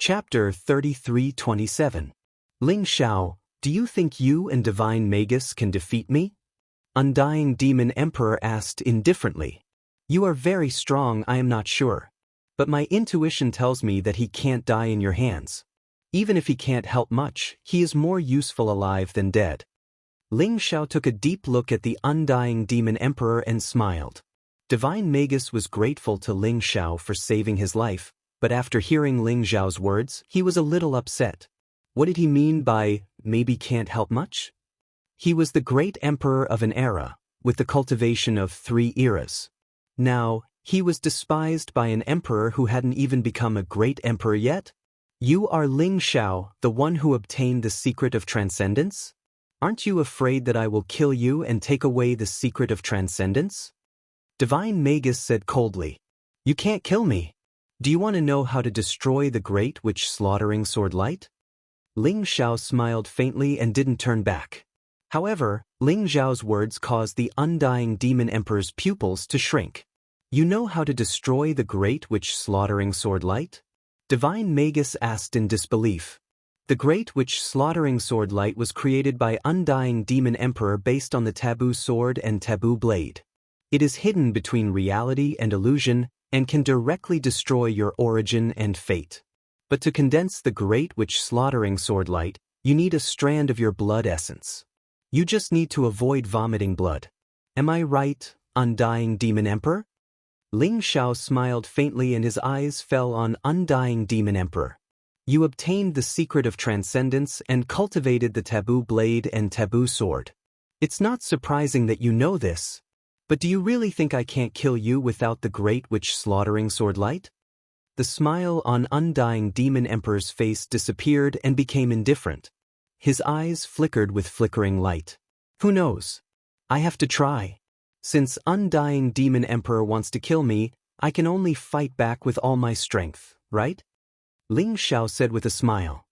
Chapter 33:27. Ling Xiao, do you think you and Divine Magus can defeat me? Undying Demon Emperor asked indifferently. You are very strong, I am not sure. But my intuition tells me that he can't die in your hands. Even if he can't help much, he is more useful alive than dead. Ling Xiao took a deep look at the Undying Demon Emperor and smiled. Divine Magus was grateful to Ling Xiao for saving his life, but after hearing Ling Xiao's words, he was a little upset. What did he mean by, maybe can't help much? He was the great emperor of an era, with the cultivation of 3 eras. Now, he was despised by an emperor who hadn't even become a great emperor yet? You are Ling Xiao, the one who obtained the secret of transcendence? Aren't you afraid that I will kill you and take away the secret of transcendence? Divine Magus said coldly. You can't kill me. Do you want to know how to destroy the great witch slaughtering sword light? Ling Xiao smiled faintly and didn't turn back. However, Ling Xiao's words caused the Undying Demon Emperor's pupils to shrink. You know how to destroy the great witch slaughtering sword light? Divine Magus asked in disbelief. The great witch slaughtering sword light was created by Undying Demon Emperor based on the taboo sword and taboo blade. It is hidden between reality and illusion, and can directly destroy your origin and fate. But to condense the great witch slaughtering sword light, you need a strand of your blood essence. You just need to avoid vomiting blood. Am I right, Undying Demon Emperor? Ling Xiao smiled faintly and his eyes fell on Undying Demon Emperor. You obtained the secret of transcendence and cultivated the taboo blade and taboo sword. It's not surprising that you know this. But do you really think I can't kill you without the great witch slaughtering sword light? The smile on Undying Demon Emperor's face disappeared and became indifferent. His eyes flickered with flickering light. Who knows? I have to try. Since Undying Demon Emperor wants to kill me, I can only fight back with all my strength, right? Ling Xiao said with a smile.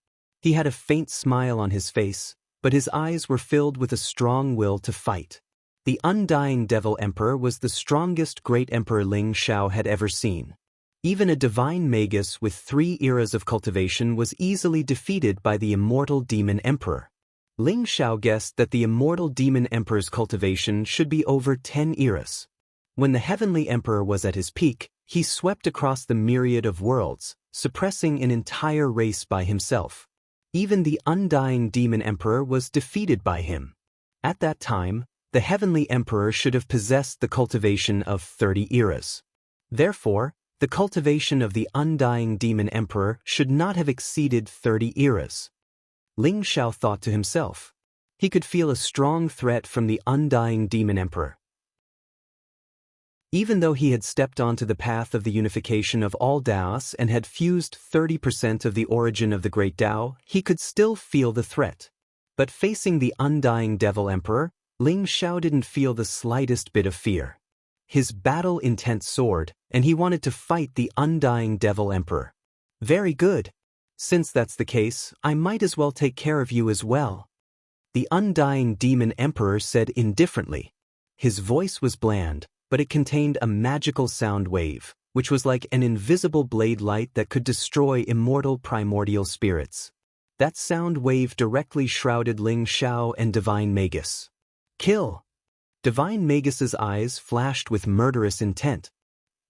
He had a faint smile on his face, but his eyes were filled with a strong will to fight. The Undying Devil Emperor was the strongest great emperor Ling Xiao had ever seen. Even a divine magus with 3 eras of cultivation was easily defeated by the immortal Demon Emperor. Ling Xiao guessed that the immortal Demon Emperor's cultivation should be over 10 eras. When the Heavenly Emperor was at his peak, he swept across the myriad of worlds, suppressing an entire race by himself. Even the Undying Demon Emperor was defeated by him. At that time, the Heavenly Emperor should have possessed the cultivation of 30 eras. Therefore, the cultivation of the Undying Demon Emperor should not have exceeded 30 eras. Ling Xiao thought to himself. He could feel a strong threat from the Undying Demon Emperor. Even though he had stepped onto the path of the unification of all Daos and had fused 30% of the origin of the Great Tao, he could still feel the threat. But facing the Undying Devil Emperor, Ling Xiao didn't feel the slightest bit of fear. His battle-intent soared, and he wanted to fight the Undying Devil Emperor. Very good. Since that's the case, I might as well take care of you as well. The Undying Demon Emperor said indifferently. His voice was bland, but it contained a magical sound wave, which was like an invisible blade light that could destroy immortal primordial spirits. That sound wave directly shrouded Ling Xiao and Divine Magus. Kill! Divine Magus's eyes flashed with murderous intent.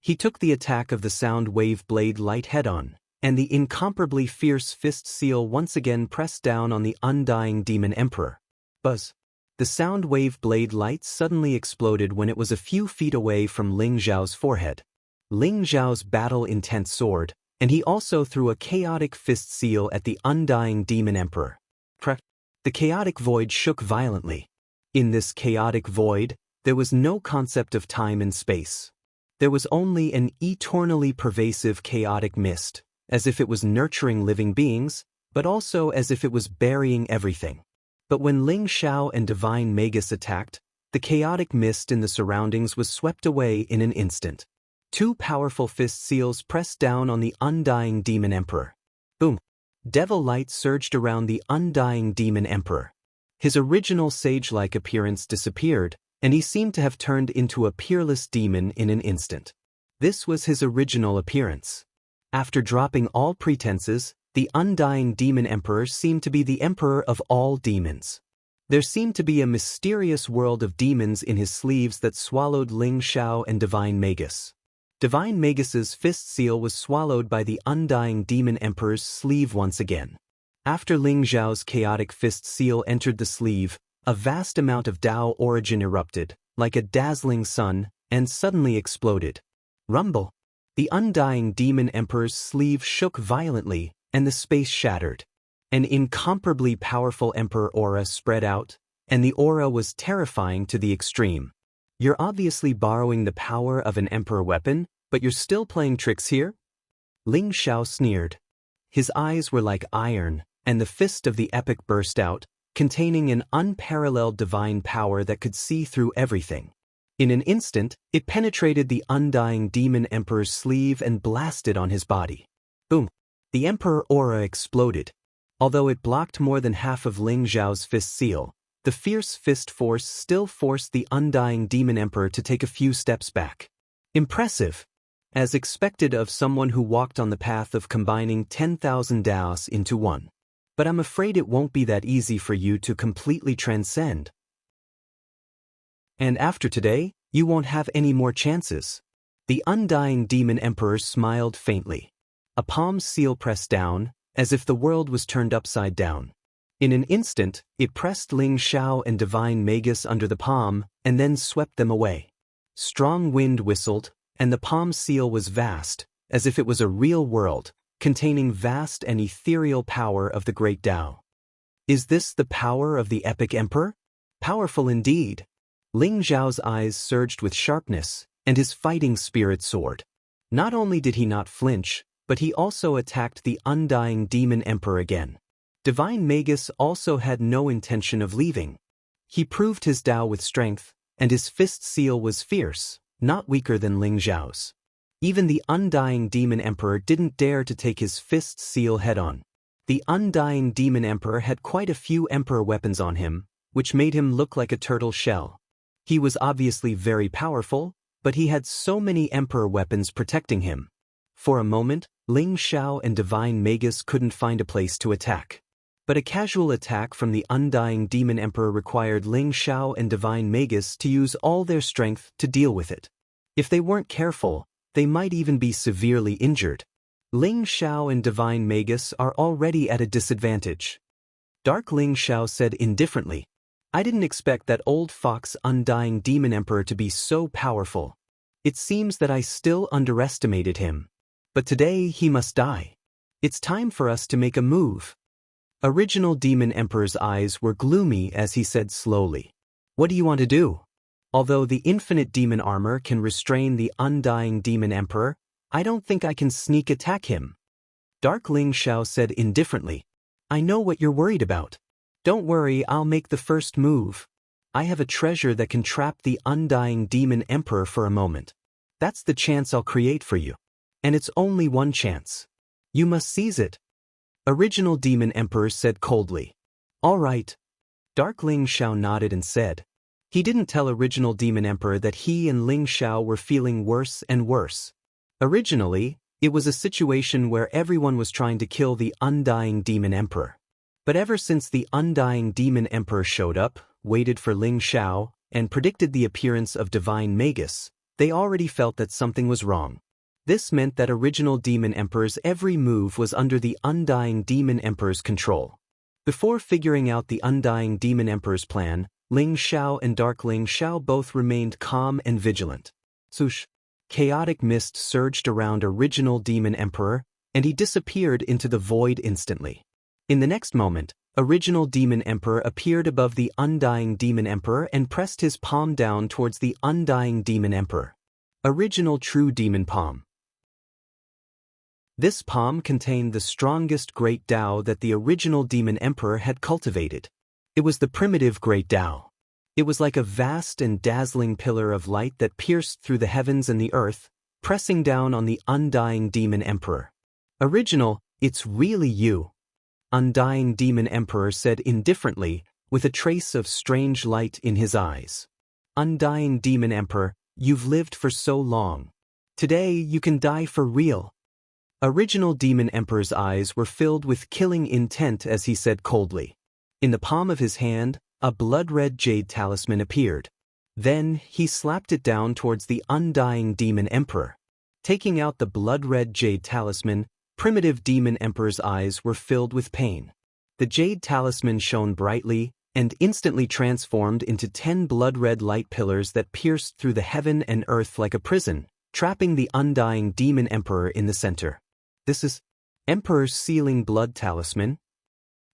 He took the attack of the sound wave blade light head-on, and the incomparably fierce fist seal once again pressed down on the Undying Demon Emperor. Buzz! The sound wave blade light suddenly exploded when it was a few feet away from Ling Xiao's forehead. Ling Xiao's battle-intent soared, and he also threw a chaotic fist seal at the Undying Demon Emperor. The chaotic void shook violently. In this chaotic void, there was no concept of time and space. There was only an eternally pervasive chaotic mist, as if it was nurturing living beings, but also as if it was burying everything. But when Ling Xiao and Divine Magus attacked, the chaotic mist in the surroundings was swept away in an instant. 2 powerful fist seals pressed down on the Undying Demon Emperor. Boom! Devil light surged around the Undying Demon Emperor. His original sage-like appearance disappeared, and he seemed to have turned into a peerless demon in an instant. This was his original appearance. After dropping all pretenses, The undying demon emperor seemed to be the emperor of all demons. There seemed to be a mysterious world of demons in his sleeves that swallowed Ling Xiao and Divine Magus. Divine Magus's fist seal was swallowed by the undying demon emperor's sleeve once again. After Ling Xiao's chaotic fist seal entered the sleeve, a vast amount of Tao origin erupted, like a dazzling sun, and suddenly exploded. Rumble! The undying demon emperor's sleeve shook violently, and the space shattered. An incomparably powerful emperor aura spread out, and the aura was terrifying to the extreme. You're obviously borrowing the power of an emperor weapon, but you're still playing tricks here? Ling Xiao sneered. His eyes were like iron, and the fist of the epic burst out, containing an unparalleled divine power that could see through everything. In an instant, it penetrated the undying demon emperor's sleeve and blasted on his body. Boom! The emperor aura exploded. Although it blocked more than half of Ling Xiao's fist seal, the fierce fist force still forced the undying demon emperor to take a few steps back. Impressive! As expected of someone who walked on the path of combining 10,000 Daos into one. But I'm afraid it won't be that easy for you to completely transcend. And after today, you won't have any more chances. The undying demon emperor smiled faintly. A palm seal pressed down, as if the world was turned upside down. In an instant, it pressed Ling Xiao and Divine Magus under the palm, and then swept them away. Strong wind whistled, and the palm seal was vast, as if it was a real world, containing vast and ethereal power of the great Tao. Is this the power of the epic emperor? Powerful indeed. Ling Xiao's eyes surged with sharpness, and his fighting spirit soared. Not only did he not flinch, but he also attacked the undying demon emperor again. Divine Magus also had no intention of leaving. He proved his Tao with strength, and his fist seal was fierce, not weaker than Ling Xiao's. Even the undying demon emperor didn't dare to take his fist seal head-on. The undying demon emperor had quite a few emperor weapons on him, which made him look like a turtle shell. He was obviously very powerful, but he had so many emperor weapons protecting him. For a moment, Ling Xiao and Divine Magus couldn't find a place to attack. But a casual attack from the undying demon emperor required Ling Xiao and Divine Magus to use all their strength to deal with it. If they weren't careful, they might even be severely injured. Ling Xiao and Divine Magus are already at a disadvantage. Dark Ling Xiao said indifferently, I didn't expect that old fox undying demon emperor to be so powerful. It seems that I still underestimated him. But today he must die. It's time for us to make a move. Original demon emperor's eyes were gloomy as he said slowly, What do you want to do? Although the infinite demon armor can restrain the undying demon emperor, I don't think I can sneak attack him. Dark Ling Xiao said indifferently, I know what you're worried about. Don't worry, I'll make the first move. I have a treasure that can trap the undying demon emperor for a moment. That's the chance I'll create for you. And it's only one chance. You must seize it. Original demon emperor said coldly. All right. Dark Ling Xiao nodded and said. He didn't tell original demon emperor that he and Ling Xiao were feeling worse and worse. Originally, it was a situation where everyone was trying to kill the undying demon emperor. But ever since the undying demon emperor showed up, waited for Ling Xiao, and predicted the appearance of Divine Magus, they already felt that something was wrong. This meant that original demon emperor's every move was under the undying demon emperor's control. Before figuring out the undying demon emperor's plan, Ling Xiao and Dark Ling Xiao both remained calm and vigilant. Swoosh! Chaotic mist surged around original demon emperor, and he disappeared into the void instantly. In the next moment, original demon emperor appeared above the undying demon emperor and pressed his palm down towards the undying demon emperor. Original true demon palm. This palm contained the strongest great Tao that the original demon emperor had cultivated. It was the primitive great Tao. It was like a vast and dazzling pillar of light that pierced through the heavens and the earth, pressing down on the undying demon emperor. Original, it's really you. Undying demon emperor said indifferently, with a trace of strange light in his eyes. Undying demon emperor, you've lived for so long. Today you can die for real. Original Demon Emperor's eyes were filled with killing intent as he said coldly. In the palm of his hand, a blood-red jade talisman appeared. Then, he slapped it down towards the undying Demon Emperor. Taking out the blood-red jade talisman, primitive Demon Emperor's eyes were filled with pain. The jade talisman shone brightly and instantly transformed into 10 blood-red light pillars that pierced through the heaven and earth like a prison, trapping the undying Demon Emperor in the center. This is Emperor's Sealing Blood Talisman.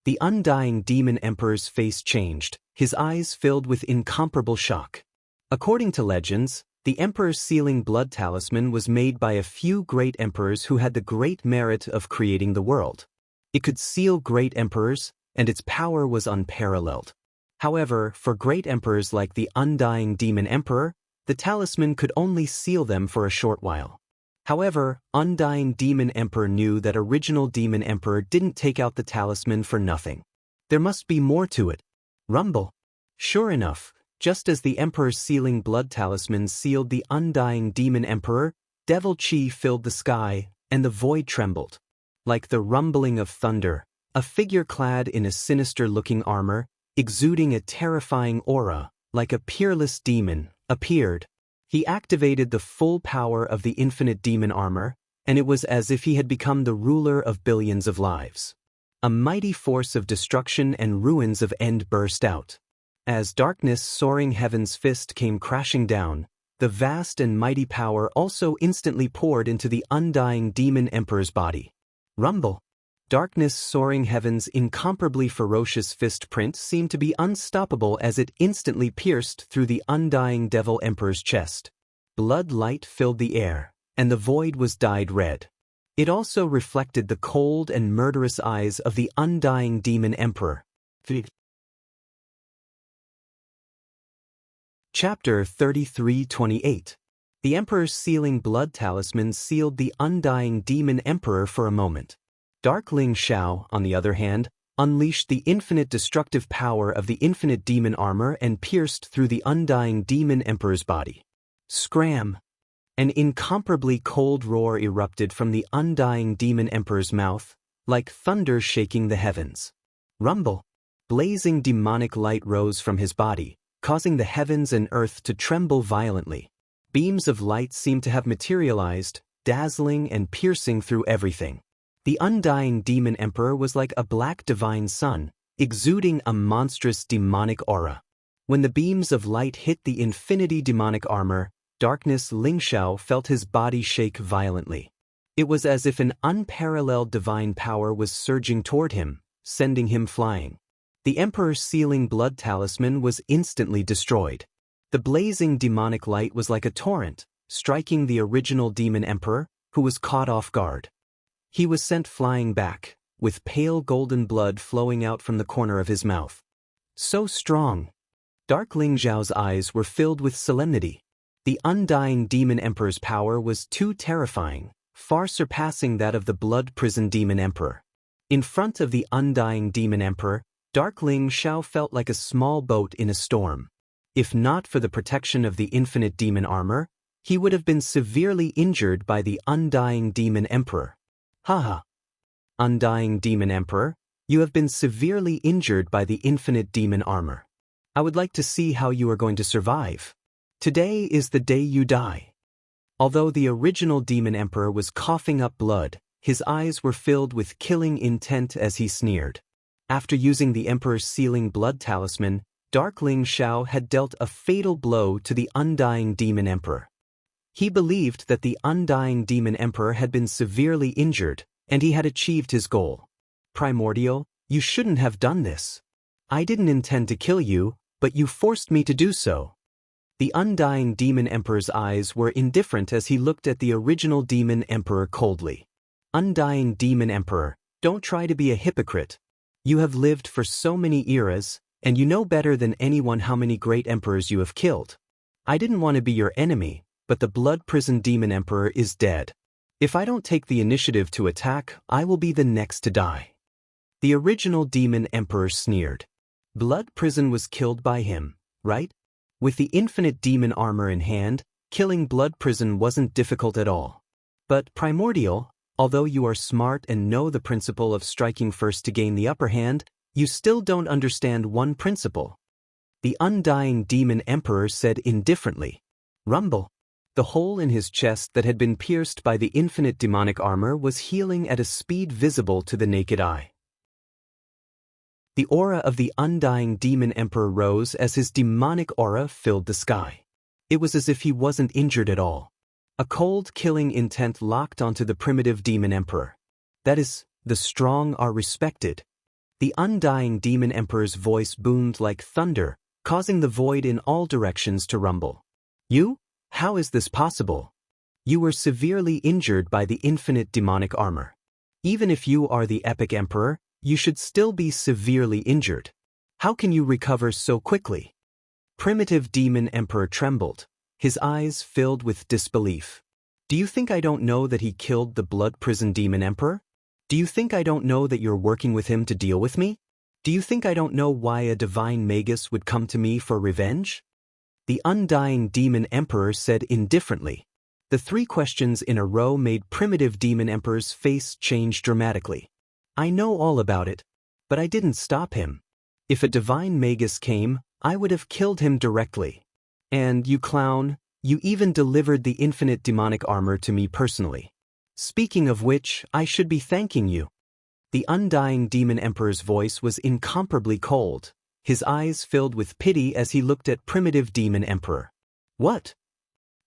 The undying Demon Emperor's face changed, his eyes filled with incomparable shock. According to legends, the Emperor's Sealing Blood Talisman was made by a few great emperors who had the great merit of creating the world. It could seal great emperors, and its power was unparalleled. However, for great emperors like the undying Demon Emperor, the talisman could only seal them for a short while. However, undying Demon Emperor knew that original Demon Emperor didn't take out the talisman for nothing. There must be more to it. Rumble. Sure enough, just as the Emperor's Sealing Blood Talisman sealed the undying Demon Emperor, devil chi filled the sky, and the void trembled. Like the rumbling of thunder, a figure clad in a sinister-looking armor, exuding a terrifying aura, like a peerless demon, appeared. He activated the full power of the infinite demon armor, and it was as if he had become the ruler of billions of lives. A mighty force of destruction and ruins of end burst out. As darkness soaring heaven's fist came crashing down, the vast and mighty power also instantly poured into the undying Demon Emperor's body. Rumble. Darkness soaring heaven's incomparably ferocious fist print seemed to be unstoppable as it instantly pierced through the undying Devil Emperor's chest. Blood light filled the air, and the void was dyed red. It also reflected the cold and murderous eyes of the undying Demon Emperor. Chapter 33:28. The Emperor's Sealing Blood Talisman sealed the undying Demon Emperor for a moment. Darkling Shao, on the other hand, unleashed the infinite destructive power of the infinite demon armor and pierced through the undying Demon Emperor's body. Scram! An incomparably cold roar erupted from the undying Demon Emperor's mouth, like thunder shaking the heavens. Rumble! Blazing demonic light rose from his body, causing the heavens and earth to tremble violently. Beams of light seemed to have materialized, dazzling and piercing through everything. The undying Demon Emperor was like a black divine sun, exuding a monstrous demonic aura. When the beams of light hit the infinity demonic armor, Darkness Lingxiao felt his body shake violently. It was as if an unparalleled divine power was surging toward him, sending him flying. The Emperor's Sealing Blood Talisman was instantly destroyed. The blazing demonic light was like a torrent, striking the original Demon Emperor, who was caught off guard. He was sent flying back, with pale golden blood flowing out from the corner of his mouth. So strong! Dark Lingxiao's eyes were filled with solemnity. The undying Demon Emperor's power was too terrifying, far surpassing that of the Blood Prison Demon Emperor. In front of the undying Demon Emperor, Dark Lingxiao felt like a small boat in a storm. If not for the protection of the infinite demon armor, he would have been severely injured by the undying Demon Emperor. Haha! Undying Demon Emperor, you have been severely injured by the infinite demon armor. I would like to see how you are going to survive. Today is the day you die. Although the original Demon Emperor was coughing up blood, his eyes were filled with killing intent as he sneered. After using the Emperor's Sealing Blood Talisman, Dark Lingxiao had dealt a fatal blow to the undying Demon Emperor. He believed that the undying Demon Emperor had been severely injured, and he had achieved his goal. Primordial, you shouldn't have done this. I didn't intend to kill you, but you forced me to do so. The undying Demon Emperor's eyes were indifferent as he looked at the original Demon Emperor coldly. Undying Demon Emperor, don't try to be a hypocrite. You have lived for so many eras, and you know better than anyone how many great emperors you have killed. I didn't want to be your enemy, but the Blood Prison Demon Emperor is dead. If I don't take the initiative to attack, I will be the next to die. The original Demon Emperor sneered. Blood Prison was killed by him, right? With the infinite demon armor in hand, killing Blood Prison wasn't difficult at all. But Primordial, Although you are smart and know the principle of striking first to gain the upper hand, you still don't understand one principle. The undying demon emperor said indifferently. Rumble. The hole in his chest that had been pierced by the infinite demonic armor was healing at a speed visible to the naked eye. The aura of the undying demon emperor rose as his demonic aura filled the sky. It was as if he wasn't injured at all. A cold, killing intent locked onto the primitive demon emperor. That is, the strong are respected. The undying demon emperor's voice boomed like thunder, causing the void in all directions to rumble. You? How is this possible? You were severely injured by the infinite demonic armor. Even if you are the epic emperor, you should still be severely injured. How can you recover so quickly? Primitive demon emperor trembled, his eyes filled with disbelief. Do you think I don't know that he killed the blood prison demon emperor? Do you think I don't know that you're working with him to deal with me? Do you think I don't know why a divine magus would come to me for revenge? The undying demon emperor said indifferently. The three questions in a row made primitive demon emperor's face change dramatically. I know all about it, but I didn't stop him. If a divine magus came, I would have killed him directly. And you clown, you even delivered the infinite demonic armor to me personally. Speaking of which, I should be thanking you. The undying demon emperor's voice was incomparably cold, his eyes filled with pity as he looked at primitive demon emperor. What?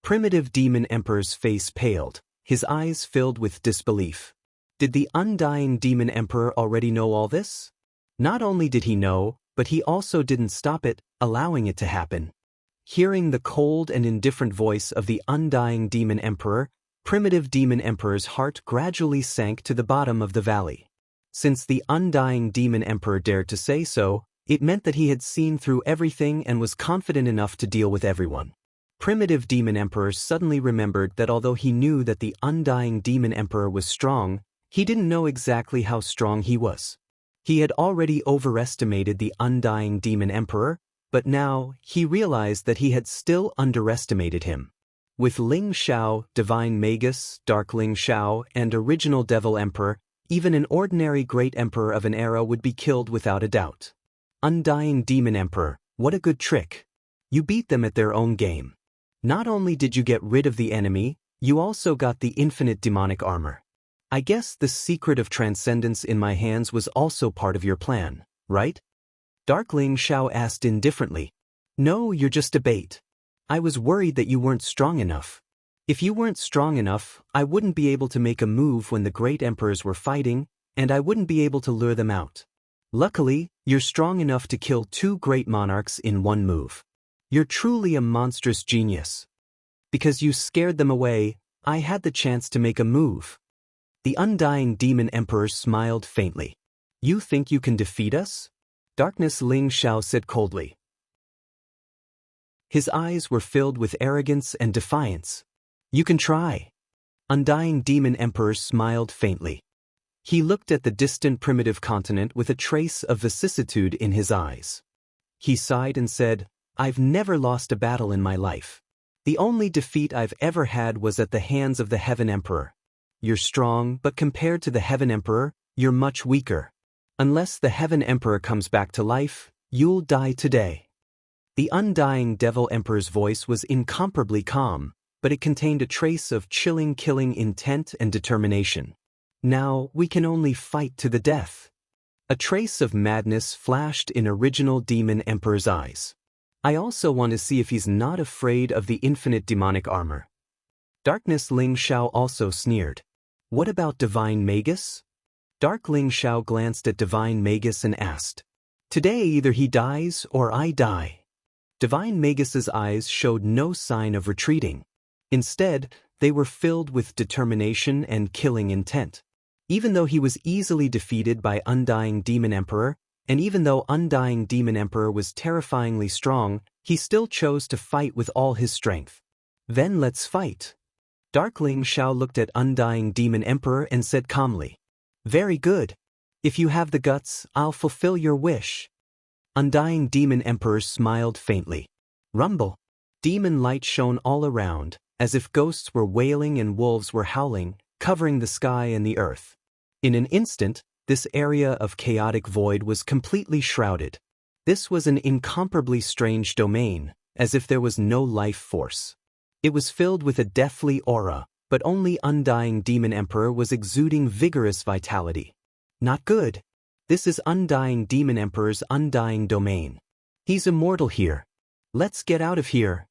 Primitive demon emperor's face paled, his eyes filled with disbelief. Did the undying demon emperor already know all this? Not only did he know, but he also didn't stop it, allowing it to happen. Hearing the cold and indifferent voice of the undying demon emperor, primitive demon emperor's heart gradually sank to the bottom of the valley. Since the undying demon emperor dared to say so, it meant that he had seen through everything and was confident enough to deal with everyone. Primitive demon emperor suddenly remembered that although he knew that the undying demon emperor was strong, he didn't know exactly how strong he was. He had already overestimated the undying demon emperor, but now he realized that he had still underestimated him. With Ling Xiao, Divine Magus, Dark Ling Xiao, and Original Devil Emperor, even an ordinary great emperor of an era would be killed without a doubt. Undying Demon Emperor, what a good trick. You beat them at their own game. Not only did you get rid of the enemy, you also got the infinite demonic armor. I guess the secret of transcendence in my hands was also part of your plan, right? Darkling Xiao asked indifferently. No, you're just a bait. I was worried that you weren't strong enough. If you weren't strong enough, I wouldn't be able to make a move when the great emperors were fighting, and I wouldn't be able to lure them out. Luckily, you're strong enough to kill two great monarchs in one move. You're truly a monstrous genius. Because you scared them away, I had the chance to make a move. The undying demon emperor smiled faintly. You think you can defeat us? Darkness Ling Xiao said coldly. His eyes were filled with arrogance and defiance. You can try. Undying demon emperor smiled faintly. He looked at the distant primitive continent with a trace of vicissitude in his eyes. He sighed and said, I've never lost a battle in my life. The only defeat I've ever had was at the hands of the Heaven Emperor. You're strong, but compared to the Heaven Emperor, you're much weaker. Unless the Heaven Emperor comes back to life, you'll die today. The undying Devil Emperor's voice was incomparably calm, but it contained a trace of chilling killing intent and determination. Now we can only fight to the death. A trace of madness flashed in Original Demon Emperor's eyes. I also want to see if he's not afraid of the infinite demonic armor. Darkness Ling Xiao also sneered. What about Divine Magus? Dark Ling Xiao glanced at Divine Magus and asked. Today either he dies or I die. Divine Magus's eyes showed no sign of retreating. Instead, they were filled with determination and killing intent. Even though he was easily defeated by Undying Demon Emperor, and even though Undying Demon Emperor was terrifyingly strong, he still chose to fight with all his strength. Then let's fight. Darkling Xiao looked at Undying Demon Emperor and said calmly. Very good. If you have the guts, I'll fulfill your wish. Undying Demon Emperor smiled faintly. Rumble. Demon light shone all around, as if ghosts were wailing and wolves were howling, covering the sky and the earth. In an instant, this area of chaotic void was completely shrouded. This was an incomparably strange domain, as if there was no life force. It was filled with a deathly aura, but only Undying Demon Emperor was exuding vigorous vitality. Not good. This is Undying Demon Emperor's undying domain. He's immortal here. Let's get out of here.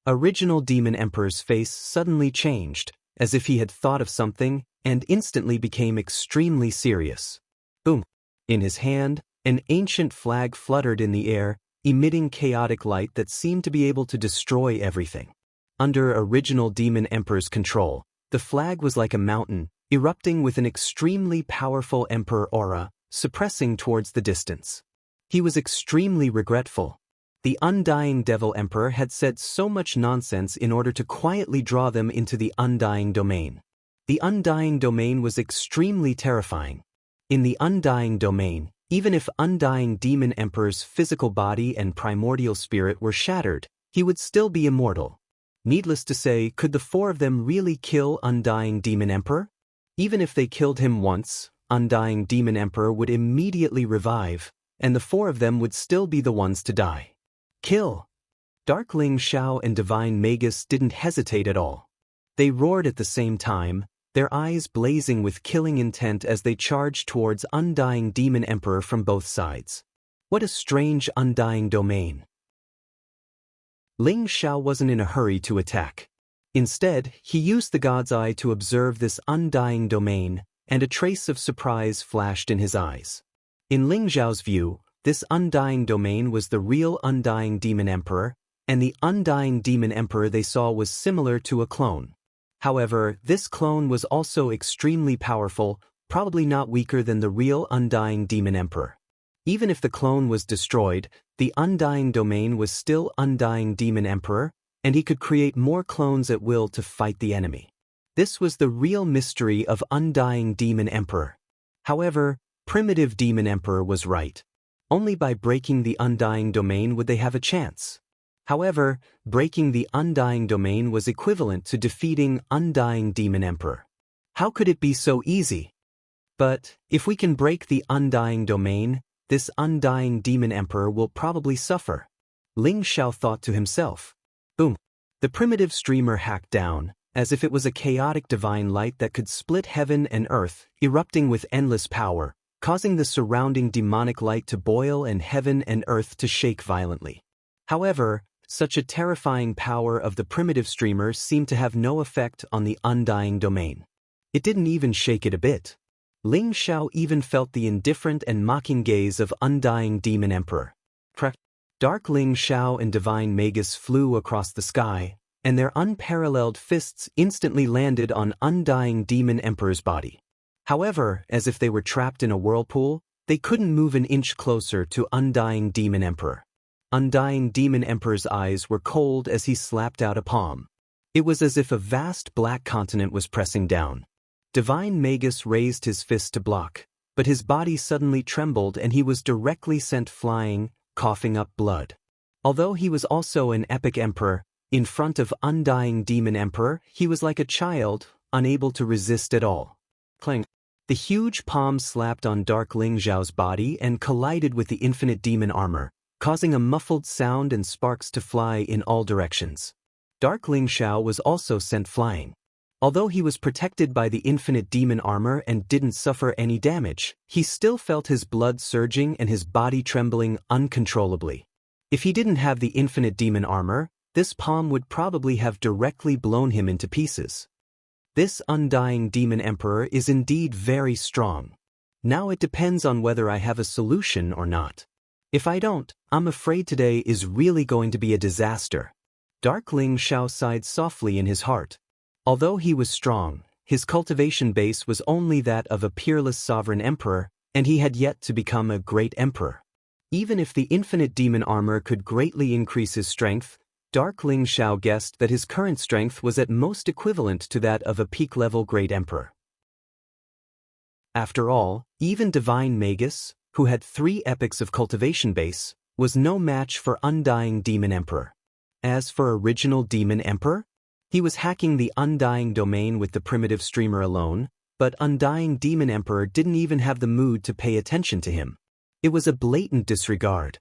Original Demon Emperor's face suddenly changed, as if he had thought of something, and instantly became extremely serious. Boom! In his hand, an ancient flag fluttered in the air, emitting chaotic light that seemed to be able to destroy everything. Under Original Demon Emperor's control, the flag was like a mountain, erupting with an extremely powerful Emperor aura, suppressing towards the distance. He was extremely regretful. The Undying Devil Emperor had said so much nonsense in order to quietly draw them into the Undying Domain. The Undying Domain was extremely terrifying. In the Undying Domain, even if Undying Demon Emperor's physical body and primordial spirit were shattered, he would still be immortal. Needless to say, could the four of them really kill Undying Demon Emperor? Even if they killed him once, Undying Demon Emperor would immediately revive, and the four of them would still be the ones to die. Kill! Darkling Shao and Divine Magus didn't hesitate at all. They roared at the same time, their eyes blazing with killing intent as they charged towards Undying Demon Emperor from both sides. What a strange Undying Domain. Ling Shao wasn't in a hurry to attack. Instead, he used the God's Eye to observe this Undying Domain, and a trace of surprise flashed in his eyes. In Ling Xiao's view, this Undying Domain was the real Undying Demon Emperor, and the Undying Demon Emperor they saw was similar to a clone. However, this clone was also extremely powerful, probably not weaker than the real Undying Demon Emperor. Even if the clone was destroyed, the Undying Domain was still Undying Demon Emperor, and he could create more clones at will to fight the enemy. This was the real mystery of Undying Demon Emperor. However, Primitive Demon Emperor was right. Only by breaking the Undying Domain would they have a chance. However, breaking the Undying Domain was equivalent to defeating Undying Demon Emperor. How could it be so easy? But, if we can break the Undying Domain, this Undying Demon Emperor will probably suffer. Ling Xiao thought to himself. Boom! The primitive streamer hacked down, as if it was a chaotic divine light that could split heaven and earth, erupting with endless power, causing the surrounding demonic light to boil and heaven and earth to shake violently. However, such a terrifying power of the primitive streamer seemed to have no effect on the Undying Domain. It didn't even shake it a bit. Ling Xiao even felt the indifferent and mocking gaze of Undying Demon Emperor. Dark Ling Xiao and Divine Magus flew across the sky, and their unparalleled fists instantly landed on Undying Demon Emperor's body. However, as if they were trapped in a whirlpool, they couldn't move an inch closer to Undying Demon Emperor. Undying Demon Emperor's eyes were cold as he slapped out a palm. It was as if a vast black continent was pressing down. Divine Magus raised his fist to block, but his body suddenly trembled and he was directly sent flying, coughing up blood. Although he was also an epic emperor, in front of Undying Demon Emperor, he was like a child, unable to resist at all. Clang! The huge palm slapped on Dark Ling Xiao's body and collided with the infinite demon armor, causing a muffled sound and sparks to fly in all directions. Dark Ling Xiao was also sent flying. Although he was protected by the infinite demon armor and didn't suffer any damage, he still felt his blood surging and his body trembling uncontrollably. If he didn't have the infinite demon armor, this palm would probably have directly blown him into pieces. This Undying Demon Emperor is indeed very strong. Now it depends on whether I have a solution or not. If I don't, I'm afraid today is really going to be a disaster. Dark Ling Xiao sighed softly in his heart. Although he was strong, his cultivation base was only that of a peerless sovereign emperor, and he had yet to become a great emperor. Even if the infinite demon armor could greatly increase his strength, Dark Ling Xiao guessed that his current strength was at most equivalent to that of a peak-level great emperor. After all, even Divine Magus, who had 3 epics of cultivation base, was no match for Undying Demon Emperor. As for Original Demon Emperor, He was hacking the Undying Domain with the primitive streamer alone, but Undying Demon Emperor didn't even have the mood to pay attention to him. It was a blatant disregard.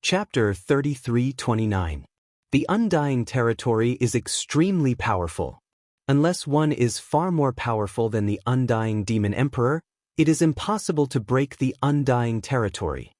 Chapter 33-29. The Undying Territory is extremely powerful. Unless one is far more powerful than the Undying Demon Emperor, it is impossible to break the Undying Territory.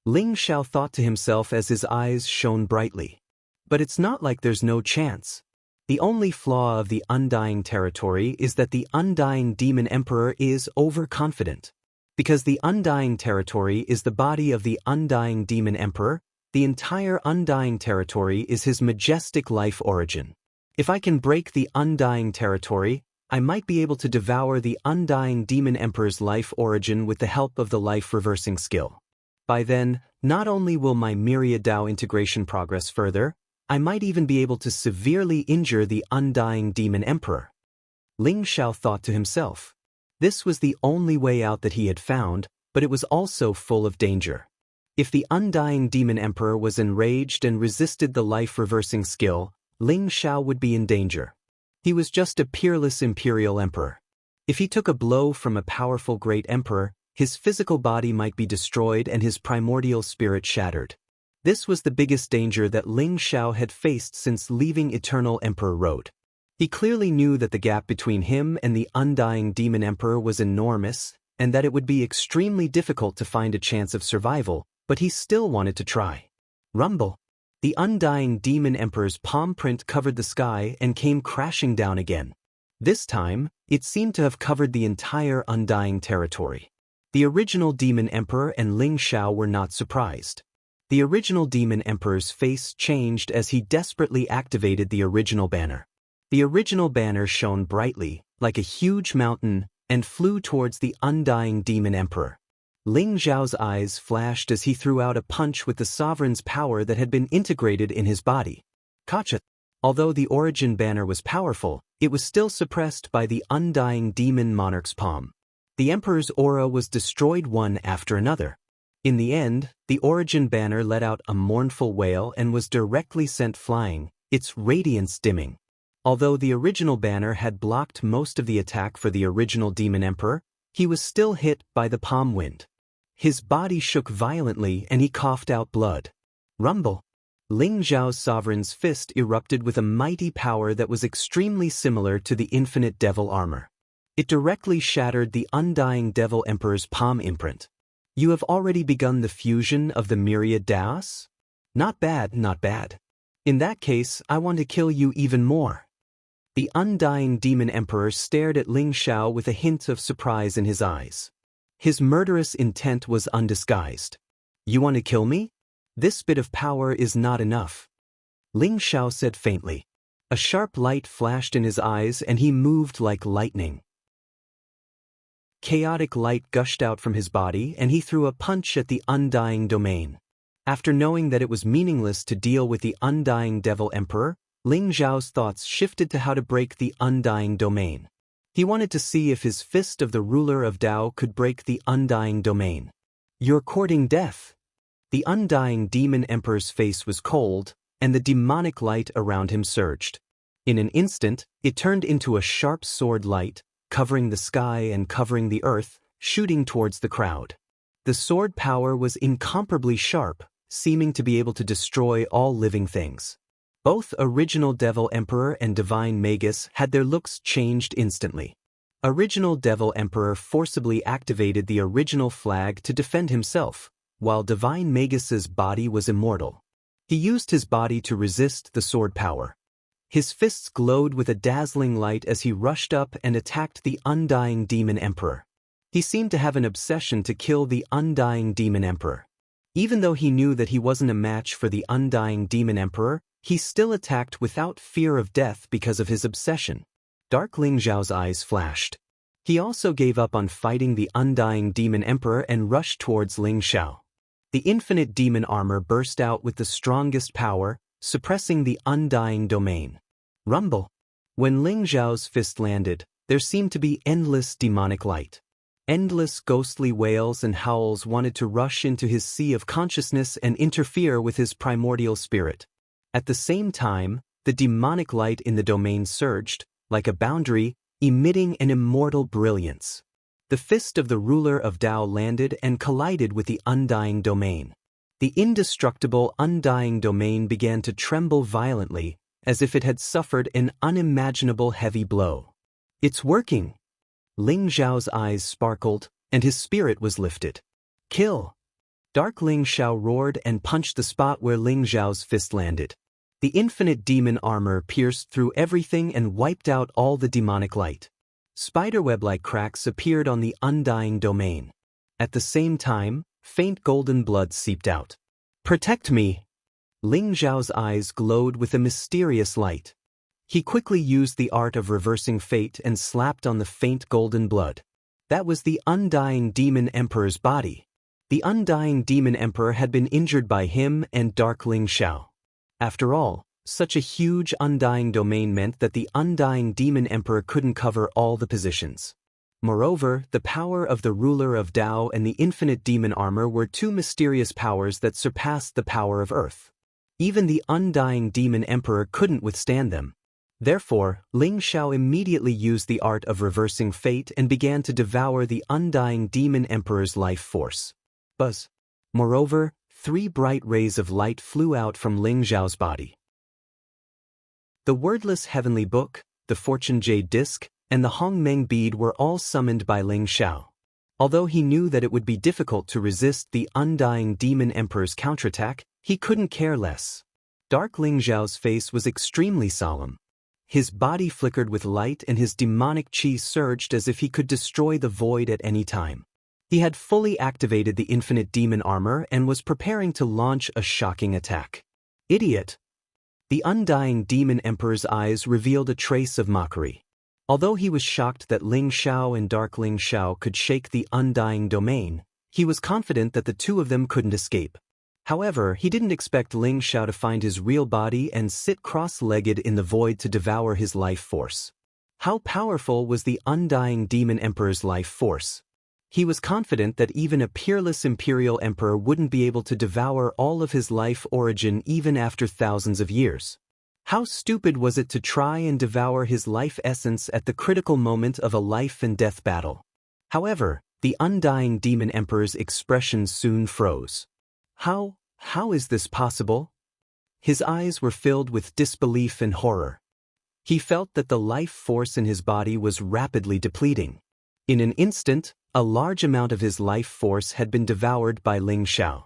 Ling Xiao thought to himself as his eyes shone brightly. But it's not like there's no chance. The only flaw of the Undying Territory is that the Undying Demon Emperor is overconfident. Because the Undying Territory is the body of the Undying Demon Emperor, the entire Undying Territory is his majestic life origin. If I can break the Undying Territory, I might be able to devour the Undying Demon Emperor's life origin with the help of the life reversing skill. By then, not only will my Myriad Dao integration progress further, I might even be able to severely injure the Undying Demon Emperor. Ling Xiao thought to himself. This was the only way out that he had found, but it was also full of danger. If the Undying Demon Emperor was enraged and resisted the life reversing skill, Ling Xiao would be in danger. He was just a peerless imperial emperor. If he took a blow from a powerful great emperor, his physical body might be destroyed and his primordial spirit shattered. This was the biggest danger that Ling Xiao had faced since leaving Eternal Emperor Road. He clearly knew that the gap between him and the Undying Demon Emperor was enormous, and that it would be extremely difficult to find a chance of survival, but he still wanted to try. Rumble. The Undying Demon Emperor's palm print covered the sky and came crashing down again. This time, it seemed to have covered the entire Undying Territory. The original Demon Emperor and Ling Xiao were not surprised. The original Demon Emperor's face changed as he desperately activated the original banner. The original banner shone brightly, like a huge mountain, and flew towards the Undying Demon Emperor. Ling Xiao's eyes flashed as he threw out a punch with the sovereign's power that had been integrated in his body. Gotcha! Although the origin banner was powerful, it was still suppressed by the Undying Demon Monarch's palm. The Emperor's aura was destroyed one after another. In the end, the origin banner let out a mournful wail and was directly sent flying, its radiance dimming. Although the original banner had blocked most of the attack for the original Demon Emperor, he was still hit by the palm wind. His body shook violently and he coughed out blood. Rumble. Ling Xiao's sovereign's fist erupted with a mighty power that was extremely similar to the infinite devil armor. It directly shattered the Undying Devil Emperor's palm imprint. You have already begun the fusion of the Myriad Daos? Not bad, not bad. In that case, I want to kill you even more. The Undying Demon Emperor stared at Ling Xiao with a hint of surprise in his eyes. His murderous intent was undisguised. You want to kill me? This bit of power is not enough. Ling Xiao said faintly. A sharp light flashed in his eyes and he moved like lightning. Chaotic light gushed out from his body and he threw a punch at the Undying Domain. After knowing that it was meaningless to deal with the Undying Devil Emperor, Ling Xiao's thoughts shifted to how to break the Undying Domain. He wanted to see if his fist of the ruler of Dao could break the Undying Domain. You're courting death. The Undying Demon Emperor's face was cold, and the demonic light around him surged. In an instant, it turned into a sharp sword light, covering the sky and covering the earth, shooting towards the crowd. The sword power was incomparably sharp, seeming to be able to destroy all living things. Both Original Devil Emperor and Divine Magus had their looks changed instantly. Original Devil Emperor forcibly activated the original flag to defend himself, while Divine Magus's body was immortal. He used his body to resist the sword power. His fists glowed with a dazzling light as he rushed up and attacked the Undying Demon Emperor. He seemed to have an obsession to kill the Undying Demon Emperor. Even though he knew that he wasn't a match for the Undying Demon Emperor, he still attacked without fear of death because of his obsession. Dark Ling Xiao's eyes flashed. He also gave up on fighting the Undying Demon Emperor and rushed towards Ling Xiao. The infinite demon armor burst out with the strongest power, suppressing the Undying Domain. Rumble. When Ling Xiao's fist landed, there seemed to be endless demonic light. Endless ghostly wails and howls wanted to rush into his sea of consciousness and interfere with his primordial spirit. At the same time, the demonic light in the domain surged, like a boundary, emitting an immortal brilliance. The fist of the ruler of Tao landed and collided with the undying domain. The indestructible undying domain began to tremble violently, as if it had suffered an unimaginable heavy blow. "It's working!" Ling Xiao's eyes sparkled, and his spirit was lifted. "Kill!" Dark Ling Xiao roared and punched the spot where Ling Xiao's fist landed. The infinite demon armor pierced through everything and wiped out all the demonic light. Spiderweb-like cracks appeared on the undying domain. At the same time, faint golden blood seeped out. "Protect me!" Ling Xiao's eyes glowed with a mysterious light. He quickly used the art of reversing fate and slapped on the faint golden blood. That was the undying demon emperor's body. The undying demon emperor had been injured by him and Dark Ling Xiao. After all, such a huge undying domain meant that the undying demon emperor couldn't cover all the positions. Moreover, the power of the ruler of Tao and the infinite demon armor were two mysterious powers that surpassed the power of Earth. Even the undying demon emperor couldn't withstand them. Therefore, Ling Xiao immediately used the art of reversing fate and began to devour the undying demon emperor's life force. Buzz. Moreover, 3 bright rays of light flew out from Ling Xiao's body. The wordless heavenly book, the fortune jade disc, and the Hongmeng bead were all summoned by Ling Xiao. Although he knew that it would be difficult to resist the undying demon emperor's counterattack, he couldn't care less. Dark Ling Xiao's face was extremely solemn. His body flickered with light and his demonic chi surged as if he could destroy the void at any time. He had fully activated the infinite demon armor and was preparing to launch a shocking attack. "Idiot!" The undying demon emperor's eyes revealed a trace of mockery. Although he was shocked that Ling Xiao and Dark Ling Xiao could shake the undying domain, he was confident that the two of them couldn't escape. However, he didn't expect Ling Xiao to find his real body and sit cross-legged in the void to devour his life force. How powerful was the undying demon emperor's life force? He was confident that even a peerless imperial emperor wouldn't be able to devour all of his life origin even after thousands of years. How stupid was it to try and devour his life essence at the critical moment of a life and death battle? However, the undying demon emperor's expression soon froze. How is this possible? His eyes were filled with disbelief and horror. He felt that the life force in his body was rapidly depleting. In an instant, a large amount of his life force had been devoured by Ling Xiao.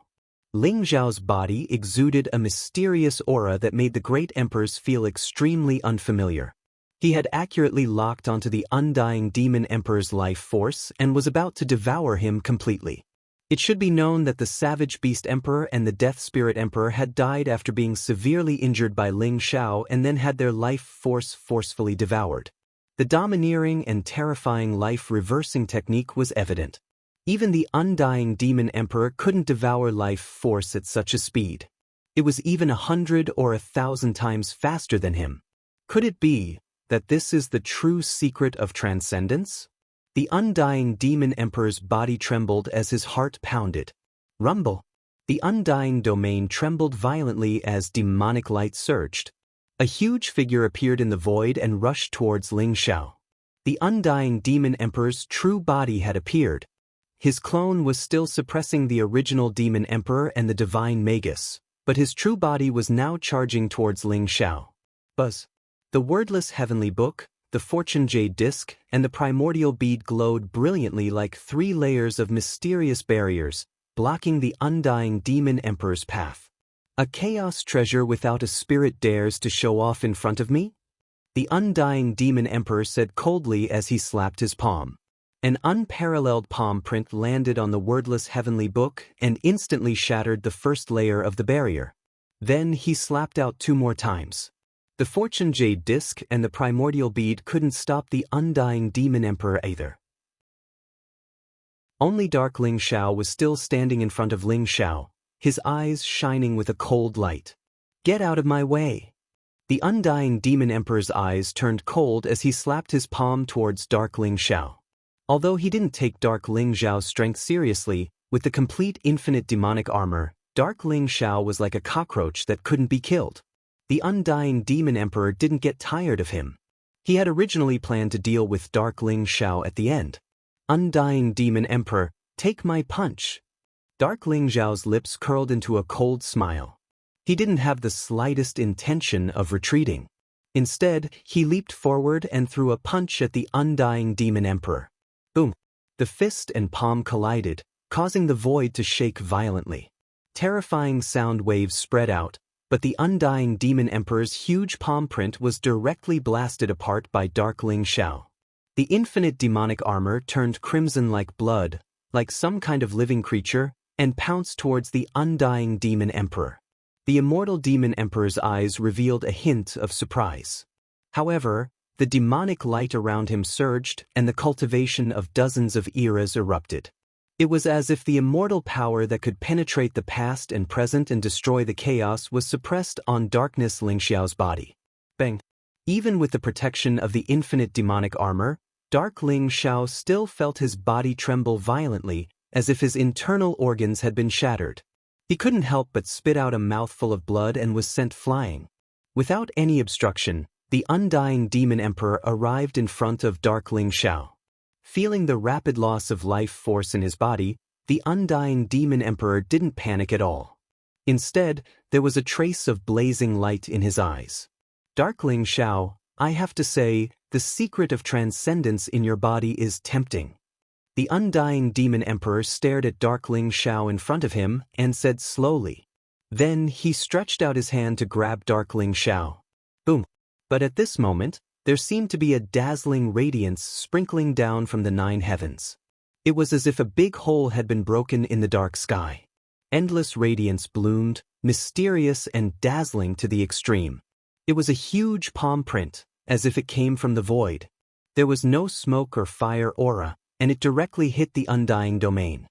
Ling Xiao's body exuded a mysterious aura that made the great emperors feel extremely unfamiliar. He had accurately locked onto the undying demon emperor's life force and was about to devour him completely. It should be known that the Savage Beast Emperor and the Death Spirit Emperor had died after being severely injured by Ling Xiao and then had their life force forcefully devoured. The domineering and terrifying life-reversing technique was evident. Even the undying demon emperor couldn't devour life force at such a speed. It was even 100 or 1,000 times faster than him. Could it be that this is the true secret of transcendence? The undying demon emperor's body trembled as his heart pounded. Rumble. The undying domain trembled violently as demonic light surged. A huge figure appeared in the void and rushed towards Ling Xiao. The undying demon emperor's true body had appeared. His clone was still suppressing the original demon emperor and the divine magus, but his true body was now charging towards Ling Xiao. Buzz. The wordless heavenly book, the fortune jade disc, and the primordial bead glowed brilliantly like 3 layers of mysterious barriers, blocking the undying demon emperor's path. A chaos treasure without a spirit dares to show off in front of me? The undying demon emperor said coldly as he slapped his palm. An unparalleled palm print landed on the wordless heavenly book and instantly shattered the first layer of the barrier. Then he slapped out 2 more times. The fortune jade disc and the primordial bead couldn't stop the undying demon emperor either. Only Dark Ling Xiao was still standing in front of Ling Xiao, his eyes shining with a cold light. "Get out of my way!" The undying demon emperor's eyes turned cold as he slapped his palm towards Dark Ling Xiao. Although he didn't take Dark Ling Xiao's strength seriously, with the complete infinite demonic armor, Dark Ling Xiao was like a cockroach that couldn't be killed. The undying demon emperor didn't get tired of him. He had originally planned to deal with Dark Ling Xiao at the end. Undying demon emperor, take my punch. Dark Ling Xiao's lips curled into a cold smile. He didn't have the slightest intention of retreating. Instead, he leaped forward and threw a punch at the undying demon emperor. Boom! The fist and palm collided, causing the void to shake violently. Terrifying sound waves spread out, but the undying demon emperor's huge palm print was directly blasted apart by Dark Ling Xiao. The infinite demonic armor turned crimson like blood, like some kind of living creature, and pounced towards the undying demon emperor. The immortal demon emperor's eyes revealed a hint of surprise. However, the demonic light around him surged and the cultivation of dozens of eras erupted. It was as if the immortal power that could penetrate the past and present and destroy the chaos was suppressed on Darkness Ling Xiao's body. Bang! Even with the protection of the infinite demonic armor, Dark Ling Xiao still felt his body tremble violently, as if his internal organs had been shattered. He couldn't help but spit out a mouthful of blood and was sent flying. Without any obstruction, the undying demon emperor arrived in front of Dark Ling Xiao. Feeling the rapid loss of life force in his body, the undying demon emperor didn't panic at all. Instead, there was a trace of blazing light in his eyes. Dark Ling Xiao, I have to say, the secret of transcendence in your body is tempting. The undying demon emperor stared at Dark Ling Xiao in front of him and said slowly. Then he stretched out his hand to grab Dark Ling Xiao. Boom! But at this moment, there seemed to be a dazzling radiance sprinkling down from the 9 heavens. It was as if a big hole had been broken in the dark sky. Endless radiance bloomed, mysterious and dazzling to the extreme. It was a huge palm print, as if it came from the void. There was no smoke or fire aura, and it directly hit the undying domain.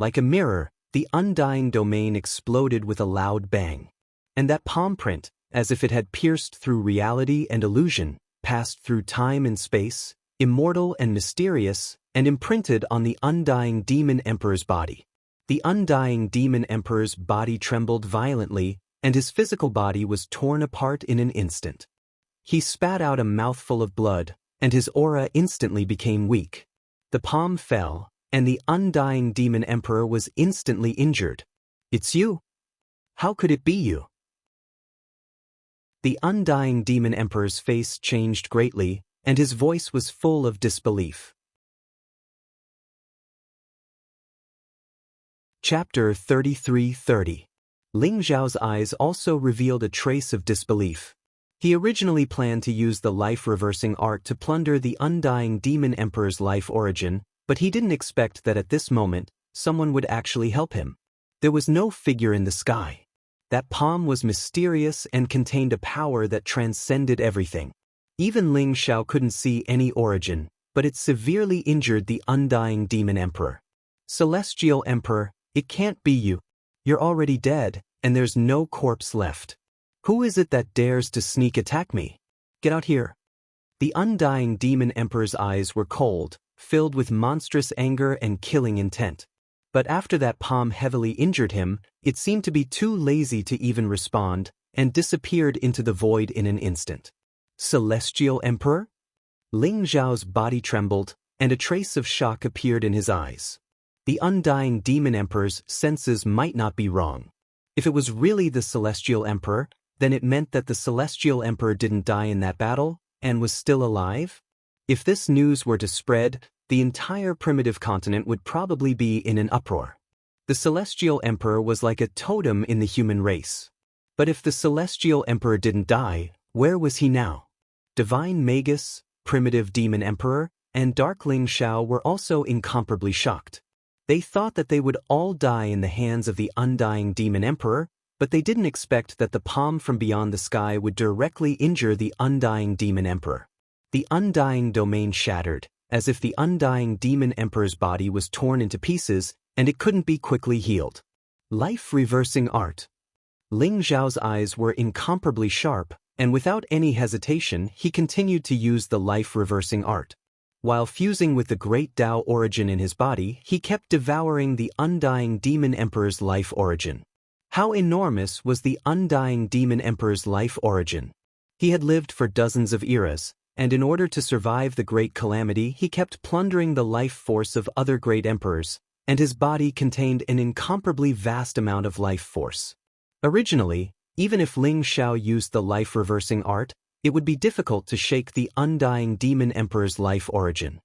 Like a mirror, the undying domain exploded with a loud bang. And that palm print, as if it had pierced through reality and illusion, passed through time and space, immortal and mysterious, and imprinted on the undying demon emperor's body. The undying demon emperor's body trembled violently, and his physical body was torn apart in an instant. He spat out a mouthful of blood, and his aura instantly became weak. The palm fell, and the undying demon emperor was instantly injured. It's you? How could it be you? The undying demon emperor's face changed greatly, and his voice was full of disbelief. Chapter 33:30. Ling Xiao's eyes also revealed a trace of disbelief. He originally planned to use the life-reversing art to plunder the undying demon emperor's life origin, but he didn't expect that at this moment, someone would actually help him. There was no figure in the sky. That palm was mysterious and contained a power that transcended everything. Even Ling Xiao couldn't see any origin, but it severely injured the undying demon emperor. Celestial Emperor, it can't be you. You're already dead, and there's no corpse left. Who is it that dares to sneak attack me? Get out here. The undying demon emperor's eyes were cold, filled with monstrous anger and killing intent. But after that palm heavily injured him, it seemed to be too lazy to even respond, and disappeared into the void in an instant. Celestial Emperor? Ling Xiao's body trembled, and a trace of shock appeared in his eyes. The undying demon emperor's senses might not be wrong. If it was really the Celestial Emperor, then it meant that the Celestial Emperor didn't die in that battle, and was still alive? If this news were to spread, the entire primitive continent would probably be in an uproar. The Celestial Emperor was like a totem in the human race. But if the Celestial Emperor didn't die, where was he now? Divine Magus, Primitive Demon Emperor, and Dark Ling Xiao were also incomparably shocked. They thought that they would all die in the hands of the undying Demon Emperor, but they didn't expect that the palm from beyond the sky would directly injure the undying Demon Emperor. The undying domain shattered, as if the undying Demon Emperor's body was torn into pieces, and it couldn't be quickly healed. Life-reversing art. Ling Xiao's eyes were incomparably sharp, and without any hesitation he continued to use the life-reversing art. While fusing with the great Tao origin in his body, he kept devouring the undying Demon Emperor's life origin. How enormous was the undying Demon Emperor's life origin? He had lived for dozens of eras, and in order to survive the Great Calamity, he kept plundering the life force of other great emperors, and his body contained an incomparably vast amount of life force. Originally, even if Ling Xiao used the life-reversing art, it would be difficult to shake the undying Demon Emperor's life origin.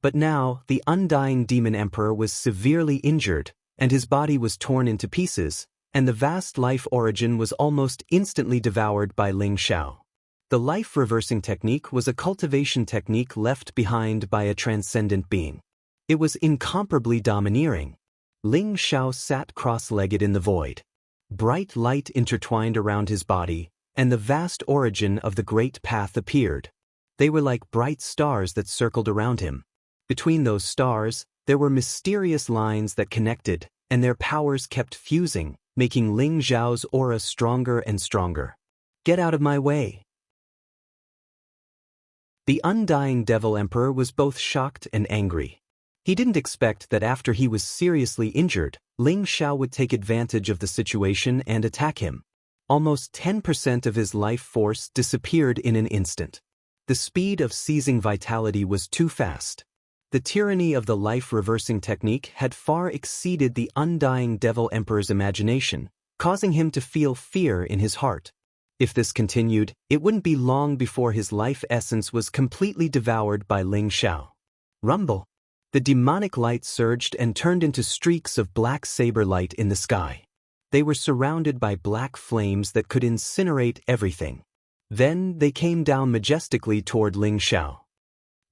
But now, the undying Demon Emperor was severely injured, and his body was torn into pieces, and the vast life origin was almost instantly devoured by Ling Xiao. The life-reversing technique was a cultivation technique left behind by a transcendent being. It was incomparably domineering. Ling Xiao sat cross-legged in the void. Bright light intertwined around his body, and the vast origin of the great path appeared. They were like bright stars that circled around him. Between those stars, there were mysterious lines that connected, and their powers kept fusing, making Ling Xiao's aura stronger and stronger. Get out of my way! The undying Devil Emperor was both shocked and angry. He didn't expect that after he was seriously injured, Ling Xiao would take advantage of the situation and attack him. Almost 10% of his life force disappeared in an instant. The speed of seizing vitality was too fast. The tyranny of the life-reversing technique had far exceeded the undying Devil Emperor's imagination, causing him to feel fear in his heart. If this continued, it wouldn't be long before his life essence was completely devoured by Ling Xiao. Rumble! The demonic light surged and turned into streaks of black saber light in the sky. They were surrounded by black flames that could incinerate everything. Then they came down majestically toward Ling Xiao.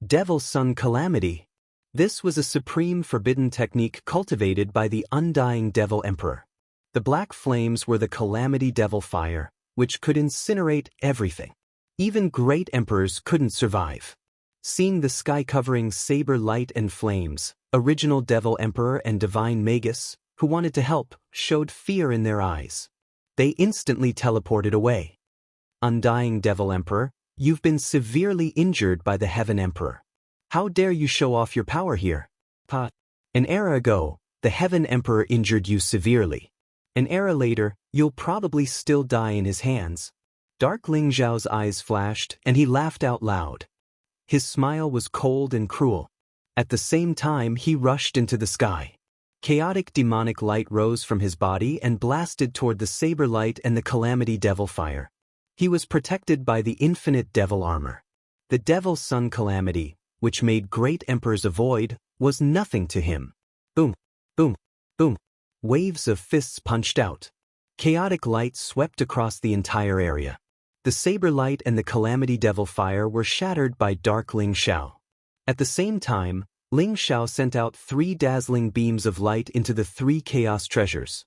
Devil Sun Calamity. This was a supreme forbidden technique cultivated by the undying Devil Emperor. The black flames were the Calamity Devil Fire, which could incinerate everything. Even great emperors couldn't survive. Seeing the sky covering saber light and flames, original Devil Emperor and Divine Magus, who wanted to help, showed fear in their eyes. They instantly teleported away. Undying Devil Emperor, you've been severely injured by the Heaven Emperor. How dare you show off your power here? An era ago, the Heaven Emperor injured you severely. An era later, you'll probably still die in his hands. Dark Ling Xiao's eyes flashed, and he laughed out loud. His smile was cold and cruel. At the same time, he rushed into the sky. Chaotic demonic light rose from his body and blasted toward the saber light and the Calamity Devil Fire. He was protected by the infinite devil armor. The Devil Sun Calamity, which made great emperors avoid, was nothing to him. Boom, boom, boom. Waves of fists punched out. Chaotic light swept across the entire area. The saber light and the Calamity Devil Fire were shattered by Dark Ling Xiao. At the same time, Ling Xiao sent out 3 dazzling beams of light into the 3 chaos treasures.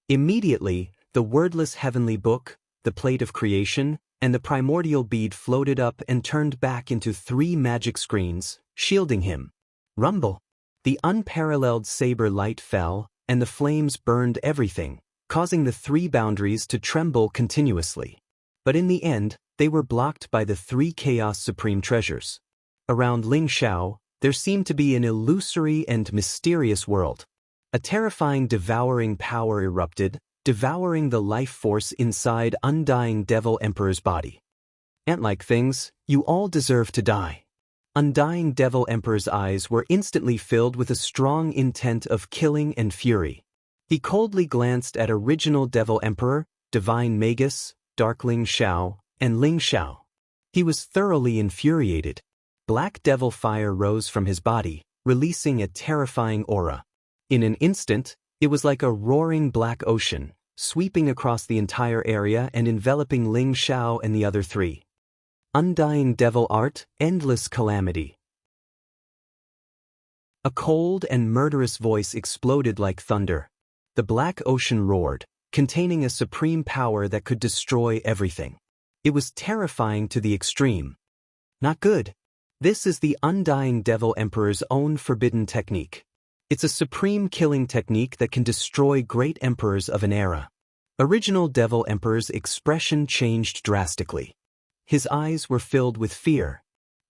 Immediately, the wordless heavenly book, the plate of creation, and the primordial bead floated up and turned back into 3 magic screens, shielding him. Rumble! The unparalleled saber light fell, and the flames burned everything, causing the 3 boundaries to tremble continuously. But in the end, they were blocked by the 3 Chaos Supreme Treasures. Around Ling Xiao, there seemed to be an illusory and mysterious world. A terrifying devouring power erupted, devouring the life force inside undying Devil Emperor's body. Ant-like things, you all deserve to die. Undying Devil Emperor's eyes were instantly filled with a strong intent of killing and fury. He coldly glanced at original Devil Emperor, Divine Magus, Dark Ling Xiao, and Ling Xiao. He was thoroughly infuriated. Black devil fire rose from his body, releasing a terrifying aura. In an instant, it was like a roaring black ocean, sweeping across the entire area and enveloping Ling Xiao and the other 3. Undying Devil Art, Endless Calamity. A cold and murderous voice exploded like thunder. The black ocean roared, containing a supreme power that could destroy everything. It was terrifying to the extreme. Not good. This is the undying Devil Emperor's own forbidden technique. It's a supreme killing technique that can destroy great emperors of an era. Original Devil Emperor's expression changed drastically. His eyes were filled with fear.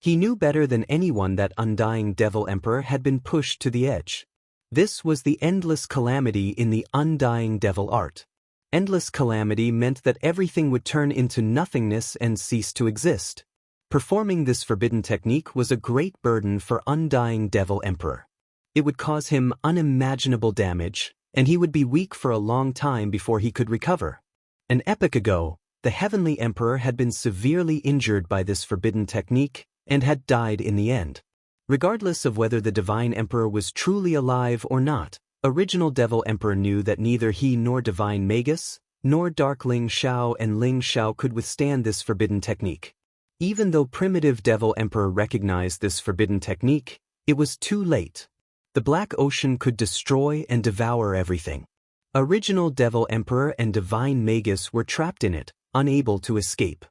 He knew better than anyone that Undying Devil Emperor had been pushed to the edge. This was the endless calamity in the Undying Devil art. Endless calamity meant that everything would turn into nothingness and cease to exist. Performing this forbidden technique was a great burden for Undying Devil Emperor. It would cause him unimaginable damage, and he would be weak for a long time before he could recover. An epoch ago, the Heavenly Emperor had been severely injured by this forbidden technique and had died in the end. Regardless of whether the Divine Emperor was truly alive or not, Original Devil Emperor knew that neither he nor Divine Magus, nor Dark Ling Xiao and Ling Xiao could withstand this forbidden technique. Even though Primitive Devil Emperor recognized this forbidden technique, it was too late. The Black Ocean could destroy and devour everything. Original Devil Emperor and Divine Magus were trapped in it, unable to escape.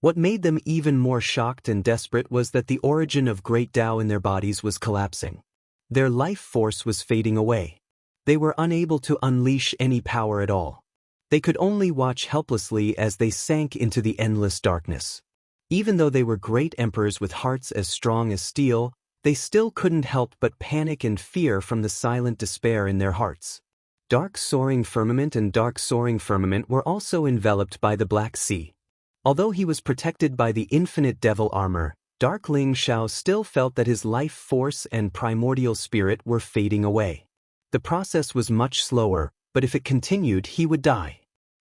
What made them even more shocked and desperate was that the origin of Great Tao in their bodies was collapsing. Their life force was fading away. They were unable to unleash any power at all. They could only watch helplessly as they sank into the endless darkness. Even though they were great emperors with hearts as strong as steel, they still couldn't help but panic and fear from the silent despair in their hearts. Dark Soaring Firmament and Dark Soaring Firmament were also enveloped by the Black Sea. Although he was protected by the infinite devil armor, Dark Ling Xiao still felt that his life force and primordial spirit were fading away. The process was much slower, but if it continued, he would die.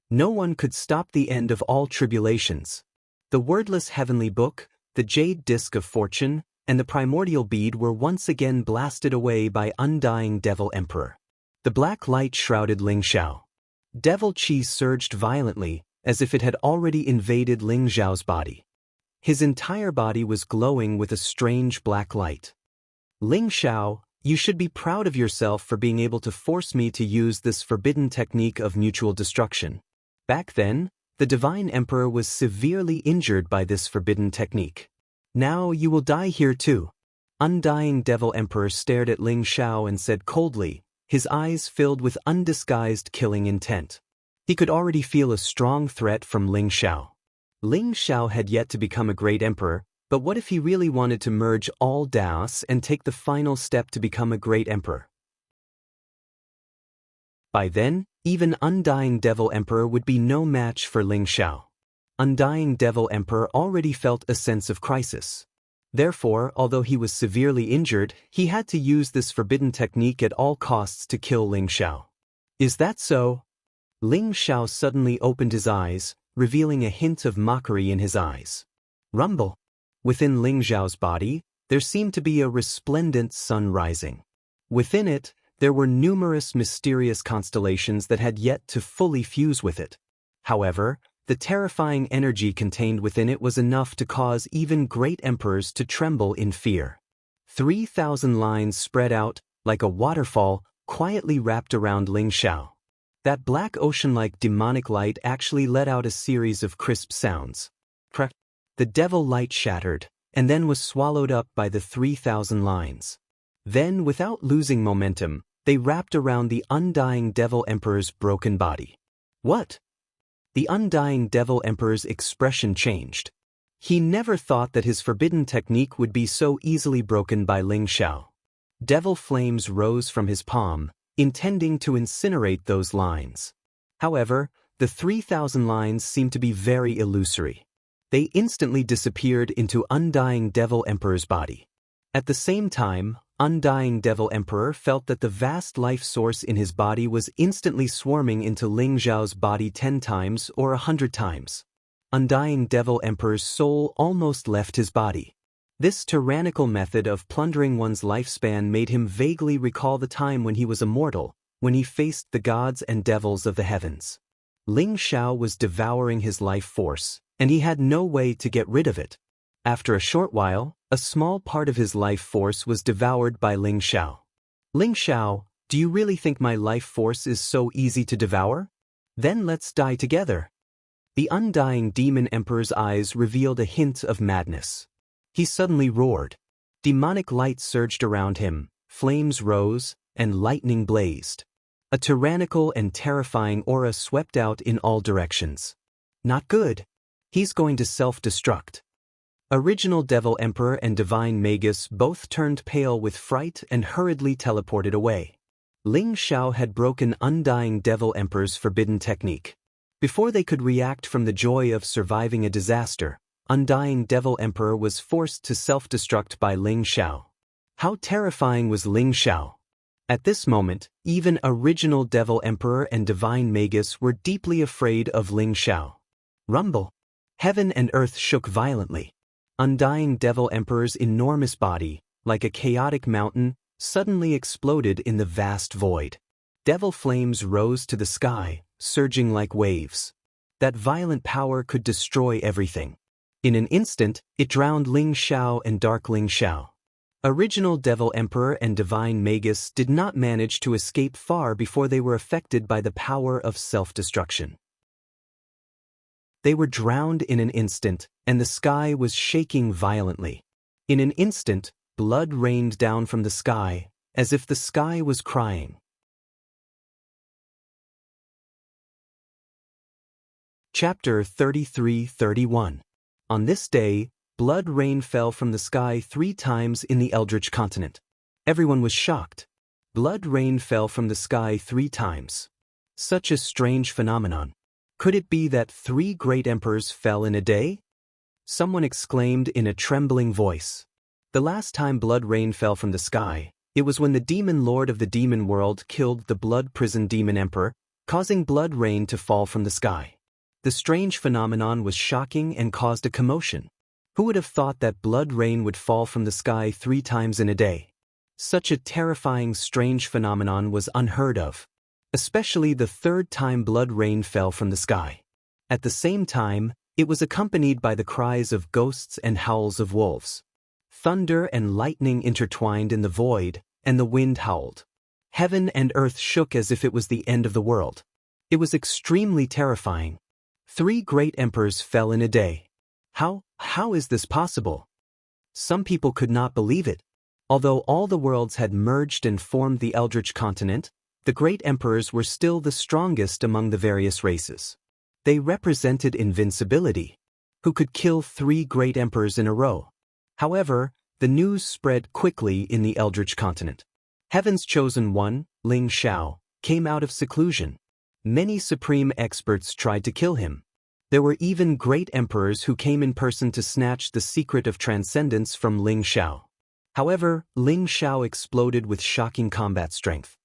No one could stop the end of all tribulations. The wordless heavenly book, the jade disc of fortune, and the primordial bead were once again blasted away by Undying Devil Emperor. The black light shrouded Ling Xiao. Devil Qi surged violently, as if it had already invaded Ling Xiao's body. His entire body was glowing with a strange black light. Ling Xiao, you should be proud of yourself for being able to force me to use this forbidden technique of mutual destruction. Back then, the Divine Emperor was severely injured by this forbidden technique. Now you will die here too. Undying Devil Emperor stared at Ling Xiao and said coldly, his eyes filled with undisguised killing intent. He could already feel a strong threat from Ling Xiao. Ling Xiao had yet to become a great emperor, but what if he really wanted to merge all Daos and take the final step to become a great emperor? By then, even Undying Devil Emperor would be no match for Ling Xiao. Undying Devil Emperor already felt a sense of crisis. Therefore, although he was severely injured, he had to use this forbidden technique at all costs to kill Ling Xiao. Is that so? Ling Xiao suddenly opened his eyes, revealing a hint of mockery in his eyes. Rumble. Within Ling Xiao's body, there seemed to be a resplendent sun rising. Within it, there were numerous mysterious constellations that had yet to fully fuse with it. However, the terrifying energy contained within it was enough to cause even great emperors to tremble in fear. 3,000 lines spread out, like a waterfall, quietly wrapped around Ling Xiao. That black ocean-like demonic light actually let out a series of crisp sounds. Crack. The devil light shattered, and then was swallowed up by the 3,000 lines. Then, without losing momentum, they wrapped around the Undying Devil Emperor's broken body. What? The Undying Devil Emperor's expression changed. He never thought that his forbidden technique would be so easily broken by Ling Xiao. Devil flames rose from his palm, intending to incinerate those lines. However, the 3,000 lines seemed to be very illusory. They instantly disappeared into Undying Devil Emperor's body. At the same time, Undying Devil Emperor felt that the vast life source in his body was instantly swarming into Ling Xiao's body 10 times or 100 times. Undying Devil Emperor's soul almost left his body. This tyrannical method of plundering one's lifespan made him vaguely recall the time when he was a mortal, when he faced the gods and devils of the heavens. Ling Xiao was devouring his life force, and he had no way to get rid of it. After a short while, a small part of his life force was devoured by Ling Xiao. Ling Xiao, do you really think my life force is so easy to devour? Then let's die together. The Undying Demon Emperor's eyes revealed a hint of madness. He suddenly roared. Demonic light surged around him, flames rose, and lightning blazed. A tyrannical and terrifying aura swept out in all directions. Not good. He's going to self-destruct. Original Devil Emperor and Divine Magus both turned pale with fright and hurriedly teleported away. Ling Xiao had broken Undying Devil Emperor's forbidden technique. Before they could react from the joy of surviving a disaster, Undying Devil Emperor was forced to self-destruct by Ling Xiao. How terrifying was Ling Xiao? At this moment, even Original Devil Emperor and Divine Magus were deeply afraid of Ling Xiao. Rumble! Heaven and earth shook violently. Undying Devil Emperor's enormous body, like a chaotic mountain, suddenly exploded in the vast void. Devil flames rose to the sky, surging like waves. That violent power could destroy everything. In an instant, it drowned Ling Xiao and Dark Ling Xiao. Original Devil Emperor and Divine Magus did not manage to escape far before they were affected by the power of self-destruction. They were drowned in an instant, and the sky was shaking violently. In an instant, blood rained down from the sky, as if the sky was crying. Chapter 33-31. On this day, blood rain fell from the sky 3 times in the Eldritch continent. Everyone was shocked. Blood rain fell from the sky 3 times. Such a strange phenomenon. Could it be that 3 great emperors fell in a day? Someone exclaimed in a trembling voice. The last time blood rain fell from the sky, it was when the demon lord of the demon world killed the blood prison demon emperor, causing blood rain to fall from the sky. The strange phenomenon was shocking and caused a commotion. Who would have thought that blood rain would fall from the sky 3 times in a day? Such a terrifying, strange phenomenon was unheard of. Especially the 3rd time blood rain fell from the sky. At the same time, it was accompanied by the cries of ghosts and howls of wolves. Thunder and lightning intertwined in the void, and the wind howled. Heaven and earth shook as if it was the end of the world. It was extremely terrifying. 3 great emperors fell in a day. How is this possible? Some people could not believe it. Although all the worlds had merged and formed the Eldritch continent, the great emperors were still the strongest among the various races. They represented invincibility. Who could kill 3 great emperors in a row? However, the news spread quickly in the Eldritch continent. Heaven's chosen one, Ling Xiao, came out of seclusion. Many supreme experts tried to kill him. There were even great emperors who came in person to snatch the secret of transcendence from Ling Xiao. However, Ling Xiao exploded with shocking combat strength.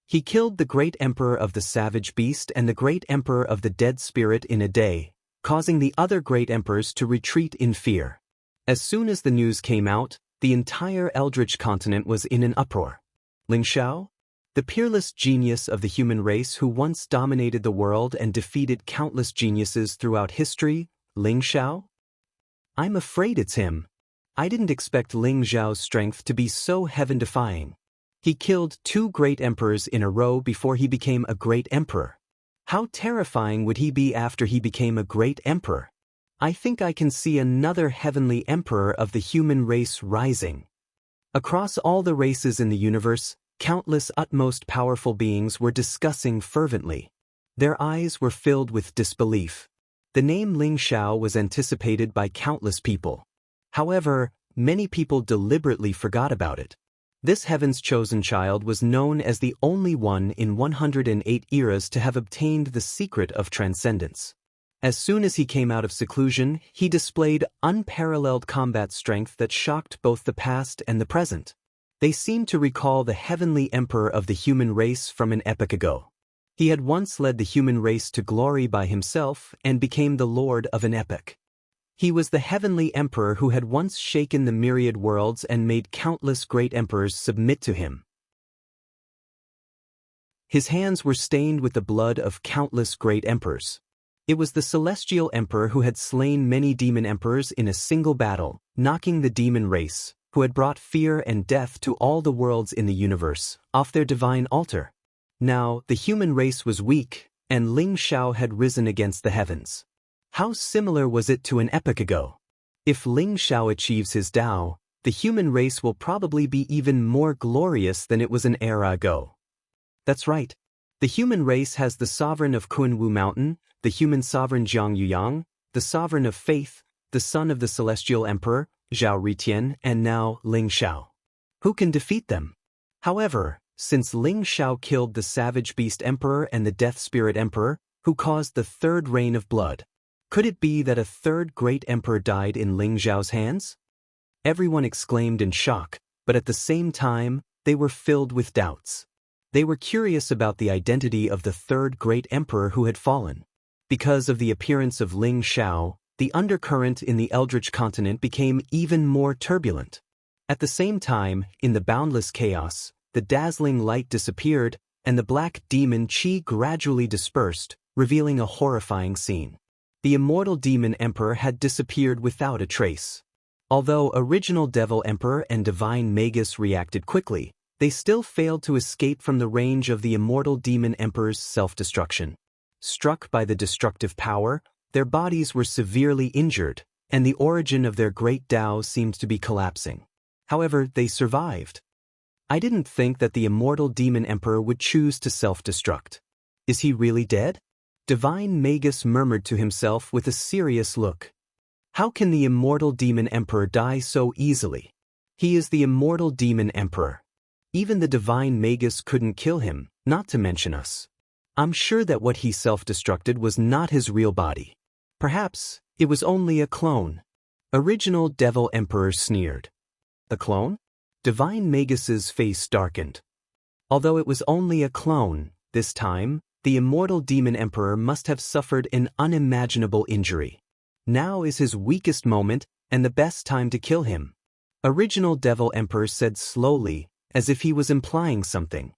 He killed the great emperor of the savage beast and the great emperor of the dead spirit in a day, causing the other great emperors to retreat in fear. As soon as the news came out, the entire Eldritch continent was in an uproar. Ling Xiao? The peerless genius of the human race who once dominated the world and defeated countless geniuses throughout history, Ling Xiao? I'm afraid it's him. I didn't expect Ling Xiao's strength to be so heaven-defying. He killed 2 great emperors in a row before he became a great emperor. How terrifying would he be after he became a great emperor? I think I can see another heavenly emperor of the human race rising. Across all the races in the universe, countless utmost powerful beings were discussing fervently. Their eyes were filled with disbelief. The name Ling Xiao was anticipated by countless people. However, many people deliberately forgot about it. This heaven's chosen child was known as the only one in 108 eras to have obtained the secret of transcendence. As soon as he came out of seclusion, he displayed unparalleled combat strength that shocked both the past and the present. They seemed to recall the heavenly emperor of the human race from an epoch ago. He had once led the human race to glory by himself and became the lord of an epoch. He was the heavenly emperor who had once shaken the myriad worlds and made countless great emperors submit to him. His hands were stained with the blood of countless great emperors. It was the celestial emperor who had slain many demon emperors in a single battle, knocking the demon race, who had brought fear and death to all the worlds in the universe, off their divine altar. Now, the human race was weak, and Ling Xiao had risen against the heavens. How similar was it to an epoch ago? If Ling Xiao achieves his Tao, the human race will probably be even more glorious than it was an era ago. That's right. The human race has the sovereign of Kunwu Mountain, the human sovereign Jiang Yuyang, the sovereign of faith, the son of the celestial emperor, Zhao Ritian, and now Ling Xiao. Who can defeat them? However, since Ling Xiao killed the savage beast emperor and the death spirit emperor, who caused the third rain of blood, could it be that a third great emperor died in Ling Xiao's hands? Everyone exclaimed in shock, but at the same time, they were filled with doubts. They were curious about the identity of the third great emperor who had fallen. Because of the appearance of Ling Xiao, the undercurrent in the Eldritch continent became even more turbulent. At the same time, in the boundless chaos, the dazzling light disappeared, and the black demon Qi gradually dispersed, revealing a horrifying scene. The immortal demon emperor had disappeared without a trace. Although original devil emperor and divine magus reacted quickly, they still failed to escape from the range of the immortal demon emperor's self-destruction. Struck by the destructive power, their bodies were severely injured, and the origin of their great Tao seemed to be collapsing. However, they survived. I didn't think that the immortal demon emperor would choose to self-destruct. Is he really dead? Divine Magus murmured to himself with a serious look. How can the immortal demon emperor die so easily? He is the immortal demon emperor. Even the divine Magus couldn't kill him, not to mention us. I'm sure that what he self-destructed was not his real body. Perhaps it was only a clone. Original devil emperor sneered. The clone? Divine Magus's face darkened. Although it was only a clone, this time, the immortal demon emperor must have suffered an unimaginable injury. Now is his weakest moment and the best time to kill him. Original devil emperor said slowly, as if he was implying something.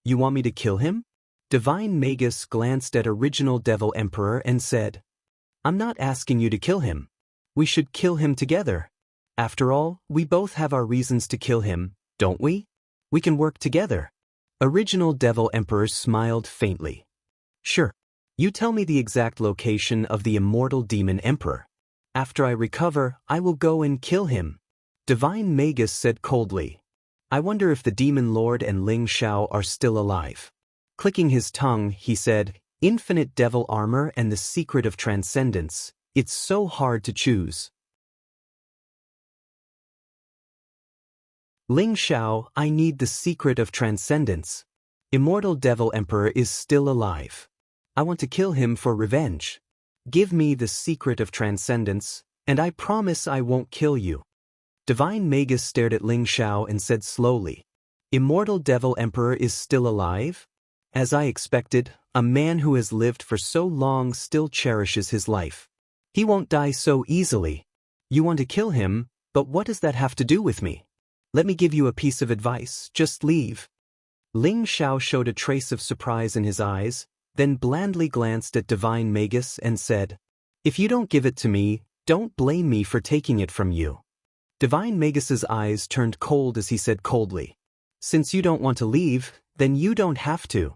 You want me to kill him? Divine Magus glanced at original devil emperor and said, I'm not asking you to kill him. We should kill him together. After all, we both have our reasons to kill him, don't we? We can work together. Original devil emperor smiled faintly. Sure. You tell me the exact location of the immortal demon emperor. After I recover, I will go and kill him. Divine Magus said coldly. I wonder if the demon lord and Ling Xiao are still alive. Clicking his tongue, he said, Infinite devil armor and the secret of transcendence. It's so hard to choose. Ling Xiao, I need the secret of transcendence. Immortal devil emperor is still alive. I want to kill him for revenge. Give me the secret of transcendence, and I promise I won't kill you. Divine Magus stared at Ling Xiao and said slowly, Immortal devil emperor is still alive? As I expected, a man who has lived for so long still cherishes his life. He won't die so easily. You want to kill him, but what does that have to do with me? Let me give you a piece of advice, just leave. Ling Xiao showed a trace of surprise in his eyes, then blandly glanced at Divine Magus and said, If you don't give it to me, don't blame me for taking it from you. Divine Magus's eyes turned cold as he said coldly, Since you don't want to leave, then you don't have to.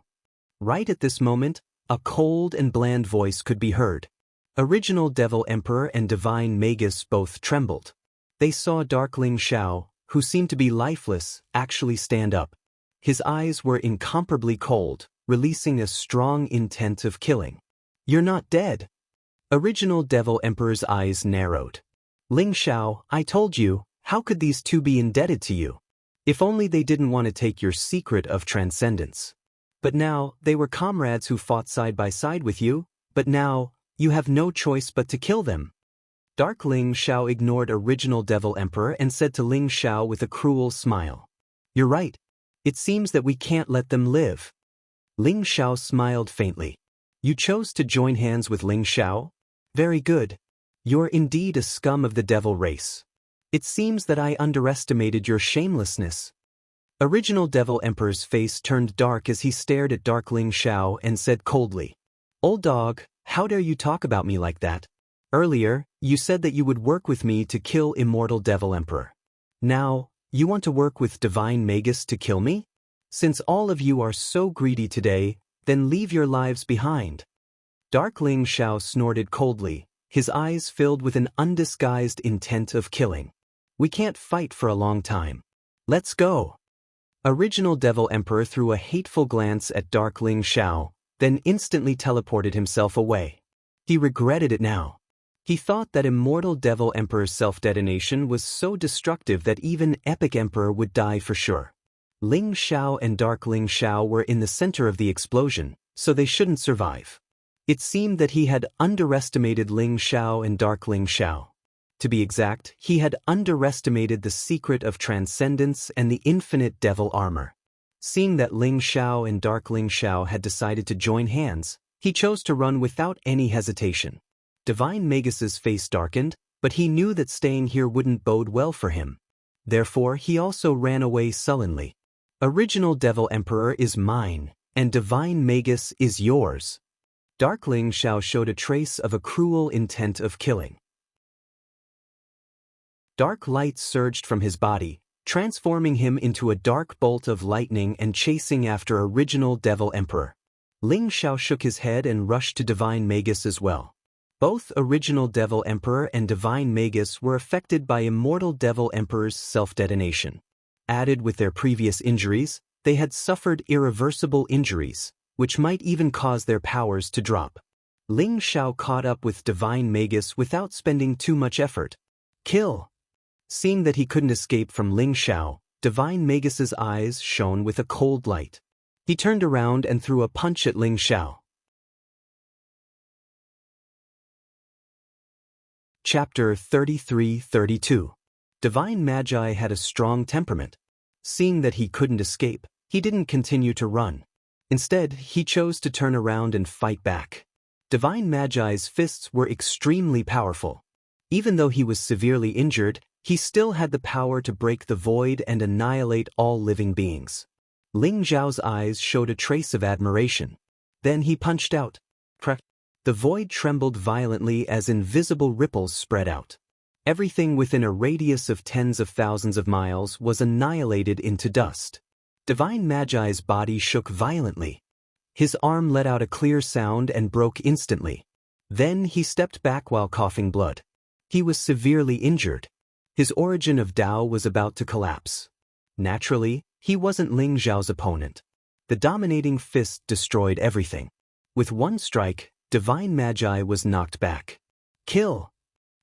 Right at this moment, a cold and bland voice could be heard. Original Devil Emperor and Divine Magus both trembled. They saw Dark Ling Xiao, who seemed to be lifeless, actually stand up. His eyes were incomparably cold, releasing a strong intent of killing. You're not dead. Original Devil Emperor's eyes narrowed. Ling Xiao, I told you, how could these two be indebted to you? If only they didn't want to take your secret of transcendence. But now, they were comrades who fought side by side with you, but now, you have no choice but to kill them. Dark Ling Xiao ignored Original Devil Emperor and said to Ling Xiao with a cruel smile. You're right. It seems that we can't let them live. Ling Xiao smiled faintly. You chose to join hands with Ling Xiao? Very good. You're indeed a scum of the devil race. It seems that I underestimated your shamelessness. Original Devil Emperor's face turned dark as he stared at Dark Ling Xiao and said coldly, Old dog, how dare you talk about me like that? Earlier, you said that you would work with me to kill Immortal Devil Emperor. Now, you want to work with Divine Magus to kill me? Since all of you are so greedy today, then leave your lives behind. Dark Ling Xiao snorted coldly, his eyes filled with an undisguised intent of killing. We can't fight for a long time. Let's go. Original Devil Emperor threw a hateful glance at Dark Ling Xiao, then instantly teleported himself away. He regretted it now. He thought that immortal Devil Emperor's self-detonation was so destructive that even Epic Emperor would die for sure. Ling Xiao and Dark Ling Xiao were in the center of the explosion, so they shouldn't survive. It seemed that he had underestimated Ling Xiao and Dark Ling Xiao. To be exact, he had underestimated the secret of transcendence and the infinite devil armor. Seeing that Ling Xiao and Dark Ling Xiao had decided to join hands, he chose to run without any hesitation. Divine Magus's face darkened, but he knew that staying here wouldn't bode well for him. Therefore, he also ran away sullenly. Original Devil Emperor is mine, and Divine Magus is yours. Dark Ling Xiao showed a trace of a cruel intent of killing. Dark light surged from his body, transforming him into a dark bolt of lightning and chasing after Original Devil Emperor. Ling Xiao shook his head and rushed to Divine Magus as well. Both Original Devil Emperor and Divine Magus were affected by Immortal Devil Emperor's self-detonation. Added with their previous injuries, they had suffered irreversible injuries, which might even cause their powers to drop. Ling Xiao caught up with Divine Magus without spending too much effort. Kill! Seeing that he couldn't escape from Ling Xiao, Divine Magus's eyes shone with a cold light. He turned around and threw a punch at Ling Xiao. Chapter 33-32. Divine Magi had a strong temperament. Seeing that he couldn't escape, he didn't continue to run. Instead, he chose to turn around and fight back. Divine Magi's fists were extremely powerful. Even though he was severely injured, he still had the power to break the void and annihilate all living beings. Ling Xiao's eyes showed a trace of admiration. Then he punched out. The void trembled violently as invisible ripples spread out. Everything within a radius of tens of thousands of miles was annihilated into dust. Divine Magi's body shook violently. His arm let out a clear sound and broke instantly. Then he stepped back while coughing blood. He was severely injured. His origin of Tao was about to collapse. Naturally, he wasn't Ling Xiao's opponent. The dominating fist destroyed everything. With one strike, Divine Magi was knocked back. Kill!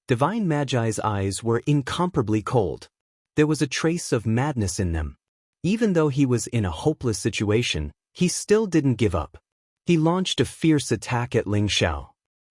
Divine Magi's eyes were incomparably cold. There was a trace of madness in them. Even though he was in a hopeless situation, he still didn't give up. He launched a fierce attack at Ling Xiao.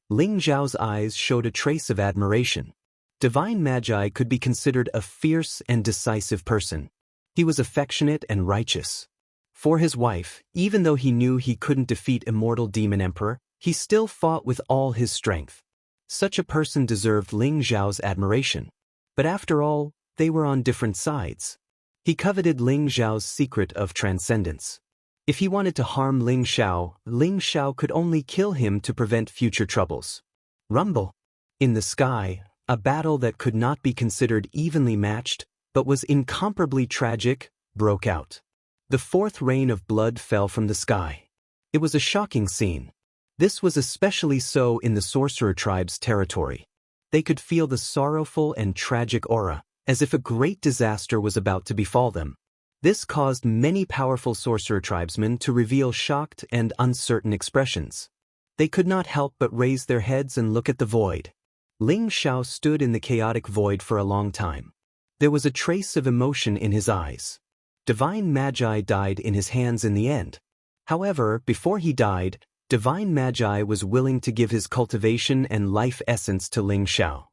Ling Xiao's eyes showed a trace of admiration. Divine Magi could be considered a fierce and decisive person. He was affectionate and righteous. For his wife, even though he knew he couldn't defeat Immortal Demon Emperor, he still fought with all his strength. Such a person deserved Ling Xiao's admiration. But after all, they were on different sides. He coveted Ling Xiao's secret of transcendence. If he wanted to harm Ling Xiao could only kill him to prevent future troubles. Rumble. In the sky, a battle that could not be considered evenly matched, but was incomparably tragic, broke out. The fourth rain of blood fell from the sky. It was a shocking scene. This was especially so in the sorcerer tribe's territory. They could feel the sorrowful and tragic aura, as if a great disaster was about to befall them. This caused many powerful sorcerer tribesmen to reveal shocked and uncertain expressions. They could not help but raise their heads and look at the void. Ling Xiao stood in the chaotic void for a long time. There was a trace of emotion in his eyes. Divine Magi died in his hands in the end. However, before he died, Divine Magi was willing to give his cultivation and life essence to Ling Xiao.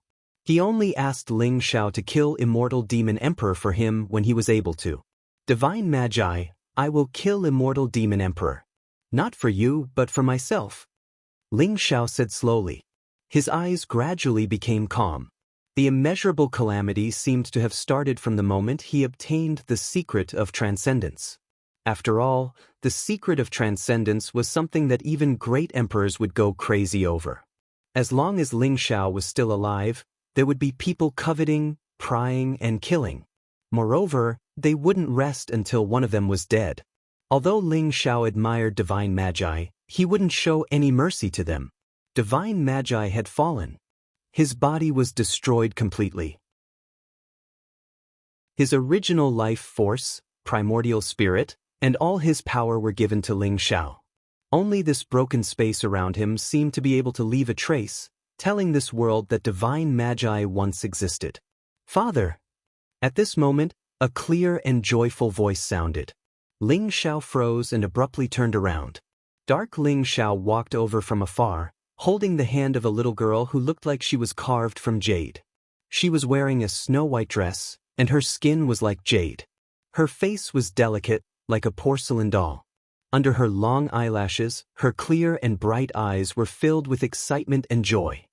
He only asked Ling Xiao to kill Immortal Demon Emperor for him when he was able to. Divine Magi, I will kill Immortal Demon Emperor. Not for you, but for myself. Ling Xiao said slowly. His eyes gradually became calm. The immeasurable calamity seemed to have started from the moment he obtained the secret of transcendence. After all, the secret of transcendence was something that even great emperors would go crazy over. As long as Ling Xiao was still alive, there would be people coveting, prying, and killing. Moreover, they wouldn't rest until one of them was dead. Although Ling Xiao admired Divine Magi, he wouldn't show any mercy to them. Divine Magi had fallen. His body was destroyed completely. His original life force, primordial spirit, and all his power were given to Ling Xiao. Only this broken space around him seemed to be able to leave a trace, telling this world that divine magi once existed. Father! At this moment, a clear and joyful voice sounded. Ling Xiao froze and abruptly turned around. Dark Ling Xiao walked over from afar, holding the hand of a little girl who looked like she was carved from jade. She was wearing a snow-white dress, and her skin was like jade. Her face was delicate, like a porcelain doll. Under her long eyelashes, her clear and bright eyes were filled with excitement and joy.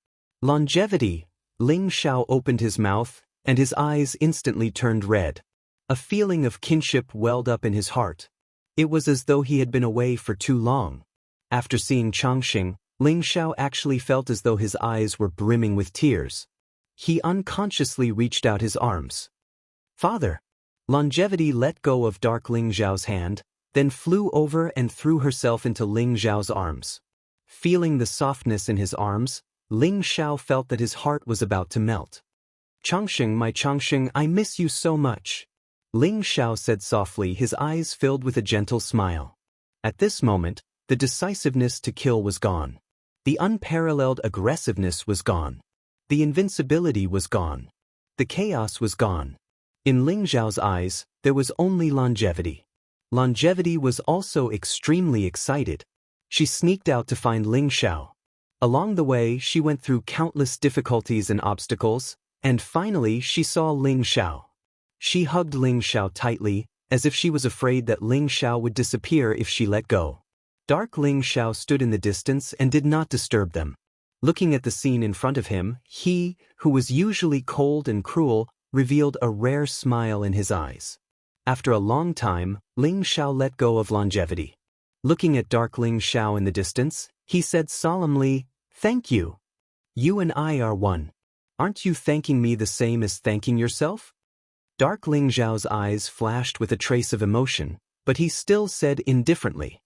Longevity! Ling Xiao opened his mouth, and his eyes instantly turned red. A feeling of kinship welled up in his heart. It was as though he had been away for too long. After seeing Changxing, Ling Xiao actually felt as though his eyes were brimming with tears. He unconsciously reached out his arms. Father! Longevity let go of Dark Ling Xiao's hand, then flew over and threw herself into Ling Xiao's arms. Feeling the softness in his arms, Ling Xiao felt that his heart was about to melt. Changxing, my Changxing, I miss you so much. Ling Xiao said softly, his eyes filled with a gentle smile. At this moment, the decisiveness to kill was gone. The unparalleled aggressiveness was gone. The invincibility was gone. The chaos was gone. In Ling Xiao's eyes, there was only longevity. Longevity was also extremely excited. She sneaked out to find Ling Xiao. Along the way, she went through countless difficulties and obstacles, and finally she saw Ling Xiao. She hugged Ling Xiao tightly, as if she was afraid that Ling Xiao would disappear if she let go. Dark Ling Xiao stood in the distance and did not disturb them. Looking at the scene in front of him, he, who was usually cold and cruel, revealed a rare smile in his eyes. After a long time, Ling Xiao let go of longevity. Looking at Dark Ling Xiao in the distance, he said solemnly, "Thank you. You and I are one. Aren't you thanking me the same as thanking yourself?" Dark Ling Xiao's eyes flashed with a trace of emotion, but he still said indifferently,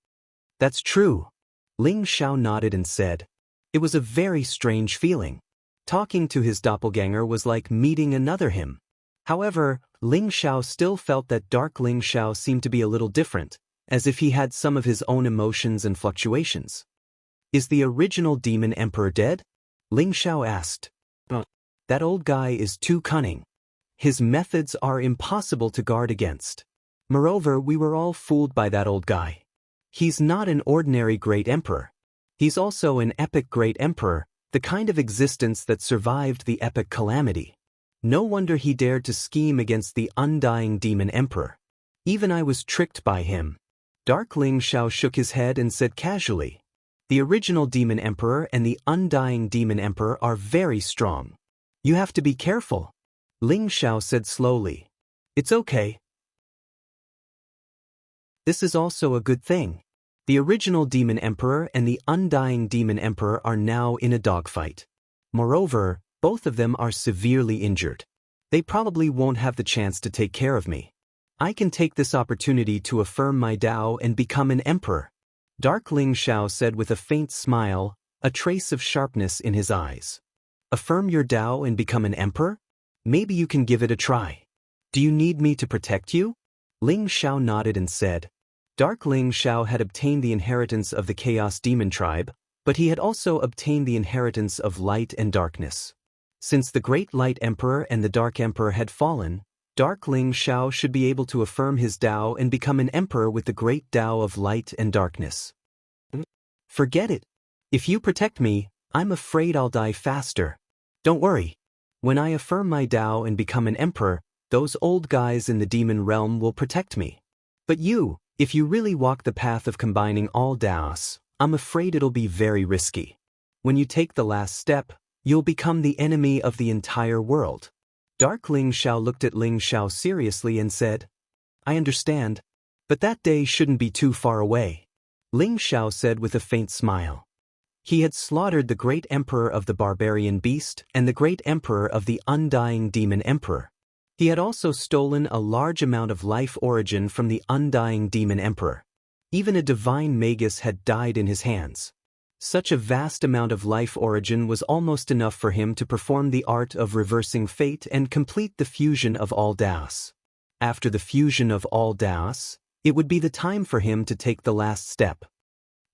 "That's true." Ling Xiao nodded and said, "It was a very strange feeling. Talking to his doppelganger was like meeting another him." However, Ling Xiao still felt that Dark Ling Xiao seemed to be a little different, as if he had some of his own emotions and fluctuations. "Is the original demon emperor dead?" Ling Xiao asked. "That old guy is too cunning. His methods are impossible to guard against. Moreover, we were all fooled by that old guy. He's not an ordinary great emperor. He's also an epic great emperor, the kind of existence that survived the epic calamity. No wonder he dared to scheme against the undying demon emperor. Even I was tricked by him." Dark Ling Xiao shook his head and said casually, "The original demon emperor and the undying demon emperor are very strong. You have to be careful." Ling Xiao said slowly, "It's okay. This is also a good thing. The original demon emperor and the undying demon emperor are now in a dogfight. Moreover, both of them are severely injured. They probably won't have the chance to take care of me. I can take this opportunity to affirm my Tao and become an emperor." Dark Ling Xiao said with a faint smile, a trace of sharpness in his eyes. "Affirm your Tao and become an emperor? Maybe you can give it a try. Do you need me to protect you?" Ling Xiao nodded and said. Dark Ling Xiao had obtained the inheritance of the Chaos Demon tribe, but he had also obtained the inheritance of light and darkness. Since the Great Light Emperor and the Dark Emperor had fallen, Dark Ling Xiao should be able to affirm his Tao and become an emperor with the great Tao of light and darkness. "Forget it. If you protect me, I'm afraid I'll die faster. Don't worry. When I affirm my Tao and become an emperor, those old guys in the demon realm will protect me. But you, if you really walk the path of combining all Taos, I'm afraid it'll be very risky. When you take the last step, you'll become the enemy of the entire world." Dark Ling Xiao looked at Ling Xiao seriously and said, "I understand, but that day shouldn't be too far away." Ling Xiao said with a faint smile. He had slaughtered the great emperor of the barbarian beast and the great emperor of the undying demon emperor. He had also stolen a large amount of life origin from the undying demon emperor. Even a divine magus had died in his hands. Such a vast amount of life origin was almost enough for him to perform the art of reversing fate and complete the fusion of all Taos. After the fusion of all Taos, it would be the time for him to take the last step.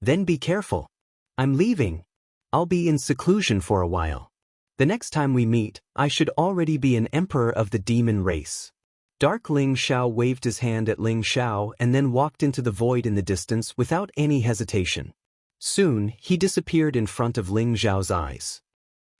"Then be careful. I'm leaving. I'll be in seclusion for a while. The next time we meet, I should already be an emperor of the demon race. Dark Ling Xiao waved his hand at Ling Xiao and then walked into the void in the distance without any hesitation. Soon, he disappeared in front of Ling Xiao's eyes.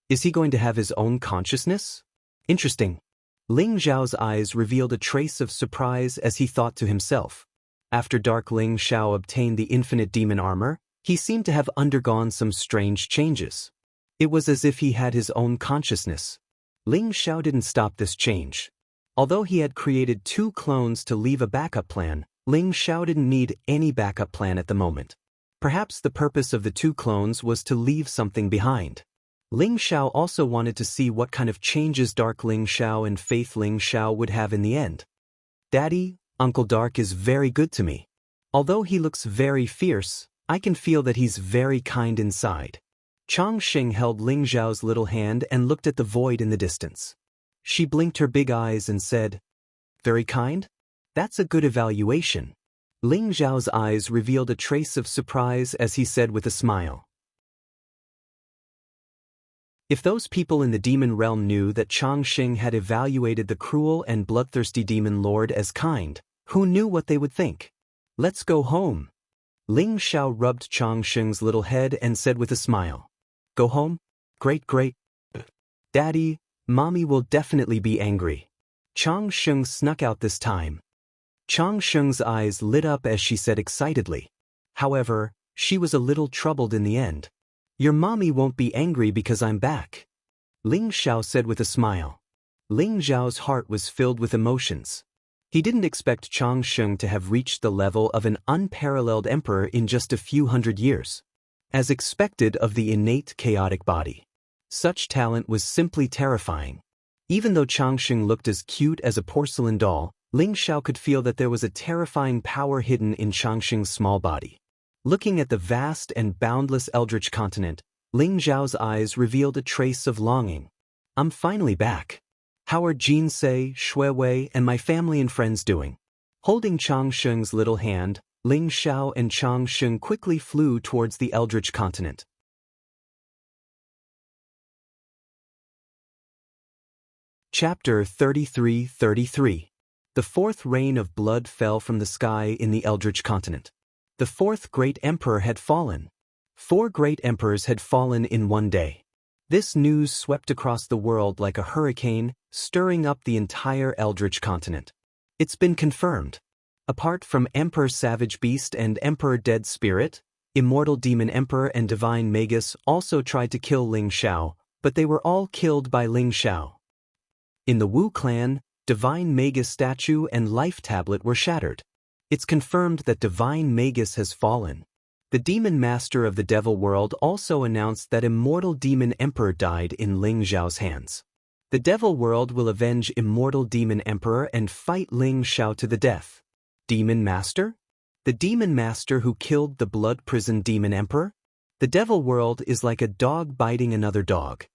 Is he going to have his own consciousness? Interesting. Ling Xiao's eyes revealed a trace of surprise as he thought to himself. After Dark Ling Xiao obtained the infinite demon armor, he seemed to have undergone some strange changes. It was as if he had his own consciousness. Ling Xiao didn't stop this change. Although he had created 2 clones to leave a backup plan, Ling Xiao didn't need any backup plan at the moment. Perhaps the purpose of the 2 clones was to leave something behind. Ling Xiao also wanted to see what kind of changes Dark Ling Xiao and Faith Ling Xiao would have in the end. Daddy, Uncle Dark is very good to me. Although he looks very fierce, I can feel that he's very kind inside. Chang Xing held Ling Xiao's little hand and looked at the void in the distance. She blinked her big eyes and said, "Very kind? That's a good evaluation." Ling Xiao's eyes revealed a trace of surprise as he said with a smile. If those people in the demon realm knew that Chang Xing had evaluated the cruel and bloodthirsty demon lord as kind, who knew what they would think? Let's go home. Ling Xiao rubbed Chang Xing's little head and said with a smile. Go home? Great. Daddy, Mommy will definitely be angry. Chang Xing snuck out this time. Chang Xing's eyes lit up as she said excitedly. However, she was a little troubled in the end. Your mommy won't be angry because I'm back. Ling Xiao said with a smile. Ling Xiao's heart was filled with emotions. He didn't expect Chang Xing to have reached the level of an unparalleled emperor in just a few hundred years. As expected of the innate chaotic body. Such talent was simply terrifying. Even though Chang Xing looked as cute as a porcelain doll, Ling Xiao could feel that there was a terrifying power hidden in Chang Xing's small body. Looking at the vast and boundless Eldritch continent, Ling Xiao's eyes revealed a trace of longing. I'm finally back. How are Jinsei, Shuiwei, and my family and friends doing? Holding Chang Xing's little hand, Ling Xiao and Chang Xing quickly flew towards the Eldritch continent. Chapter 33-33. The 4th rain of blood fell from the sky in the Eldritch continent. The 4th great emperor had fallen. 4 great emperors had fallen in one day. This news swept across the world like a hurricane, stirring up the entire Eldritch continent. It's been confirmed. Apart from Emperor Savage Beast and Emperor Dead Spirit, Immortal Demon Emperor and Divine Magus also tried to kill Ling Xiao, but they were all killed by Ling Xiao. In the Wu clan, Divine Magus statue and life tablet were shattered. It's confirmed that Divine Magus has fallen. The Demon Master of the Devil World also announced that Immortal Demon Emperor died in Ling Xiao's hands. The Devil World will avenge Immortal Demon Emperor and fight Ling Xiao to the death. Demon Master? The Demon Master who killed the Blood Prison Demon Emperor? The Devil World is like a dog biting another dog.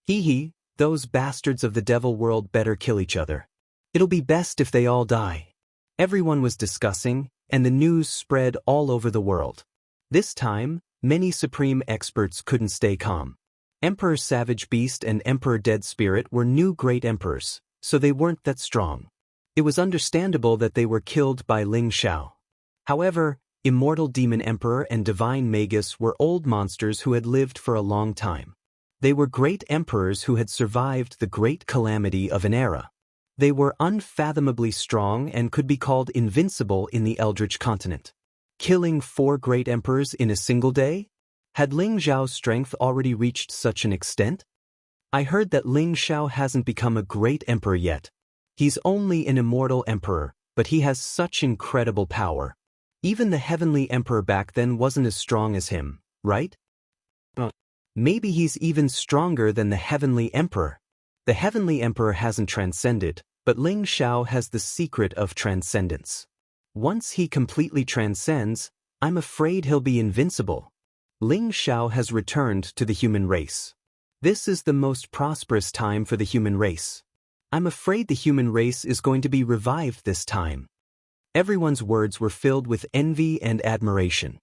Hee, those bastards of the Devil World better kill each other. It'll be best if they all die. Everyone was discussing, and the news spread all over the world. This time, many supreme experts couldn't stay calm. Emperor Savage Beast and Emperor Dead Spirit were new great emperors, so they weren't that strong. It was understandable that they were killed by Ling Xiao. However, Immortal Demon Emperor and Divine Magus were old monsters who had lived for a long time. They were great emperors who had survived the great calamity of an era. They were unfathomably strong and could be called invincible in the Eldritch continent. Killing 4 great emperors in a single day? Had Ling Xiao's strength already reached such an extent? I heard that Ling Xiao hasn't become a great emperor yet. He's only an immortal emperor, but he has such incredible power. Even the heavenly emperor back then wasn't as strong as him, right? Maybe he's even stronger than the heavenly emperor. The heavenly emperor hasn't transcended, but Ling Xiao has the secret of transcendence. Once he completely transcends, I'm afraid he'll be invincible. Ling Xiao has returned to the human race. This is the most prosperous time for the human race. I'm afraid the human race is going to be revived this time. Everyone's words were filled with envy and admiration.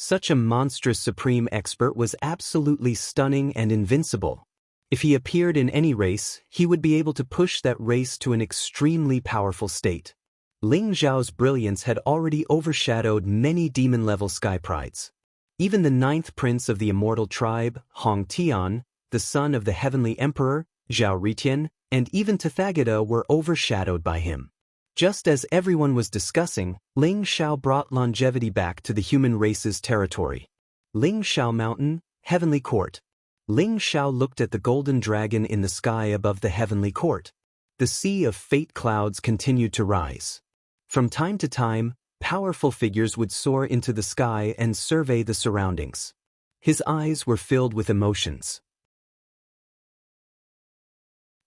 Such a monstrous supreme expert was absolutely stunning and invincible. If he appeared in any race, he would be able to push that race to an extremely powerful state. Ling Zhao's brilliance had already overshadowed many demon-level sky prides. Even the 9th prince of the immortal tribe, Hong Tian, the son of the heavenly emperor, Zhao Ritian, and even Tathagata were overshadowed by him. Just as everyone was discussing, Ling Xiao brought longevity back to the human race's territory. Ling Xiao Mountain, Heavenly Court. Ling Xiao looked at the golden dragon in the sky above the heavenly court. The sea of fate clouds continued to rise. From time to time, powerful figures would soar into the sky and survey the surroundings. His eyes were filled with emotions.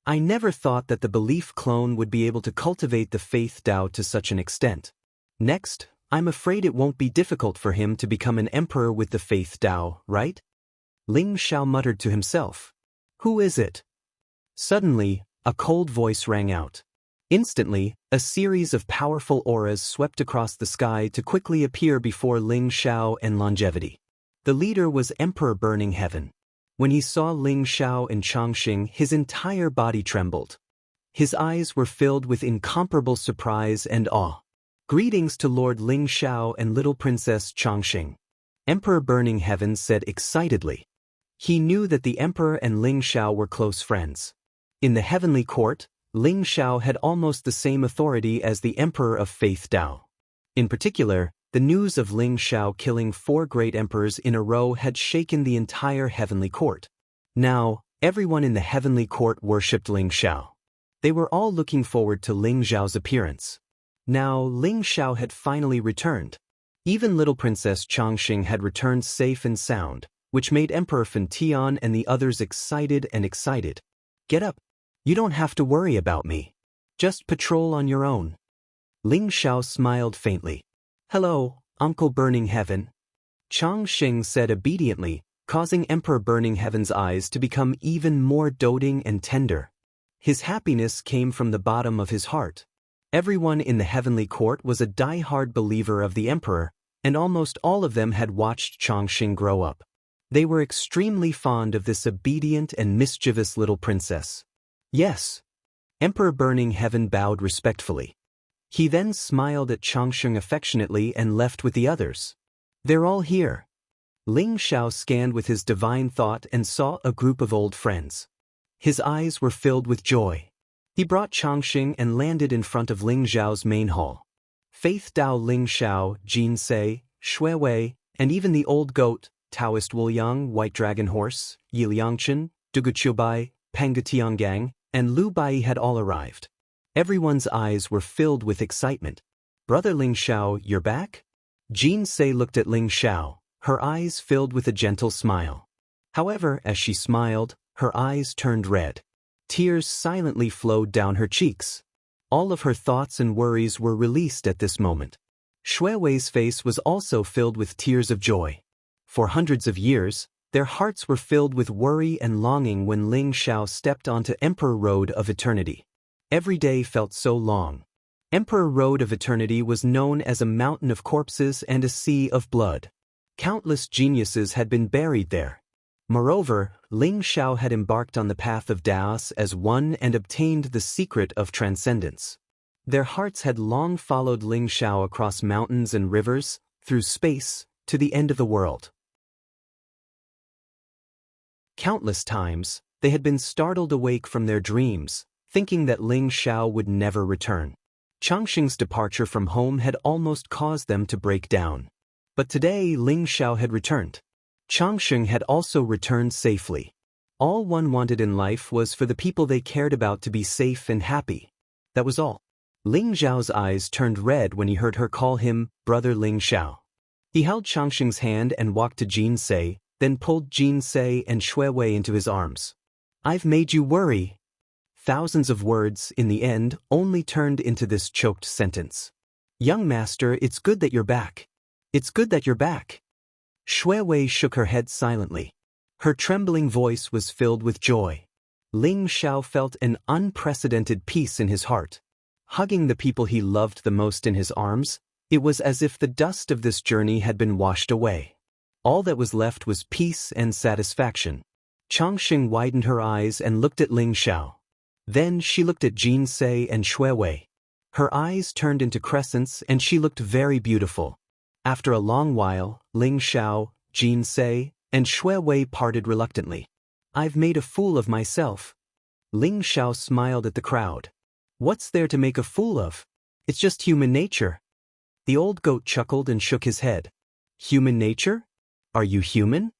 I never thought that the belief clone would be able to cultivate the faith Tao to such an extent. Next, I'm afraid it won't be difficult for him to become an emperor with the faith Tao, right? Ling Xiao muttered to himself. Who is it? Suddenly, a cold voice rang out. Instantly, a series of powerful auras swept across the sky to quickly appear before Ling Xiao and longevity. The leader was Emperor Burning Heaven. When he saw Ling Xiao and Chongqing, his entire body trembled. His eyes were filled with incomparable surprise and awe. Greetings to Lord Ling Xiao and little Princess Chongqing. Emperor Burning Heaven said excitedly. He knew that the Emperor and Ling Xiao were close friends. In the heavenly court, Ling Xiao had almost the same authority as the Emperor of Faith Tao. In particular, the news of Ling Xiao killing 4 great emperors in a row had shaken the entire heavenly court. Now, everyone in the heavenly court worshipped Ling Xiao. They were all looking forward to Ling Xiao's appearance. Now, Ling Xiao had finally returned. Even little Princess Chongqing had returned safe and sound, which made Emperor Fan Tian and the others excited. Get up. You don't have to worry about me. Just patrol on your own. Ling Xiao smiled faintly. Hello, Uncle Burning Heaven. Chongqing said obediently, causing Emperor Burning Heaven's eyes to become even more doting and tender. His happiness came from the bottom of his heart. Everyone in the heavenly court was a die-hard believer of the Emperor, and almost all of them had watched Chongqing grow up. They were extremely fond of this obedient and mischievous little princess. Yes. Emperor Burning Heaven bowed respectfully. He then smiled at Chongqing affectionately and left with the others. They're all here. Ling Xiao scanned with his divine thought and saw a group of old friends. His eyes were filled with joy. He brought Chongqing and landed in front of Ling Xiao's main hall. Faith Tao Ling Xiao, Jin Se, Shui Wei, and even the old goat, Taoist Wu Yang, White Dragon Horse, Yi Liangchen, Dugu Qiubai, Panga Tiangang, and Lu Bai had all arrived. Everyone's eyes were filled with excitement. Brother Ling Xiao, you're back? Jin Se looked at Ling Xiao, her eyes filled with a gentle smile. However, as she smiled, her eyes turned red. Tears silently flowed down her cheeks. All of her thoughts and worries were released at this moment. Shui Wei's face was also filled with tears of joy. For hundreds of years, their hearts were filled with worry and longing when Ling Xiao stepped onto Emperor Road of Eternity. Every day felt so long. Emperor Road of Eternity was known as a mountain of corpses and a sea of blood. Countless geniuses had been buried there. Moreover, Ling Xiao had embarked on the path of Daos as one and obtained the secret of transcendence. Their hearts had long followed Ling Xiao across mountains and rivers, through space, to the end of the world. Countless times, they had been startled awake from their dreams, thinking that Ling Xiao would never return. Chongqing's departure from home had almost caused them to break down. But today Ling Xiao had returned. Chongqing had also returned safely. All one wanted in life was for the people they cared about to be safe and happy. That was all. Ling Xiao's eyes turned red when he heard her call him Brother Ling Xiao. He held Chongqing's hand and walked to Jin Se, then pulled Jin Se and Shui Wei into his arms. I've made you worry. Thousands of words, in the end, only turned into this choked sentence. Young master, it's good that you're back. It's good that you're back. Shui Wei shook her head silently. Her trembling voice was filled with joy. Ling Xiao felt an unprecedented peace in his heart. Hugging the people he loved the most in his arms, it was as if the dust of this journey had been washed away. All that was left was peace and satisfaction. Changxing widened her eyes and looked at Ling Xiao. Then she looked at Jin Se and Xue Wei. Her eyes turned into crescents and she looked very beautiful. After a long while, Ling Xiao, Jin Se, and Xue Wei parted reluctantly. I've made a fool of myself. Ling Xiao smiled at the crowd. What's there to make a fool of? It's just human nature. The old goat chuckled and shook his head. Human nature? Are you human?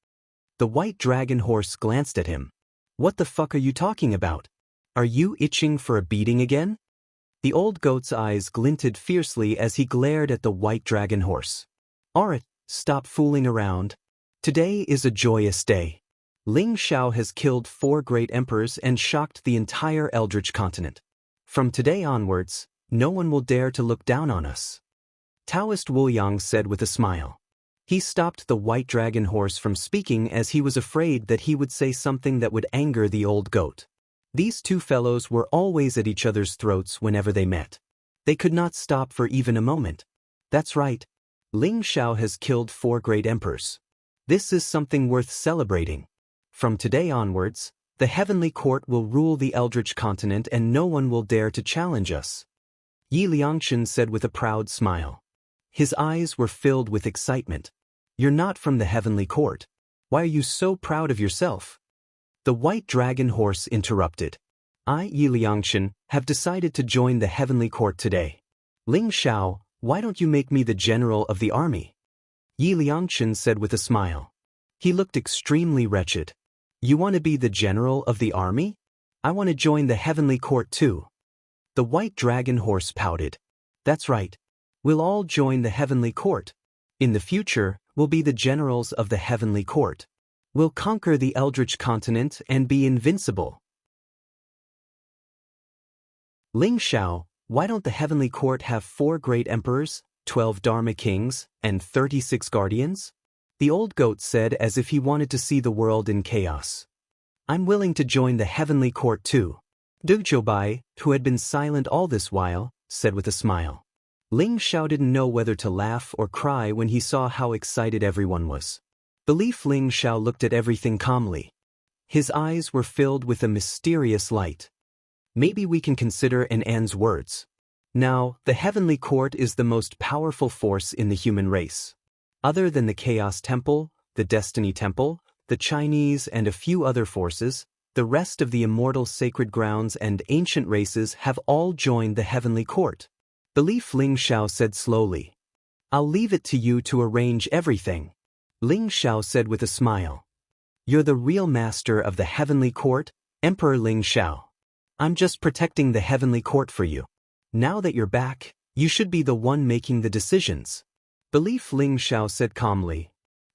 The white dragon horse glanced at him. What the fuck are you talking about? Are you itching for a beating again? The old goat's eyes glinted fiercely as he glared at the white dragon horse. Alright, stop fooling around. Today is a joyous day. Ling Xiao has killed 4 great emperors and shocked the entire Eldritch continent. From today onwards, no one will dare to look down on us. Taoist Wu Yang said with a smile. He stopped the white dragon horse from speaking as he was afraid that he would say something that would anger the old goat. These two fellows were always at each other's throats whenever they met. They could not stop for even a moment. That's right. Ling Xiao has killed 4 great emperors. This is something worth celebrating. From today onwards, the heavenly court will rule the Eldritch continent and no one will dare to challenge us. Yi Liangchen said with a proud smile. His eyes were filled with excitement. You're not from the heavenly court. Why are you so proud of yourself? The white dragon horse interrupted. I, Yi Liangchen, have decided to join the heavenly court today. Ling Xiao, why don't you make me the general of the army? Yi Liangchen said with a smile. He looked extremely wretched. You want to be the general of the army? I want to join the heavenly court too. The white dragon horse pouted. That's right. We'll all join the heavenly court. In the future, we'll be the generals of the heavenly court. We'll conquer the Eldritch continent and be invincible. Ling Xiao, why don't the heavenly court have 4 great emperors, 12 Dharma kings, and 36 guardians? The old goat said as if he wanted to see the world in chaos. I'm willing to join the heavenly court too. Dugzhoubai, who had been silent all this while, said with a smile. Ling Xiao didn't know whether to laugh or cry when he saw how excited everyone was. Belief Ling Xiao looked at everything calmly. His eyes were filled with a mysterious light. Maybe we can consider an An's words. Now, the heavenly court is the most powerful force in the human race. Other than the Chaos Temple, the Destiny Temple, the Chinese and a few other forces, the rest of the immortal sacred grounds and ancient races have all joined the heavenly court. Belief Ling Xiao said slowly. I'll leave it to you to arrange everything. Ling Xiao said with a smile. You're the real master of the heavenly court, Emperor Ling Xiao. I'm just protecting the heavenly court for you. Now that you're back, you should be the one making the decisions. Belief Ling Xiao said calmly.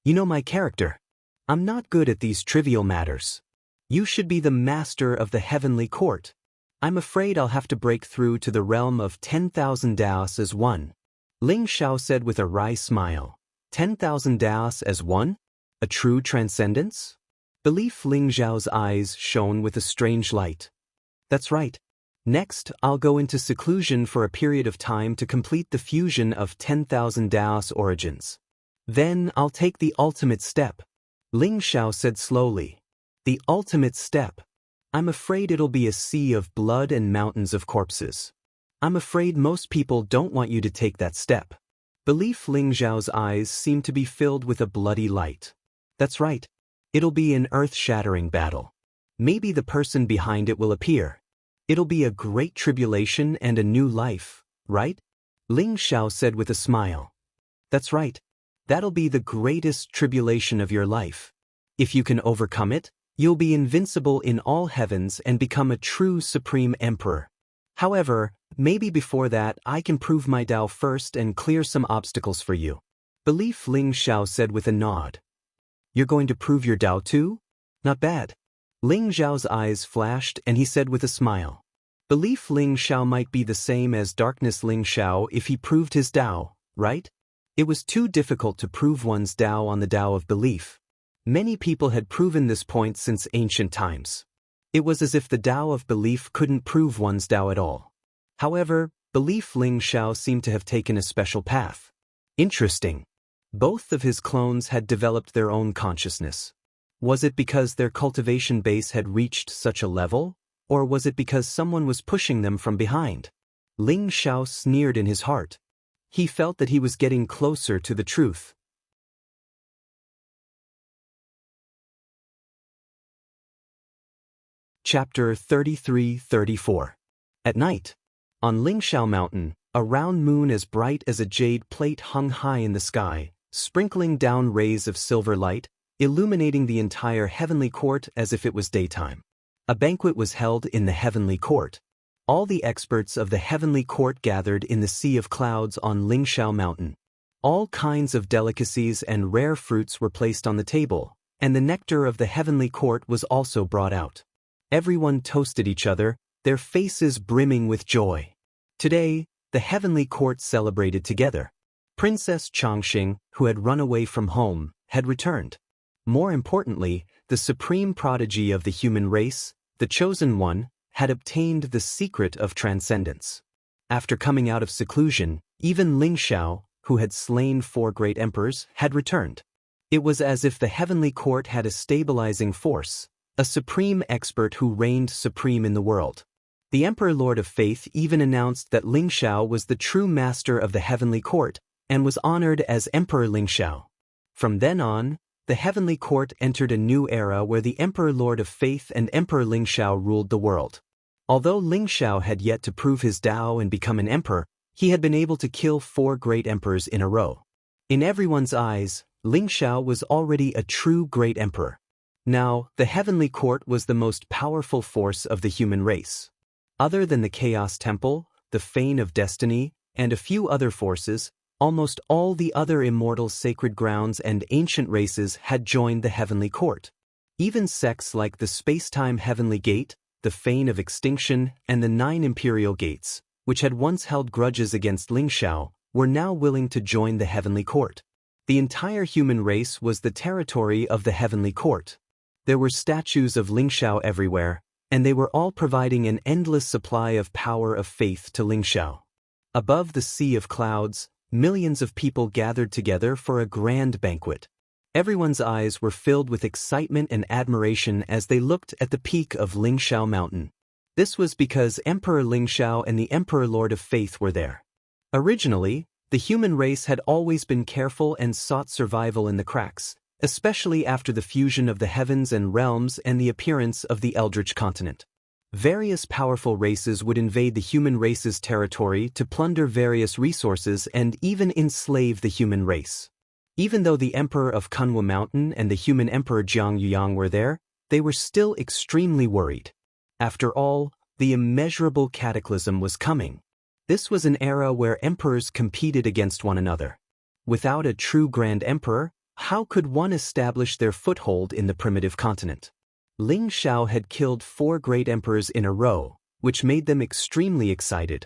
You know my character. I'm not good at these trivial matters. You should be the master of the heavenly court. I'm afraid I'll have to break through to the realm of 10,000 Daos as one. Ling Xiao said with a wry smile. 10,000 Daos as one? A true transcendence? Belief Ling Xiao's eyes shone with a strange light. That's right. Next, I'll go into seclusion for a period of time to complete the fusion of 10,000 Daos origins. Then I'll take the ultimate step. Ling Xiao said slowly. The ultimate step. I'm afraid it'll be a sea of blood and mountains of corpses. I'm afraid most people don't want you to take that step. Belief Ling Xiao's eyes seemed to be filled with a bloody light. That's right. It'll be an earth-shattering battle. Maybe the person behind it will appear. It'll be a great tribulation and a new life, right? Ling Xiao said with a smile. That's right. That'll be the greatest tribulation of your life. If you can overcome it, you'll be invincible in all heavens and become a true supreme emperor. However, maybe before that I can prove my Tao first and clear some obstacles for you. Belief Ling Xiao said with a nod. You're going to prove your Tao too? Not bad. Ling Xiao's eyes flashed and he said with a smile. Belief Ling Xiao might be the same as Darkness Ling Xiao if he proved his Tao, right? It was too difficult to prove one's Tao on the Tao of belief. Many people had proven this point since ancient times. It was as if the Tao of belief couldn't prove one's Tao at all. However, Belief Ling Xiao seemed to have taken a special path. Interesting. Both of his clones had developed their own consciousness. Was it because their cultivation base had reached such a level, or was it because someone was pushing them from behind? Ling Xiao sneered in his heart. He felt that he was getting closer to the truth. Chapter 33-34. At night. On Lingxiao Mountain, a round moon as bright as a jade plate hung high in the sky, sprinkling down rays of silver light, illuminating the entire heavenly court as if it was daytime. A banquet was held in the heavenly court. All the experts of the heavenly court gathered in the sea of clouds on Lingxiao Mountain. All kinds of delicacies and rare fruits were placed on the table, and the nectar of the heavenly court was also brought out. Everyone toasted each other, their faces brimming with joy. Today, the heavenly court celebrated together. Princess Changxing, who had run away from home, had returned. More importantly, the supreme prodigy of the human race, the chosen one, had obtained the secret of transcendence. After coming out of seclusion, even Ling Xiao, who had slain 4 great emperors, had returned. It was as if the heavenly court had a stabilizing force, a supreme expert who reigned supreme in the world. The Emperor Lord of Faith even announced that Ling Xiao was the true master of the heavenly court, and was honored as Emperor Ling Xiao. From then on, the heavenly court entered a new era where the Emperor Lord of Faith and Emperor Ling Xiao ruled the world. Although Ling Xiao had yet to prove his Tao and become an emperor, he had been able to kill 4 great emperors in a row. In everyone's eyes, Ling Xiao was already a true great emperor. Now, the heavenly court was the most powerful force of the human race. Other than the Chaos Temple, the Fane of Destiny, and a few other forces, almost all the other immortal sacred grounds and ancient races had joined the heavenly court. Even sects like the Space-Time Heavenly Gate, the Fane of Extinction, and the 9 Imperial Gates, which had once held grudges against Ling Xiao, were now willing to join the heavenly court. The entire human race was the territory of the heavenly court. There were statues of Ling Xiao everywhere, and they were all providing an endless supply of power of faith to Ling Xiao. Above the sea of clouds, millions of people gathered together for a grand banquet. Everyone's eyes were filled with excitement and admiration as they looked at the peak of Lingxiao Mountain. This was because Emperor Ling Xiao and the Emperor Lord of Faith were there. Originally, the human race had always been careful and sought survival in the cracks, especially after the fusion of the heavens and realms and the appearance of the Eldritch continent. Various powerful races would invade the human race's territory to plunder various resources and even enslave the human race. Even though the Emperor of Kunwa Mountain and the human Emperor Jiang Yuyang were there, they were still extremely worried. After all, the immeasurable cataclysm was coming. This was an era where emperors competed against one another. Without a true grand emperor, how could one establish their foothold in the primitive continent? Ling Xiao had killed 4 great emperors in a row, which made them extremely excited.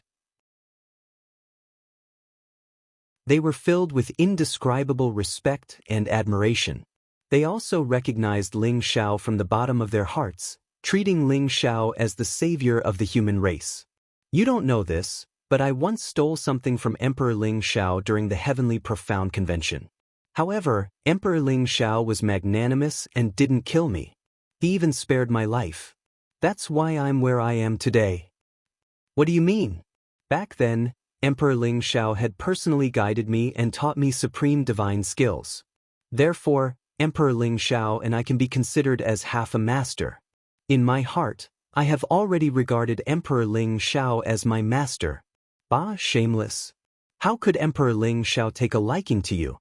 They were filled with indescribable respect and admiration. They also recognized Ling Xiao from the bottom of their hearts, treating Ling Xiao as the savior of the human race. You don't know this, but I once stole something from Emperor Ling Xiao during the Heavenly Profound Convention. However, Emperor Ling Xiao was magnanimous and didn't kill me. He even spared my life. That's why I'm where I am today. What do you mean? Back then, Emperor Ling Xiao had personally guided me and taught me supreme divine skills. Therefore, Emperor Ling Xiao and I can be considered as half a master. In my heart, I have already regarded Emperor Ling Xiao as my master. Bah, shameless. How could Emperor Ling Xiao take a liking to you?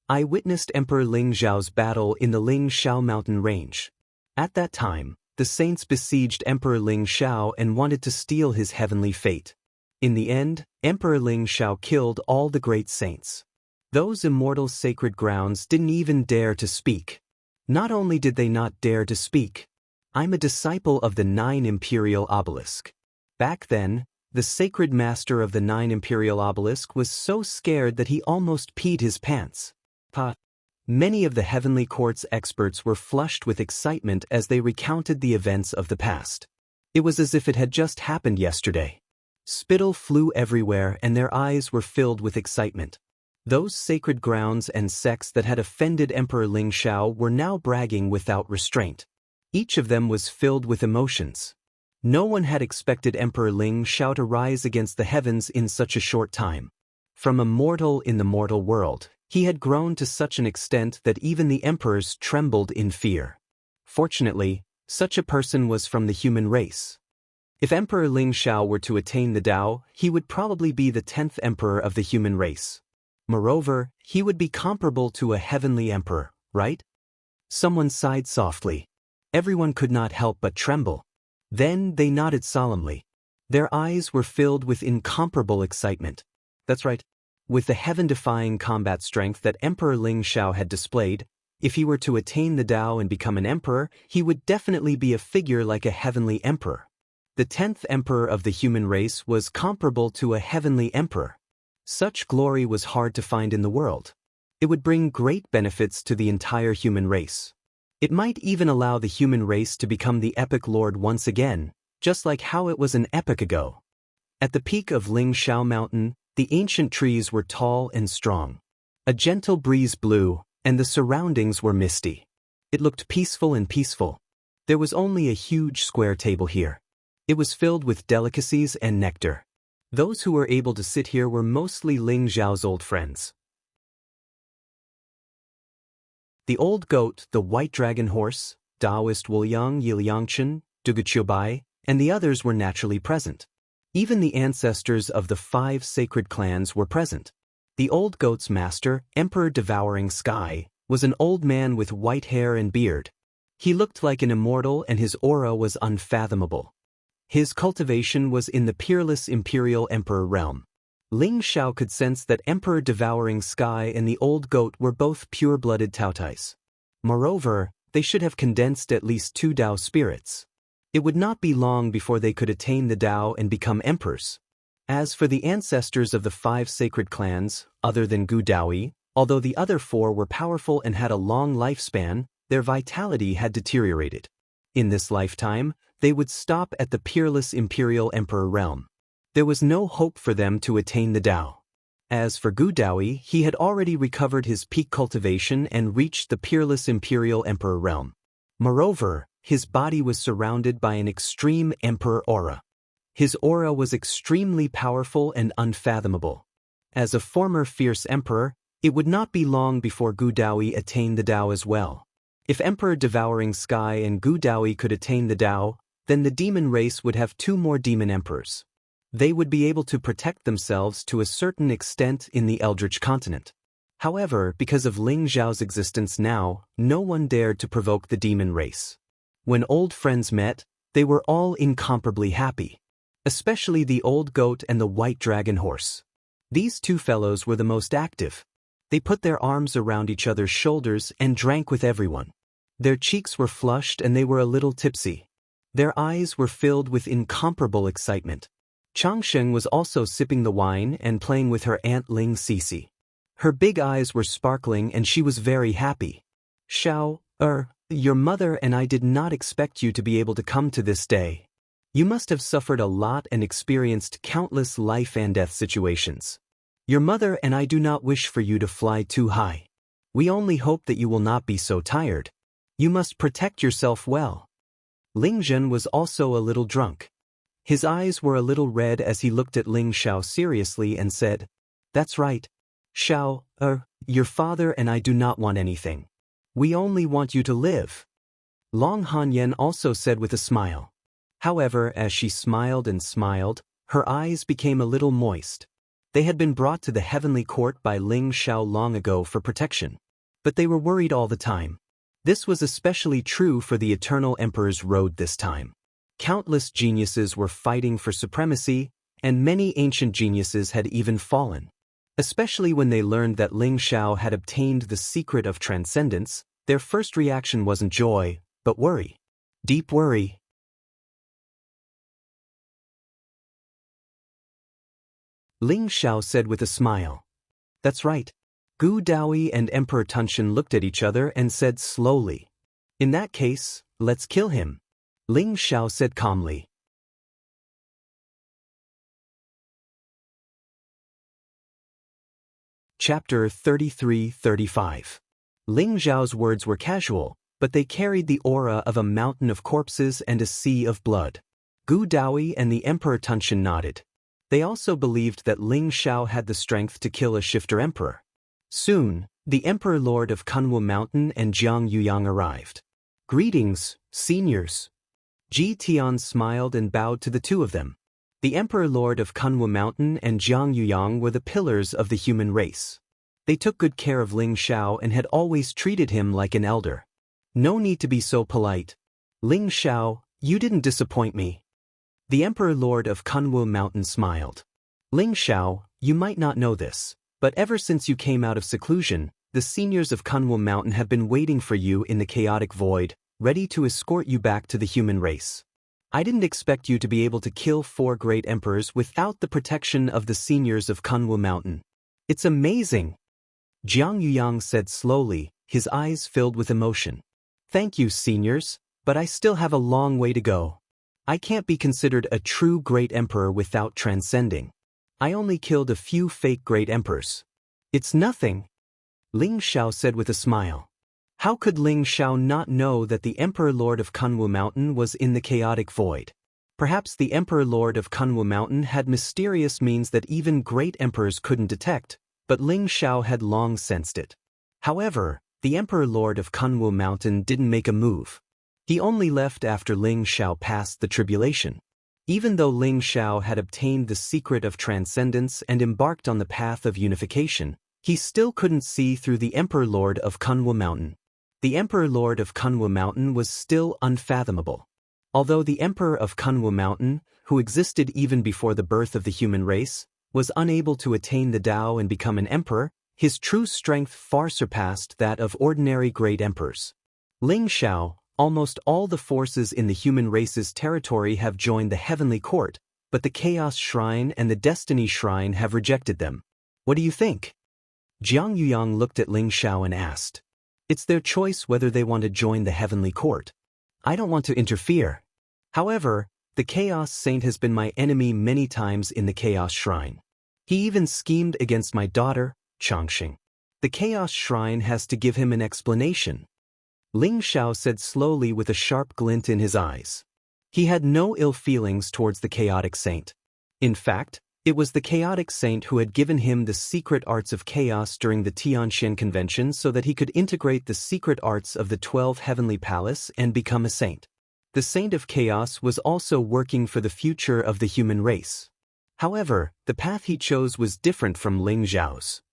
I witnessed Emperor Ling Xiao's battle in the Ling Xiao mountain range. At that time, the saints besieged Emperor Ling Xiao and wanted to steal his heavenly fate. In the end, Emperor Ling Xiao killed all the great saints. Those immortal sacred grounds didn't even dare to speak. Not only did they not dare to speak, I'm a disciple of the 9 Imperial Obelisk. Back then, the sacred master of the 9 Imperial Obelisk was so scared that he almost peed his pants. Many of the Heavenly Court's experts were flushed with excitement as they recounted the events of the past. It was as if it had just happened yesterday. Spittle flew everywhere and their eyes were filled with excitement. Those sacred grounds and sects that had offended Emperor Ling Shao were now bragging without restraint. Each of them was filled with emotions. No one had expected Emperor Ling Shao to rise against the heavens in such a short time. From a mortal in the mortal world, he had grown to such an extent that even the emperors trembled in fear. Fortunately, such a person was from the human race. If Emperor Ling Shao were to attain the Tao, he would probably be the 10th emperor of the human race. Moreover, he would be comparable to a heavenly emperor, right? Someone sighed softly. Everyone could not help but tremble. Then they nodded solemnly. Their eyes were filled with incomparable excitement. That's right. With the heaven-defying combat strength that Emperor Ling Shao had displayed, if he were to attain the Tao and become an emperor, he would definitely be a figure like a heavenly emperor. The 10th emperor of the human race was comparable to a heavenly emperor. Such glory was hard to find in the world. It would bring great benefits to the entire human race. It might even allow the human race to become the epic lord once again, just like how it was an epoch ago. At the peak of Ling Shao Mountain, the ancient trees were tall and strong. A gentle breeze blew, and the surroundings were misty. It looked peaceful and peaceful. There was only a huge square table here. It was filled with delicacies and nectar. Those who were able to sit here were mostly Ling Zhao's old friends. The old goat, the white dragon horse, Taoist Wuliang Yiliangchen, Duguqiubai, and the others were naturally present. Even the ancestors of the 5 sacred clans were present. The old goat's master, Emperor Devouring Sky, was an old man with white hair and beard. He looked like an immortal and his aura was unfathomable. His cultivation was in the peerless imperial emperor realm. Ling Shao could sense that Emperor Devouring Sky and the old goat were both pure-blooded Taotais. Moreover, they should have condensed at least 2 Tao spirits. It would not be long before they could attain the Tao and become emperors. As for the ancestors of the 5 sacred clans, other than Gu Daoyi, although the other 4 were powerful and had a long lifespan, their vitality had deteriorated. In this lifetime, they would stop at the peerless imperial emperor realm. There was no hope for them to attain the Tao. As for Gu Daoyi, he had already recovered his peak cultivation and reached the peerless imperial emperor realm. Moreover, his body was surrounded by an extreme emperor aura. His aura was extremely powerful and unfathomable. As a former fierce emperor, it would not be long before Gu Daoyi attained the Tao as well. If Emperor Devouring Sky and Gu Daoyi could attain the Tao, then the demon race would have 2 more demon emperors. They would be able to protect themselves to a certain extent in the Eldritch continent. However, because of Ling Zhao's existence now, no one dared to provoke the demon race. When old friends met, they were all incomparably happy. Especially the old goat and the white dragon horse. These 2 fellows were the most active. They put their arms around each other's shoulders and drank with everyone. Their cheeks were flushed and they were a little tipsy. Their eyes were filled with incomparable excitement. Changsheng was also sipping the wine and playing with her aunt Ling Sisi. Her big eyes were sparkling and she was very happy. Shao, your mother and I did not expect you to be able to come to this day. You must have suffered a lot and experienced countless life and death situations. Your mother and I do not wish for you to fly too high. We only hope that you will not be so tired. You must protect yourself well. Ling Zhen was also a little drunk. His eyes were a little red as he looked at Ling Shao seriously and said, "That's right. Shao, your father and I do not want anything. We only want you to live." Long Hanyan also said with a smile. However, as she smiled and smiled, her eyes became a little moist. They had been brought to the heavenly court by Ling Shao long ago for protection. But they were worried all the time. This was especially true for the Eternal Emperor's road this time. Countless geniuses were fighting for supremacy, and many ancient geniuses had even fallen. Especially when they learned that Ling Shao had obtained the secret of transcendence, their first reaction wasn't joy, but worry. Deep worry. Ling Shao said with a smile. "That's right." Gu Daoyi and Emperor Tunshin looked at each other and said slowly, "In that case, let's kill him." Ling Shao said calmly. Chapter 33-35. Ling Zhao's words were casual, but they carried the aura of a mountain of corpses and a sea of blood. Gu Daoi and the Emperor Tunshan nodded. They also believed that Ling Xiao had the strength to kill a shifter emperor. Soon, the Emperor Lord of Kunwu Mountain and Jiang Yuyang arrived. "Greetings, seniors." Ji Tian smiled and bowed to the two of them. The Emperor Lord of Kunwu Mountain and Jiang Yuyang were the pillars of the human race. They took good care of Ling Xiao and had always treated him like an elder. "No need to be so polite. Ling Xiao, you didn't disappoint me." The Emperor Lord of Kunwu Mountain smiled. "Ling Xiao, you might not know this, but ever since you came out of seclusion, the seniors of Kunwu Mountain have been waiting for you in the chaotic void, ready to escort you back to the human race. I didn't expect you to be able to kill 4 great emperors without the protection of the seniors of Kunwu Mountain. It's amazing." Jiang Yuyang said slowly, his eyes filled with emotion. "Thank you, seniors, but I still have a long way to go. I can't be considered a true great emperor without transcending. I only killed a few fake great emperors. It's nothing." Ling Xiao said with a smile. How could Ling Xiao not know that the Emperor Lord of Kunwu Mountain was in the chaotic void? Perhaps the Emperor Lord of Kunwu Mountain had mysterious means that even great emperors couldn't detect, but Ling Xiao had long sensed it. However, the Emperor Lord of Kunwu Mountain didn't make a move. He only left after Ling Xiao passed the tribulation. Even though Ling Xiao had obtained the secret of transcendence and embarked on the path of unification, he still couldn't see through the Emperor Lord of Kunwu Mountain. The Emperor Lord of Kunwu Mountain was still unfathomable. Although the Emperor of Kunwu Mountain, who existed even before the birth of the human race, was unable to attain the Tao and become an emperor, his true strength far surpassed that of ordinary great emperors. Ling Xiao, almost all the forces in the human race's territory have joined the Heavenly Court, but the Chaos Shrine and the Destiny Shrine have rejected them. What do you think? Jiang Yuyang looked at Ling Xiao and asked. It's their choice whether they want to join the Heavenly Court. I don't want to interfere. However, the Chaos Saint has been my enemy many times in the Chaos Shrine. He even schemed against my daughter, Changxing. The Chaos Shrine has to give him an explanation. Ling Xiao said slowly with a sharp glint in his eyes. He had no ill feelings towards the Chaotic Saint. In fact, it was the Chaotic Saint who had given him the secret arts of chaos during the Tianxian Convention so that he could integrate the secret arts of the 12 Heavenly Palace and become a saint. The Saint of Chaos was also working for the future of the human race. However, the path he chose was different from Ling Zhao's.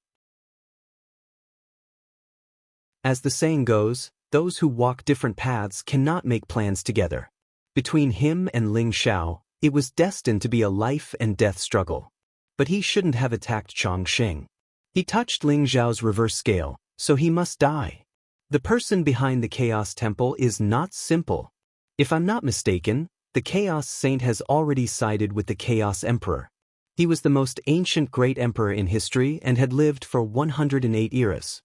As the saying goes, those who walk different paths cannot make plans together. Between him and Ling Xiao, it was destined to be a life and death struggle. But he shouldn't have attacked Changxing. He touched Ling Zhao's reverse scale, so he must die. The person behind the Chaos Temple is not simple. If I'm not mistaken, the Chaos Saint has already sided with the Chaos Emperor. He was the most ancient great emperor in history and had lived for 108 eras.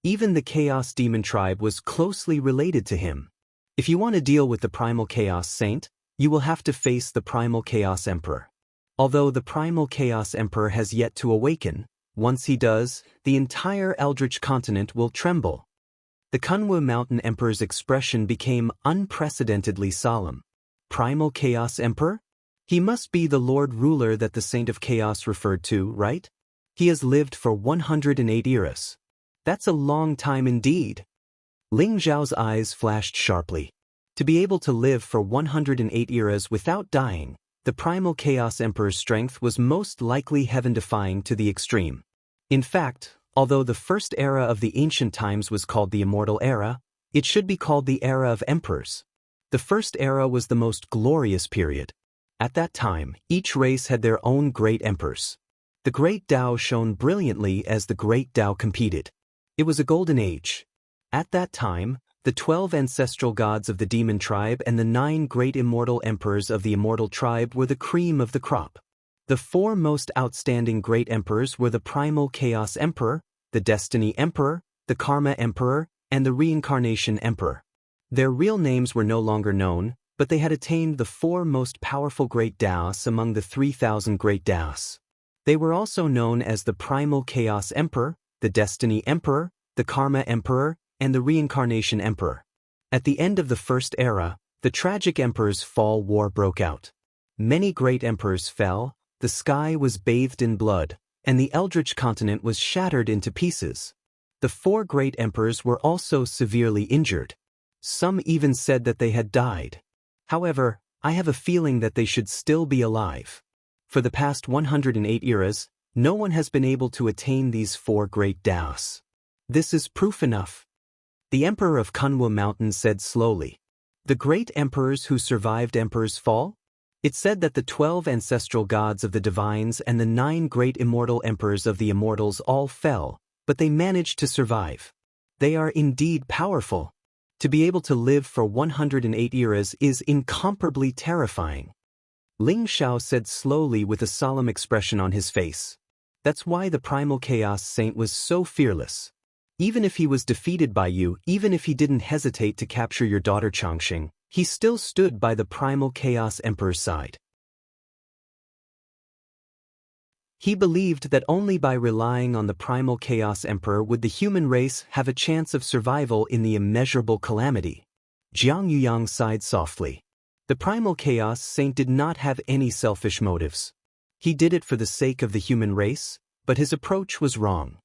Even the Chaos Demon tribe was closely related to him. If you want to deal with the Primal Chaos Saint, you will have to face the Primal Chaos Emperor. Although the Primal Chaos Emperor has yet to awaken, once he does, the entire Eldritch continent will tremble. The Kunwu Mountain Emperor's expression became unprecedentedly solemn. Primal Chaos Emperor? He must be the Lord Ruler that the Saint of Chaos referred to, right? He has lived for 108 eras. That's a long time indeed. Ling Zhao's eyes flashed sharply. To be able to live for 108 eras without dying, the Primal Chaos Emperor's strength was most likely heaven-defying to the extreme. In fact, although the first era of the ancient times was called the Immortal Era, it should be called the Era of Emperors. The first era was the most glorious period. At that time, each race had their own great emperors. The Great Tao shone brilliantly as the Great Tao competed. It was a golden age. At that time, the 12 ancestral gods of the demon tribe and the 9 great immortal emperors of the immortal tribe were the cream of the crop. The 4 most outstanding great emperors were the Primal Chaos Emperor, the Destiny Emperor, the Karma Emperor, and the Reincarnation Emperor. Their real names were no longer known, but they had attained the 4 most powerful great Taos among the 3,000 great Taos. They were also known as the Primal Chaos Emperor, the Destiny Emperor, the Karma Emperor, and the Reincarnation Emperor. At the end of the First Era, the tragic Emperor's fall war broke out. Many great emperors fell, the sky was bathed in blood, and the Eldritch continent was shattered into pieces. The 4 great emperors were also severely injured. Some even said that they had died. However, I have a feeling that they should still be alive. For the past 108 eras, no one has been able to attain these 4 great Daos. This is proof enough. The Emperor of Kunwu Mountain said slowly. The great emperors who survived Emperor's fall? It said that the 12 ancestral gods of the divines and the 9 great immortal emperors of the immortals all fell, but they managed to survive. They are indeed powerful. To be able to live for 108 eras is incomparably terrifying. Ling Xiao said slowly with a solemn expression on his face. That's why the Primal Chaos Saint was so fearless. Even if he was defeated by you, even if he didn't hesitate to capture your daughter Changxing, he still stood by the Primal Chaos Emperor's side. He believed that only by relying on the Primal Chaos Emperor would the human race have a chance of survival in the immeasurable calamity. Jiang Yuyang sighed softly. The Primal Chaos Saint did not have any selfish motives. He did it for the sake of the human race, but his approach was wrong.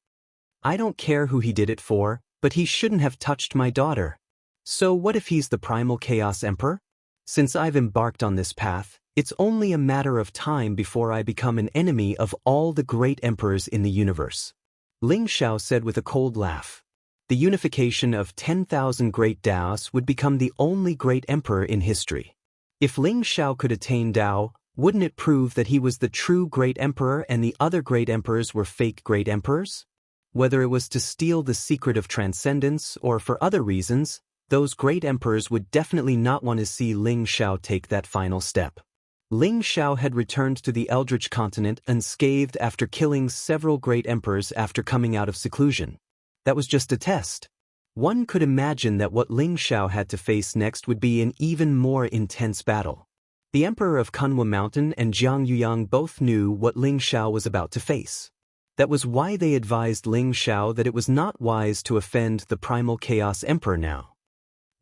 I don't care who he did it for, but he shouldn't have touched my daughter. So what if he's the Primal Chaos Emperor? Since I've embarked on this path, it's only a matter of time before I become an enemy of all the great emperors in the universe. Ling Xiao said with a cold laugh. The unification of 10,000 great Daos would become the only great emperor in history. If Ling Xiao could attain Dao, wouldn't it prove that he was the true great emperor and the other great emperors were fake great emperors? Whether it was to steal the secret of transcendence or for other reasons, those great emperors would definitely not want to see Ling Xiao take that final step. Ling Xiao had returned to the Eldritch continent unscathed after killing several great emperors after coming out of seclusion. That was just a test. One could imagine that what Ling Xiao had to face next would be an even more intense battle. The Emperor of Kunwu Mountain and Jiang Yuyang both knew what Ling Xiao was about to face. That was why they advised Ling Xiao that it was not wise to offend the Primal Chaos Emperor now.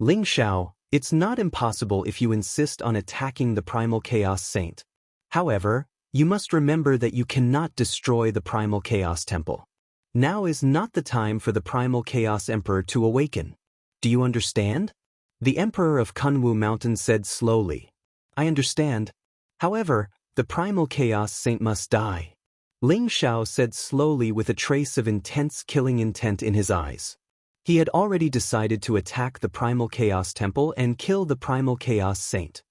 Ling Xiao, it's not impossible if you insist on attacking the Primal Chaos Saint. However, you must remember that you cannot destroy the Primal Chaos Temple. Now is not the time for the Primal Chaos Emperor to awaken. Do you understand? The Emperor of Kunwu Mountain said slowly. I understand. However, the Primal Chaos Saint must die. Ling Xiao said slowly with a trace of intense killing intent in his eyes. He had already decided to attack the Primal Chaos Temple and kill the Primal Chaos Saint.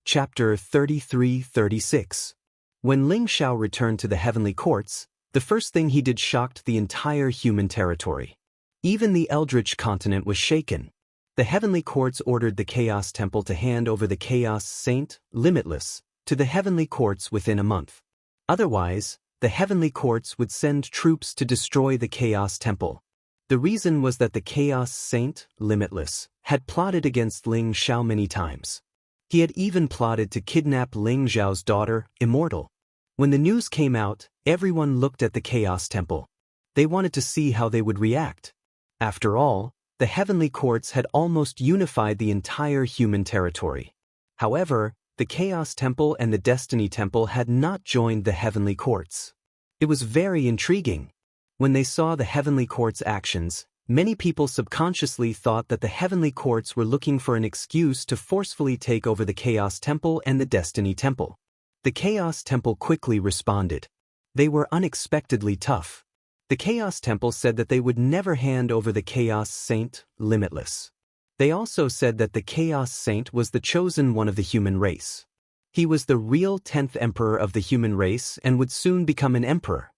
Chapter 33-36. When Ling Xiao returned to the heavenly courts, the first thing he did shocked the entire human territory. Even the Eldritch continent was shaken. The heavenly courts ordered the Chaos Temple to hand over the Chaos Saint, Limitless, to the heavenly courts within a month. Otherwise, the heavenly courts would send troops to destroy the Chaos Temple. The reason was that the Chaos Saint, Limitless, had plotted against Ling Xiao many times. He had even plotted to kidnap Ling Xiao's daughter, Immortal. When the news came out, everyone looked at the Chaos Temple. They wanted to see how they would react. After all, the heavenly courts had almost unified the entire human territory. However, the Chaos Temple and the Destiny Temple had not joined the heavenly courts. It was very intriguing. When they saw the heavenly courts' actions, many people subconsciously thought that the heavenly courts were looking for an excuse to forcefully take over the Chaos Temple and the Destiny Temple. The Chaos Temple quickly responded. They were unexpectedly tough. The Chaos Temple said that they would never hand over the Chaos Saint, Limitless. They also said that the Chaos Saint was the chosen one of the human race. He was the real 10th emperor of the human race and would soon become an emperor.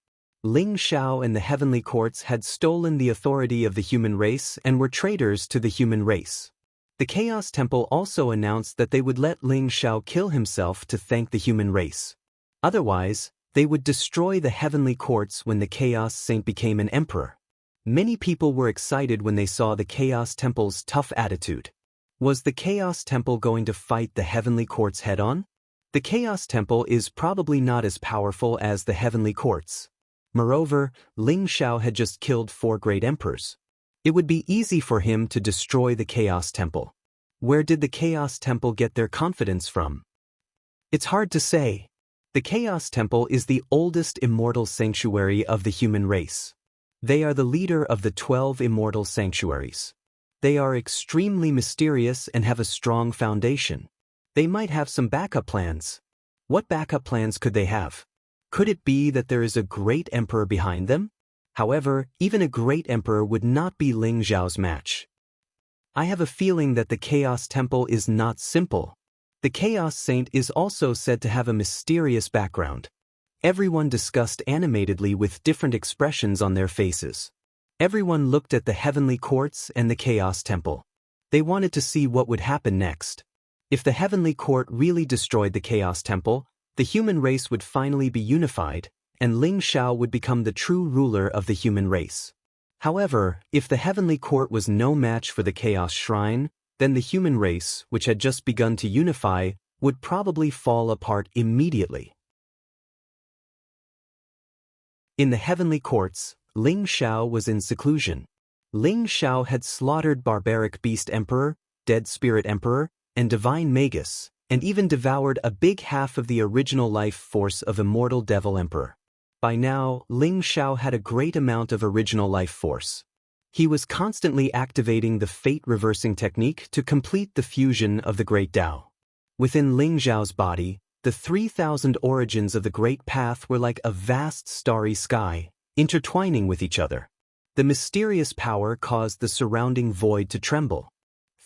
Ling Xiao and the heavenly courts had stolen the authority of the human race and were traitors to the human race. The Chaos Temple also announced that they would let Ling Xiao kill himself to thank the human race. Otherwise, they would destroy the heavenly courts when the Chaos Saint became an emperor. Many people were excited when they saw the Chaos Temple's tough attitude. Was the Chaos Temple going to fight the heavenly courts head-on? The Chaos Temple is probably not as powerful as the Heavenly Courts. Moreover, Ling Xiao had just killed 4 great emperors. It would be easy for him to destroy the Chaos Temple. Where did the Chaos Temple get their confidence from? It's hard to say. The Chaos Temple is the oldest immortal sanctuary of the human race. They are the leader of the 12 immortal sanctuaries. They are extremely mysterious and have a strong foundation. They might have some backup plans. What backup plans could they have? Could it be that there is a great emperor behind them? However, even a great emperor would not be Ling Xiao's match. I have a feeling that the Chaos Temple is not simple. The Chaos Saint is also said to have a mysterious background. Everyone discussed animatedly with different expressions on their faces. Everyone looked at the Heavenly Courts and the Chaos Temple. They wanted to see what would happen next. If the Heavenly Court really destroyed the Chaos Temple, the human race would finally be unified, and Ling Xiao would become the true ruler of the human race. However, if the Heavenly Court was no match for the Chaos Shrine, then the human race, which had just begun to unify, would probably fall apart immediately. In the Heavenly Courts, Ling Xiao was in seclusion. Ling Xiao had slaughtered Barbaric Beast Emperor, Dead Spirit Emperor, and Divine Magus, and even devoured a big half of the original life force of Immortal Devil Emperor. By now, Ling Xiao had a great amount of original life force. He was constantly activating the fate-reversing technique to complete the fusion of the Great Tao. Within Ling Xiao's body, the 3,000 origins of the Great Path were like a vast starry sky, intertwining with each other. The mysterious power caused the surrounding void to tremble.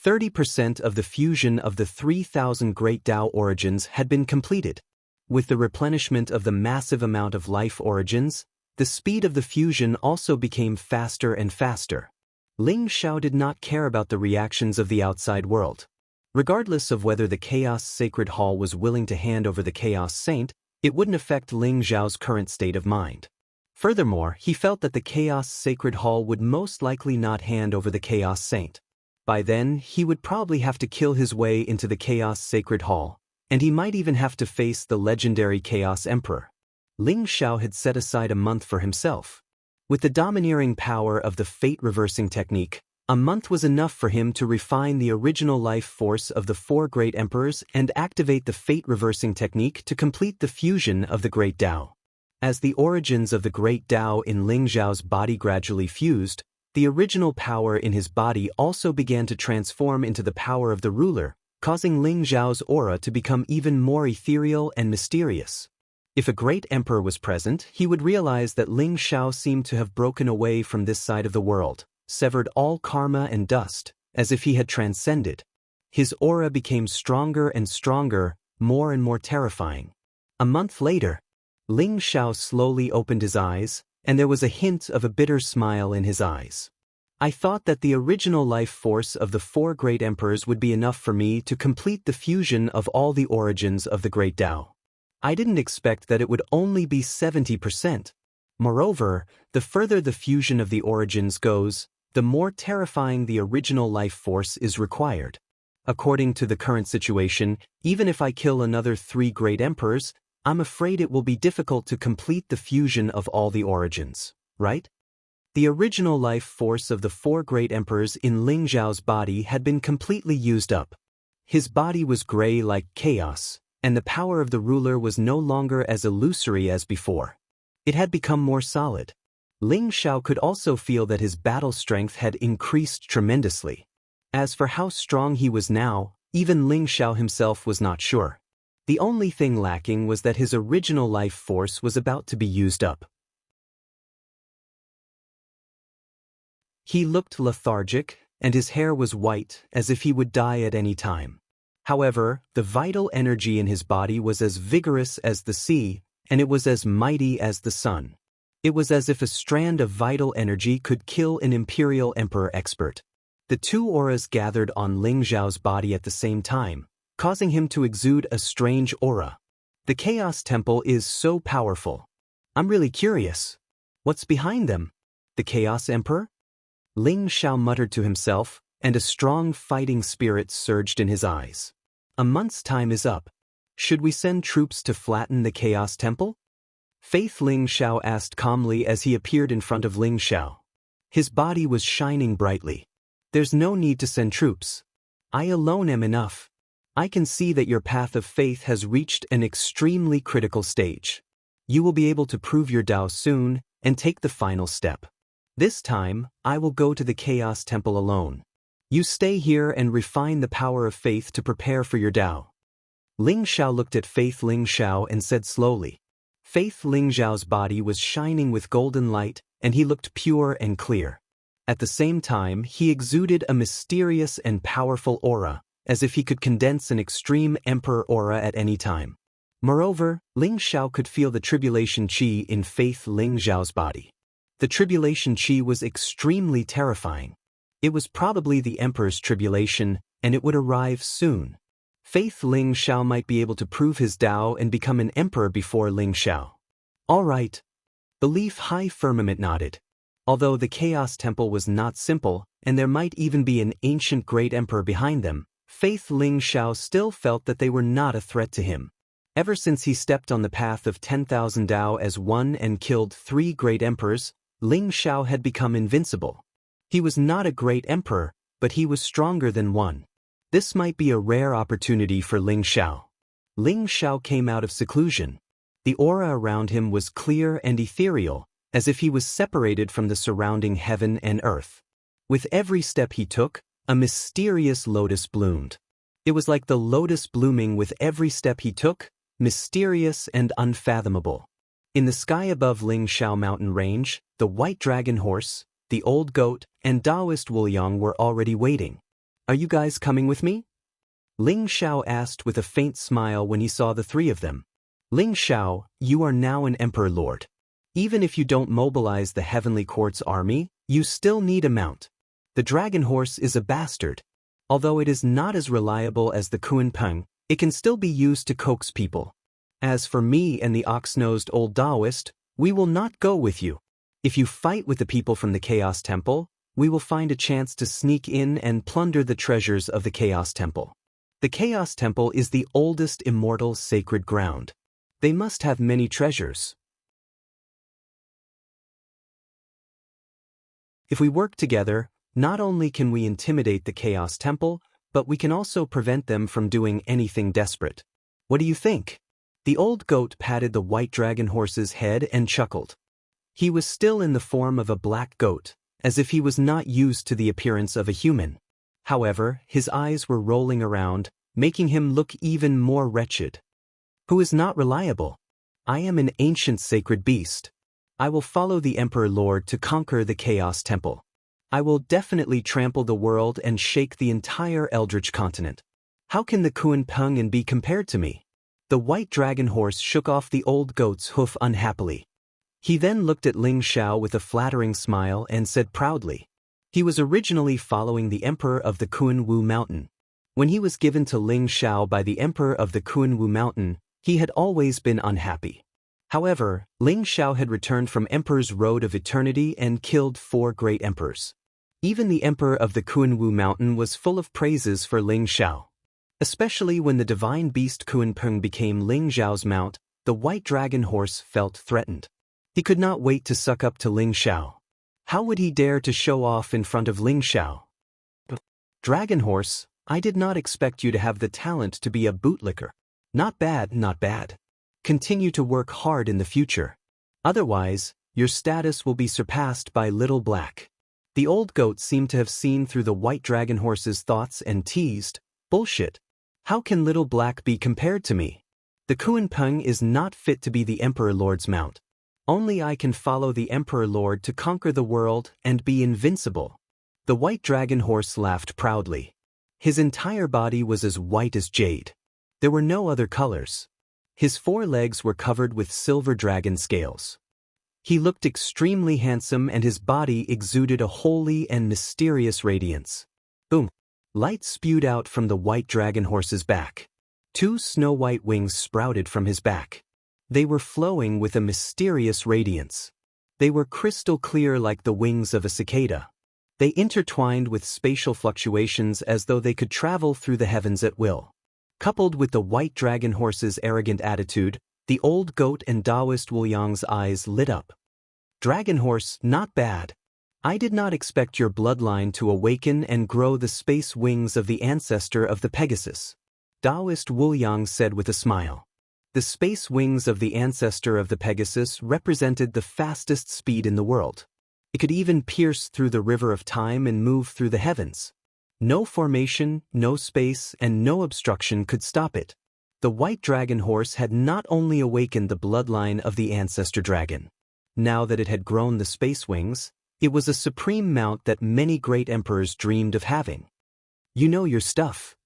30% of the fusion of the 3,000 Great Tao origins had been completed. With the replenishment of the massive amount of life origins, the speed of the fusion also became faster and faster. Ling Xiao did not care about the reactions of the outside world. Regardless of whether the Chaos Sacred Hall was willing to hand over the Chaos Saint, it wouldn't affect Ling Xiao's current state of mind. Furthermore, he felt that the Chaos Sacred Hall would most likely not hand over the Chaos Saint. By then, he would probably have to kill his way into the Chaos Sacred Hall, and he might even have to face the legendary Chaos Emperor. Ling Xiao had set aside a month for himself. With the domineering power of the fate-reversing technique, a month was enough for him to refine the original life force of the 4 great emperors and activate the fate-reversing technique to complete the fusion of the Great Tao. As the origins of the Great Tao in Ling Xiao's body gradually fused, the original power in his body also began to transform into the power of the ruler, causing Ling Xiao's aura to become even more ethereal and mysterious. If a great emperor was present, he would realize that Ling Xiao seemed to have broken away from this side of the world, severed all karma and dust, as if he had transcended. His aura became stronger and stronger, more and more terrifying. A month later, Ling Xiao slowly opened his eyes, and there was a hint of a bitter smile in his eyes. I thought that the original life force of the 4 great emperors would be enough for me to complete the fusion of all the origins of the Great Tao. I didn't expect that it would only be 70%. Moreover, the further the fusion of the origins goes, the more terrifying the original life force is required. According to the current situation, even if I kill another 3 great emperors, I'm afraid it will be difficult to complete the fusion of all the origins, right? The original life force of the 4 great emperors in Ling Xiao's body had been completely used up. His body was gray like chaos, and the power of the ruler was no longer as illusory as before. It had become more solid. Ling Xiao could also feel that his battle strength had increased tremendously. As for how strong he was now, even Ling Xiao himself was not sure. The only thing lacking was that his original life force was about to be used up. He looked lethargic, and his hair was white, as if he would die at any time. However, the vital energy in his body was as vigorous as the sea, and it was as mighty as the sun. It was as if a strand of vital energy could kill an Imperial Emperor expert. The 2 auras gathered on Ling Xiao's body at the same time, causing him to exude a strange aura. The Chaos Temple is so powerful. I'm really curious. What's behind them? The Chaos Emperor? Ling Xiao muttered to himself, and a strong fighting spirit surged in his eyes. A month's time is up. Should we send troops to flatten the Chaos Temple? Faith Ling Xiao asked calmly as he appeared in front of Ling Xiao. His body was shining brightly. There's no need to send troops. I alone am enough. I can see that your path of faith has reached an extremely critical stage. You will be able to prove your Tao soon and take the final step. This time, I will go to the Chaos Temple alone. You stay here and refine the power of faith to prepare for your Tao. Ling Xiao looked at Faith Ling Xiao and said slowly. Faith Ling Xiao's body was shining with golden light, and he looked pure and clear. At the same time, he exuded a mysterious and powerful aura, as if he could condense an extreme emperor aura at any time. Moreover, Ling Xiao could feel the tribulation qi in Faith Ling Xiao's body. The tribulation qi was extremely terrifying. It was probably the emperor's tribulation, and it would arrive soon. Faith Ling Xiao might be able to prove his Tao and become an emperor before Ling Xiao. All right. Belief High Firmament nodded. Although the Chaos Temple was not simple, and there might even be an ancient great emperor behind them, Faith Ling Xiao still felt that they were not a threat to him. Ever since he stepped on the path of 10,000 Tao as one and killed 3 great emperors, Ling Xiao had become invincible. He was not a great emperor, but he was stronger than one. This might be a rare opportunity for Ling Xiao. Ling Xiao came out of seclusion. The aura around him was clear and ethereal, as if he was separated from the surrounding heaven and earth. With every step he took, a mysterious lotus bloomed. It was like the lotus blooming with every step he took, mysterious and unfathomable. In the sky above Ling Xiao mountain range, the white dragon horse, the old goat, and Taoist Wuliang were already waiting. Are you guys coming with me? Ling Xiao asked with a faint smile when he saw the 3 of them. Ling Xiao, you are now an Emperor Lord. Even if you don't mobilize the Heavenly Court's army, you still need a mount. The dragon horse is a bastard. Although it is not as reliable as the Kuan Peng, it can still be used to coax people. As for me and the ox-nosed old Taoist, we will not go with you. If you fight with the people from the Chaos Temple, we will find a chance to sneak in and plunder the treasures of the Chaos Temple. The Chaos Temple is the oldest immortal sacred ground. They must have many treasures. If we work together, not only can we intimidate the Chaos Temple, but we can also prevent them from doing anything desperate. What do you think? The old goat patted the white dragon horse's head and chuckled. He was still in the form of a black goat, as if he was not used to the appearance of a human. However, his eyes were rolling around, making him look even more wretched. Who is not reliable? I am an ancient sacred beast. I will follow the Emperor Lord to conquer the Chaos Temple. I will definitely trample the world and shake the entire Eldritch continent. How can the Kuan Peng be compared to me? The white dragon horse shook off the old goat's hoof unhappily. He then looked at Ling Xiao with a flattering smile and said proudly. He was originally following the Emperor of the Kuan Wu Mountain. When he was given to Ling Xiao by the Emperor of the Kuan Wu Mountain, he had always been unhappy. However, Ling Xiao had returned from Emperor's Road of Eternity and killed 4 great emperors. Even the Emperor of the Kuan Wu Mountain was full of praises for Ling Xiao. Especially when the divine beast Kuan Peng became Ling Xiao's mount, the white dragon horse felt threatened. He could not wait to suck up to Ling Xiao. How would he dare to show off in front of Ling Xiao? Dragon horse, I did not expect you to have the talent to be a bootlicker. Not bad, not bad. Continue to work hard in the future. Otherwise, your status will be surpassed by Little Black. The old goat seemed to have seen through the white dragon horse's thoughts and teased, bullshit. How can Little Black be compared to me? The Kuan Peng is not fit to be the Emperor Lord's mount. Only I can follow the Emperor Lord to conquer the world and be invincible. The white dragon horse laughed proudly. His entire body was as white as jade. There were no other colors. His 4 legs were covered with silver dragon scales. He looked extremely handsome and his body exuded a holy and mysterious radiance. Boom! Light spewed out from the white dragon horse's back. 2 snow-white wings sprouted from his back. They were flowing with a mysterious radiance. They were crystal clear like the wings of a cicada. They intertwined with spatial fluctuations as though they could travel through the heavens at will. Coupled with the white dragon horse's arrogant attitude, the old goat and Taoist Wu Yang's eyes lit up. Dragon horse, not bad. I did not expect your bloodline to awaken and grow the space wings of the ancestor of the Pegasus. Taoist Wu Yang said with a smile. The space wings of the ancestor of the Pegasus represented the fastest speed in the world. It could even pierce through the river of time and move through the heavens. No formation, no space, and no obstruction could stop it. The white dragon horse had not only awakened the bloodline of the ancestor dragon. Now that it had grown the space wings, it was a supreme mount that many great emperors dreamed of having. You know your stuff.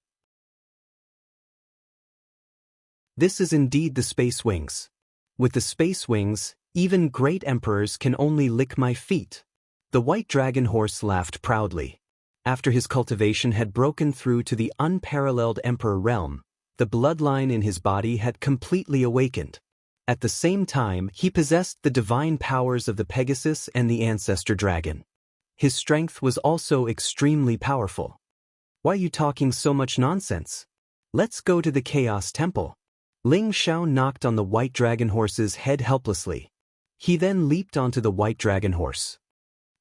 This is indeed the space wings. With the space wings, even great emperors can only lick my feet. The white dragon horse laughed proudly. After his cultivation had broken through to the unparalleled emperor realm, the bloodline in his body had completely awakened. At the same time, he possessed the divine powers of the Pegasus and the ancestor dragon. His strength was also extremely powerful. Why are you talking so much nonsense? Let's go to the Chaos Temple. Ling Xiao knocked on the white dragon horse's head helplessly. He then leaped onto the white dragon horse.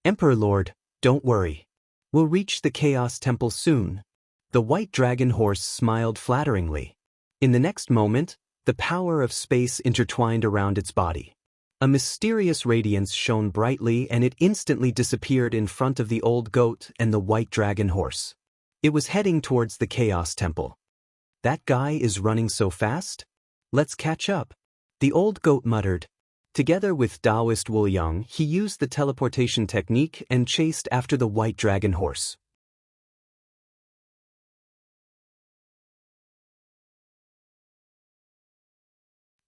Emperor Lord, don't worry. We'll reach the Chaos Temple soon. The white dragon horse smiled flatteringly. In the next moment, the power of space intertwined around its body. A mysterious radiance shone brightly and it instantly disappeared in front of the old goat and the white dragon horse. It was heading towards the Chaos Temple. That guy is running so fast? Let's catch up. The old goat muttered. Together with Taoist Wu Yang, he used the teleportation technique and chased after the white dragon horse.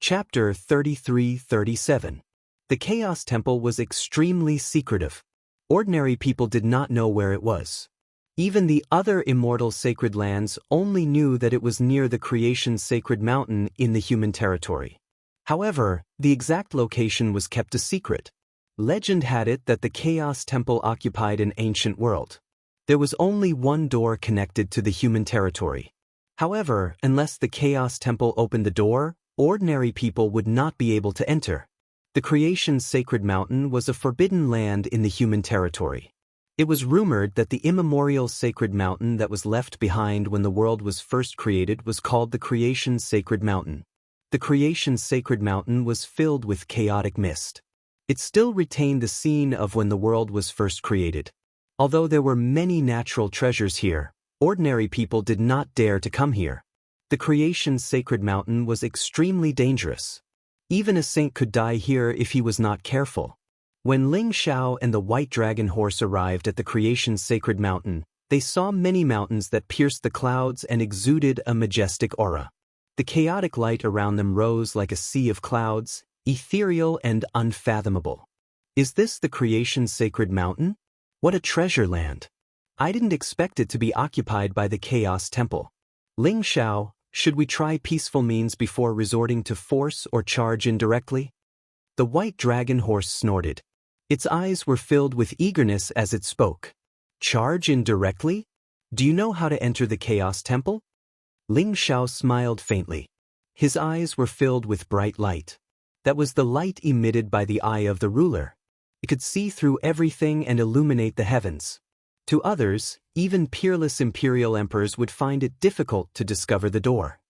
Chapter 33-37. The Chaos Temple was extremely secretive. Ordinary people did not know where it was. Even the other immortal sacred lands only knew that it was near the creation's sacred mountain in the human territory. However, the exact location was kept a secret. Legend had it that the Chaos Temple occupied an ancient world. There was only one door connected to the human territory. However, unless the Chaos Temple opened the door, ordinary people would not be able to enter. The creation's sacred mountain was a forbidden land in the human territory. It was rumored that the immemorial sacred mountain that was left behind when the world was first created was called the creation's sacred mountain. The creation's sacred mountain was filled with chaotic mist. It still retained the scene of when the world was first created. Although there were many natural treasures here, ordinary people did not dare to come here. The creation's sacred mountain was extremely dangerous. Even a saint could die here if he was not careful. When Ling Xiao and the white dragon horse arrived at the creation's sacred mountain, they saw many mountains that pierced the clouds and exuded a majestic aura. The chaotic light around them rose like a sea of clouds, ethereal and unfathomable. Is this the creation's sacred mountain? What a treasure land! I didn't expect it to be occupied by the Chaos Temple. Ling Xiao, should we try peaceful means before resorting to force or charge indirectly? The white dragon horse snorted. Its eyes were filled with eagerness as it spoke. Charge indirectly? Do you know how to enter the Chaos Temple? Ling Xiao smiled faintly. His eyes were filled with bright light. That was the light emitted by the eye of the ruler. It could see through everything and illuminate the heavens. To others, even peerless imperial emperors would find it difficult to discover the door.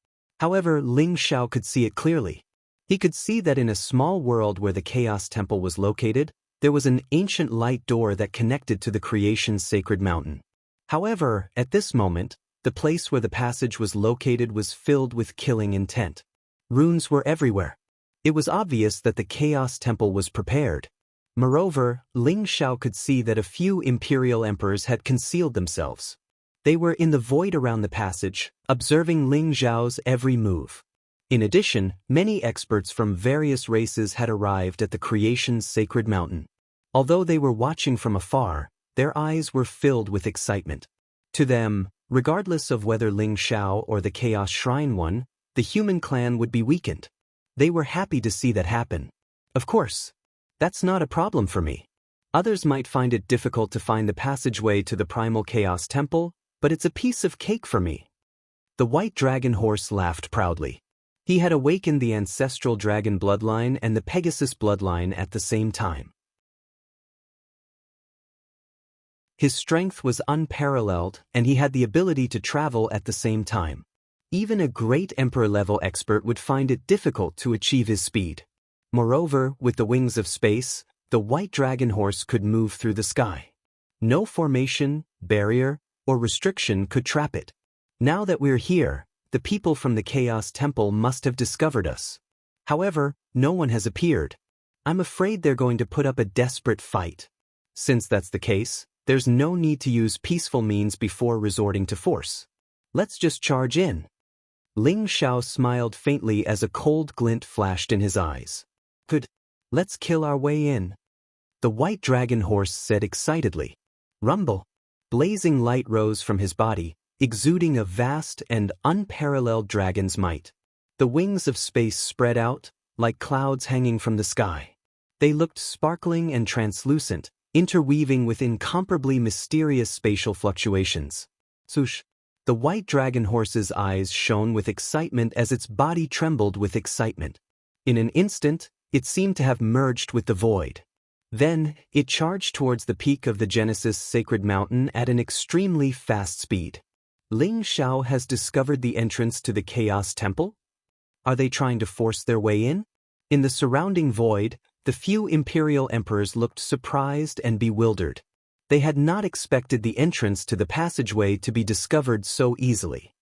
However, Ling Xiao could see it clearly. He could see that in a small world where the Chaos Temple was located, there was an ancient light door that connected to the creation's sacred mountain. However, at this moment, the place where the passage was located was filled with killing intent. Runes were everywhere. It was obvious that the Chaos Temple was prepared. Moreover, Ling Xiao could see that a few imperial emperors had concealed themselves. They were in the void around the passage, observing Ling Xiao's every move. In addition, many experts from various races had arrived at the creation's sacred mountain. Although they were watching from afar, their eyes were filled with excitement. To them, regardless of whether Ling Xiao or the Chaos Shrine won, the human clan would be weakened. They were happy to see that happen. Of course, that's not a problem for me. Others might find it difficult to find the passageway to the primal Chaos Temple, but it's a piece of cake for me. The white dragon horse laughed proudly. He had awakened the ancestral dragon bloodline and the Pegasus bloodline at the same time. His strength was unparalleled, and he had the ability to travel at the same time. Even a great Emperor-level expert would find it difficult to achieve his speed. Moreover, with the wings of space, the white dragon horse could move through the sky. No formation, barrier, or restriction could trap it. Now that we're here, the people from the Chaos Temple must have discovered us. However, no one has appeared. I'm afraid they're going to put up a desperate fight. Since that's the case, there's no need to use peaceful means before resorting to force. Let's just charge in. Ling Xiao smiled faintly as a cold glint flashed in his eyes. Good. Let's kill our way in. The white dragon horse said excitedly. Rumble. Blazing light rose from his body, exuding a vast and unparalleled dragon's might. The wings of space spread out, like clouds hanging from the sky. They looked sparkling and translucent, interweaving with incomparably mysterious spatial fluctuations. Swoosh! The white dragon horse's eyes shone with excitement as its body trembled with excitement. In an instant, it seemed to have merged with the void. Then, it charged towards the peak of the Genesis Sacred Mountain at an extremely fast speed. Ling Xiao has discovered the entrance to the Chaos Temple? Are they trying to force their way in? In the surrounding void, the few imperial emperors looked surprised and bewildered. They had not expected the entrance to the passageway to be discovered so easily.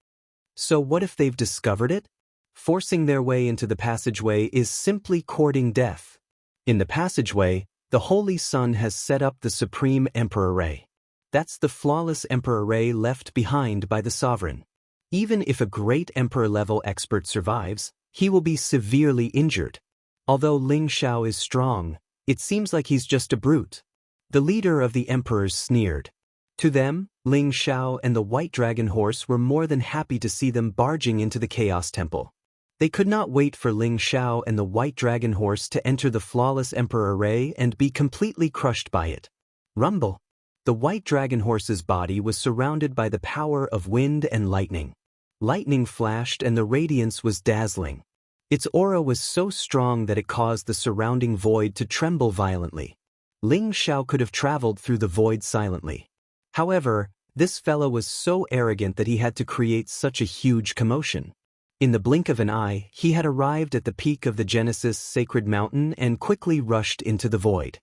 So what if they've discovered it? Forcing their way into the passageway is simply courting death. In the passageway, the Holy Sun has set up the Supreme Emperor Ray. That's the flawless Emperor Ray left behind by the Sovereign. Even if a great Emperor-level expert survives, he will be severely injured. Although Ling Xiao is strong, it seems like he's just a brute. The leader of the emperors sneered. To them, Ling Xiao and the white dragon horse were more than happy to see them barging into the Chaos Temple. They could not wait for Ling Xiao and the white dragon horse to enter the flawless Emperor Ray and be completely crushed by it. Rumble! The white dragon horse's body was surrounded by the power of wind and lightning. Lightning flashed and the radiance was dazzling. Its aura was so strong that it caused the surrounding void to tremble violently. Ling Xiao could have traveled through the void silently. However, this fellow was so arrogant that he had to create such a huge commotion. In the blink of an eye, he had arrived at the peak of the Genesis Sacred Mountain and quickly rushed into the void.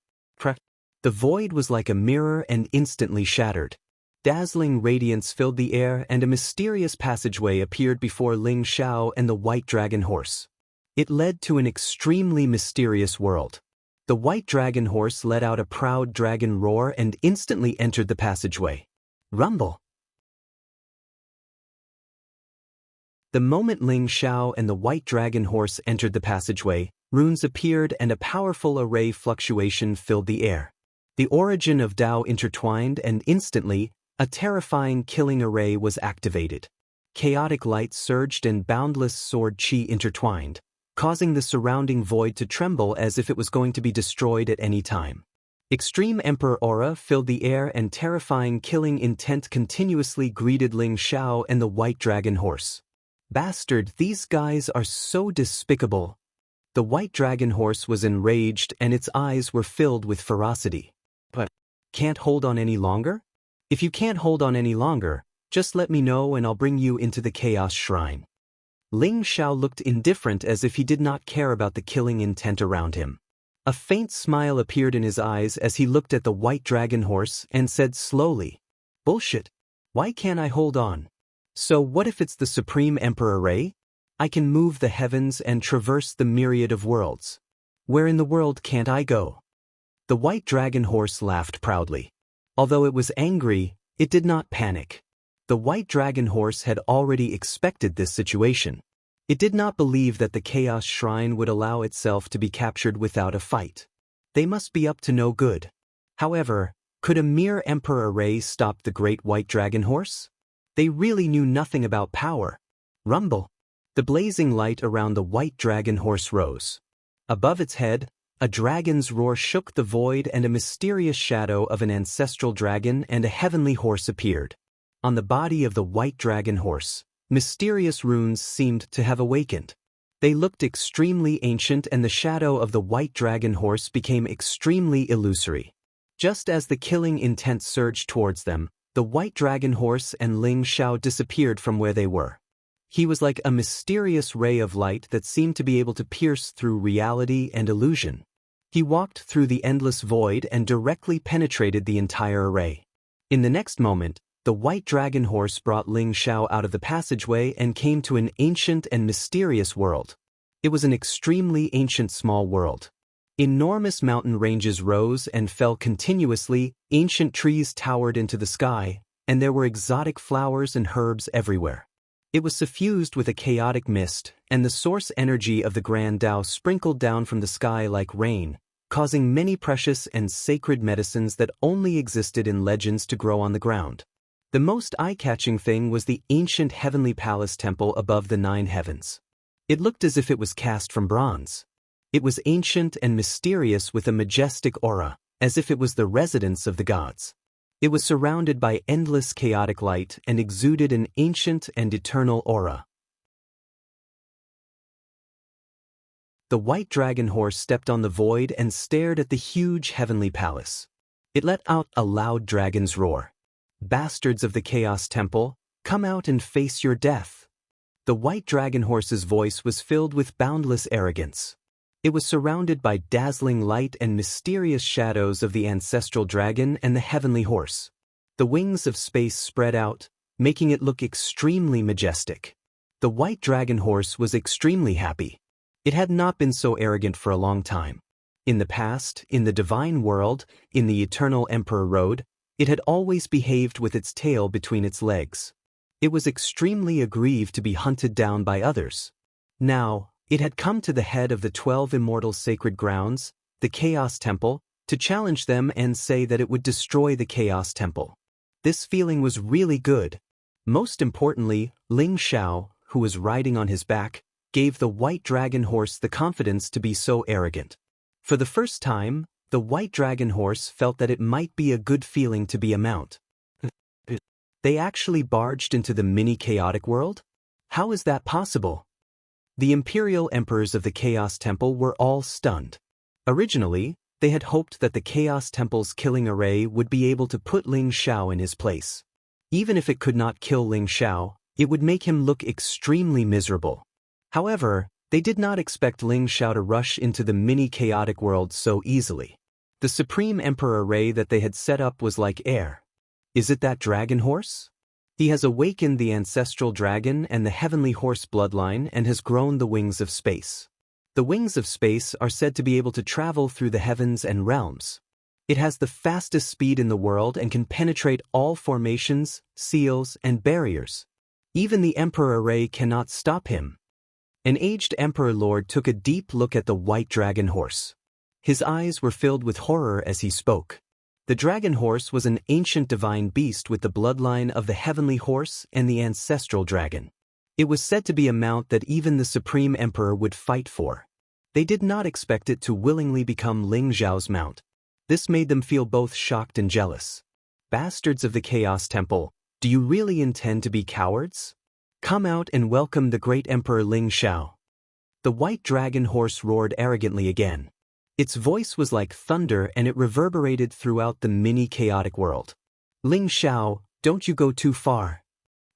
The void was like a mirror and instantly shattered. Dazzling radiance filled the air and a mysterious passageway appeared before Ling Xiao and the white dragon horse. It led to an extremely mysterious world. The white dragon horse let out a proud dragon roar and instantly entered the passageway. Rumble! The moment Ling Xiao and the white dragon horse entered the passageway, runes appeared and a powerful array fluctuation filled the air. The origin of Tao intertwined and instantly, a terrifying killing array was activated. Chaotic light surged and boundless sword chi intertwined, causing the surrounding void to tremble as if it was going to be destroyed at any time. Extreme Emperor aura filled the air and terrifying killing intent continuously greeted Ling Xiao and the white dragon horse. Bastard, these guys are so despicable. The white dragon horse was enraged and its eyes were filled with ferocity. But, can't hold on any longer? If you can't hold on any longer, just let me know and I'll bring you into the Chaos Shrine. Ling Xiao looked indifferent as if he did not care about the killing intent around him. A faint smile appeared in his eyes as he looked at the white dragon horse and said slowly, "Bullshit. Why can't I hold on? So what if it's the Supreme Emperor Ray? I can move the heavens and traverse the myriad of worlds. Where in the world can't I go?" The white dragon horse laughed proudly. Although it was angry, it did not panic. The white dragon horse had already expected this situation. It did not believe that the Chaos Shrine would allow itself to be captured without a fight. They must be up to no good. However, could a mere Emperor Ray stop the great white dragon horse? They really knew nothing about power. Rumble! The blazing light around the white dragon horse rose. Above its head, a dragon's roar shook the void and a mysterious shadow of an ancestral dragon and a heavenly horse appeared. On the body of the white dragon horse, Mysterious runes seemed to have awakened. They looked extremely ancient, and the shadow of the white dragon horse became extremely illusory. Just as the killing intent surged towards them, the white dragon horse and Ling Xiao disappeared from where they were. He was like a mysterious ray of light that seemed to be able to pierce through reality and illusion. He walked through the endless void and directly penetrated the entire array. In the next moment, the white dragon horse brought Ling Xiao out of the passageway and came to an ancient and mysterious world. It was an extremely ancient small world. Enormous mountain ranges rose and fell continuously, ancient trees towered into the sky, and there were exotic flowers and herbs everywhere. It was suffused with a chaotic mist, and the source energy of the Grand Tao sprinkled down from the sky like rain, causing many precious and sacred medicines that only existed in legends to grow on the ground. The most eye-catching thing was the ancient heavenly palace temple above the 9 heavens. It looked as if it was cast from bronze. It was ancient and mysterious with a majestic aura, as if it was the residence of the gods. It was surrounded by endless chaotic light and exuded an ancient and eternal aura. The white dragon horse stepped on the void and stared at the huge heavenly palace. It let out a loud dragon's roar. "Bastards of the Chaos Temple, come out and face your death." The white dragon horse's voice was filled with boundless arrogance. It was surrounded by dazzling light and mysterious shadows of the ancestral dragon and the heavenly horse. The wings of space spread out, making it look extremely majestic. The white dragon horse was extremely happy. It had not been so arrogant for a long time. In the past, in the divine world, in the eternal Emperor Road, it had always behaved with its tail between its legs. It was extremely aggrieved to be hunted down by others. Now, it had come to the head of the 12 immortal sacred grounds, the Chaos Temple, to challenge them and say that it would destroy the Chaos Temple. This feeling was really good. Most importantly, Ling Xiao, who was riding on his back, gave the white dragon horse the confidence to be so arrogant. For the first time, the white dragon horse felt that it might be a good feeling to be a mount. They actually barged into the mini-chaotic world? How is that possible? The imperial emperors of the Chaos Temple were all stunned. Originally, they had hoped that the Chaos Temple's killing array would be able to put Ling Xiao in his place. Even if it could not kill Ling Xiao, it would make him look extremely miserable. However, they did not expect Ling Xiao to rush into the mini-chaotic world so easily. The Supreme Emperor array that they had set up was like air. Is it that dragon horse? He has awakened the ancestral dragon and the heavenly horse bloodline and has grown the wings of space. The wings of space are said to be able to travel through the heavens and realms. It has the fastest speed in the world and can penetrate all formations, seals, and barriers. Even the Emperor array cannot stop him. An aged Emperor Lord took a deep look at the white dragon horse. His eyes were filled with horror as he spoke. The dragon horse was an ancient divine beast with the bloodline of the heavenly horse and the ancestral dragon. It was said to be a mount that even the Supreme Emperor would fight for. They did not expect it to willingly become Ling Xiao's mount. This made them feel both shocked and jealous. Bastards of the Chaos Temple, do you really intend to be cowards? Come out and welcome the great Emperor Ling Xiao. The white dragon horse roared arrogantly again. Its voice was like thunder and it reverberated throughout the mini-chaotic world. Ling Xiao, don't you go too far.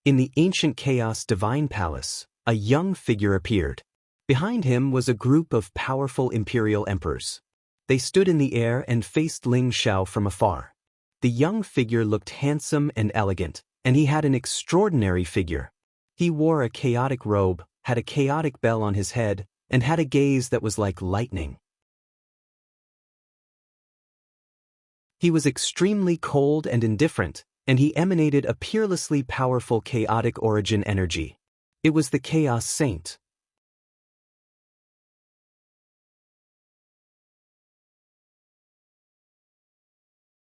In the ancient Chaos Divine Palace, a young figure appeared. Behind him was a group of powerful imperial emperors. They stood in the air and faced Ling Xiao from afar. The young figure looked handsome and elegant, and he had an extraordinary figure. He wore a chaotic robe, had a chaotic bell on his head, and had a gaze that was like lightning. He was extremely cold and indifferent, and he emanated a peerlessly powerful chaotic origin energy. It was the Chaos Saint.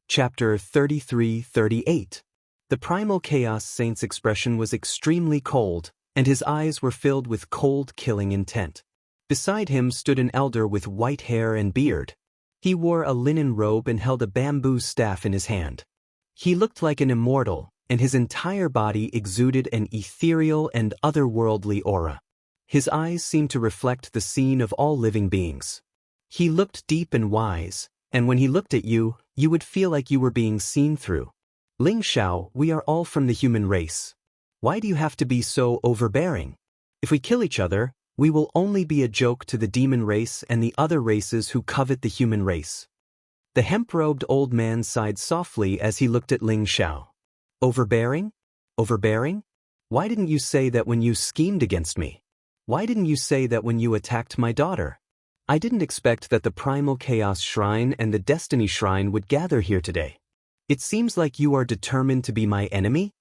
Chapter 33-38. The primal Chaos Saint's expression was extremely cold, and his eyes were filled with cold killing intent. Beside him stood an elder with white hair and beard. He wore a linen robe and held a bamboo staff in his hand. He looked like an immortal, and his entire body exuded an ethereal and otherworldly aura. His eyes seemed to reflect the scene of all living beings. He looked deep and wise, and when he looked at you, you would feel like you were being seen through. Ling Xiao, we are all from the human race. Why do you have to be so overbearing? If we kill each other, we will only be a joke to the demon race and the other races who covet the human race. The hemp-robed old man sighed softly as he looked at Ling Xiao. Overbearing? Overbearing? Why didn't you say that when you schemed against me? Why didn't you say that when you attacked my daughter? I didn't expect that the Primal Chaos Shrine and the Destiny Shrine would gather here today. It seems like you are determined to be my enemy?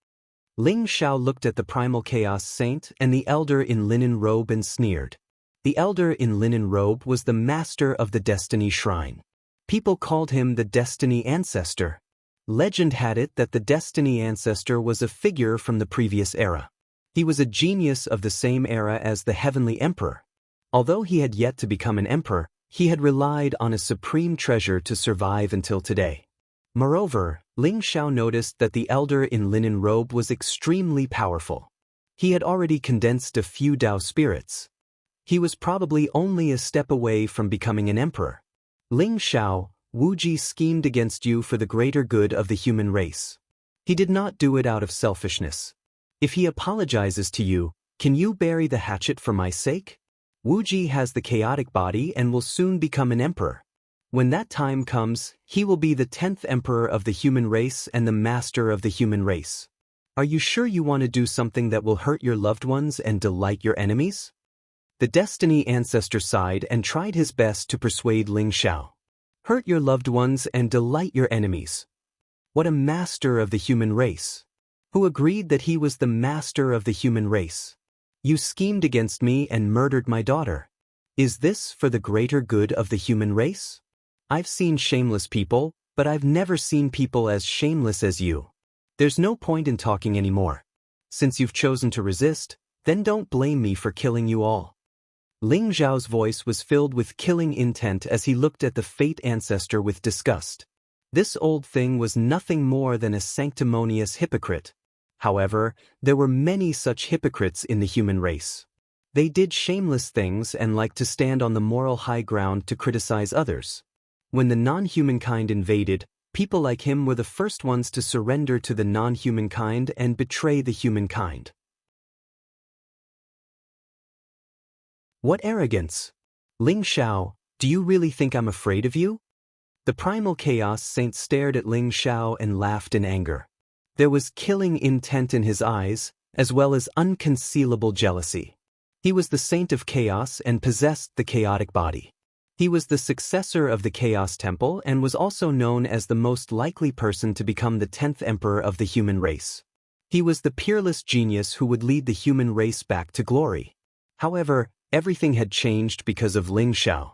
Ling Xiao looked at the Primal Chaos Saint and the Elder in linen robe and sneered. The Elder in linen robe was the master of the Destiny Shrine. People called him the Destiny Ancestor. Legend had it that the Destiny Ancestor was a figure from the previous era. He was a genius of the same era as the Heavenly Emperor. Although he had yet to become an emperor, he had relied on a supreme treasure to survive until today. Moreover, Ling Xiao noticed that the Elder in linen robe was extremely powerful. He had already condensed a few Dao spirits. He was probably only a step away from becoming an emperor. Ling Xiao, Wu Ji schemed against you for the greater good of the human race. He did not do it out of selfishness. If he apologizes to you, can you bury the hatchet for my sake? Wu Ji has the chaotic body and will soon become an emperor. When that time comes, he will be the 10th emperor of the human race and the master of the human race. Are you sure you want to do something that will hurt your loved ones and delight your enemies? The Destiny Ancestor sighed and tried his best to persuade Ling Xiao. Hurt your loved ones and delight your enemies. What a master of the human race! Who agreed that he was the master of the human race? You schemed against me and murdered my daughter. Is this for the greater good of the human race? I've seen shameless people, but I've never seen people as shameless as you. There's no point in talking anymore. Since you've chosen to resist, then don't blame me for killing you all. Ling Xiao's voice was filled with killing intent as he looked at the Fate Ancestor with disgust. This old thing was nothing more than a sanctimonious hypocrite. However, there were many such hypocrites in the human race. They did shameless things and liked to stand on the moral high ground to criticize others. When the non-human kind invaded, people like him were the first ones to surrender to the non-human kind and betray the human kind. What arrogance! Ling Xiao, do you really think I'm afraid of you? The Primal Chaos Saint stared at Ling Xiao and laughed in anger. There was killing intent in his eyes, as well as unconcealable jealousy. He was the Saint of Chaos and possessed the chaotic body. He was the successor of the Chaos Temple and was also known as the most likely person to become the 10th emperor of the human race. He was the peerless genius who would lead the human race back to glory. However, everything had changed because of Ling Xiao.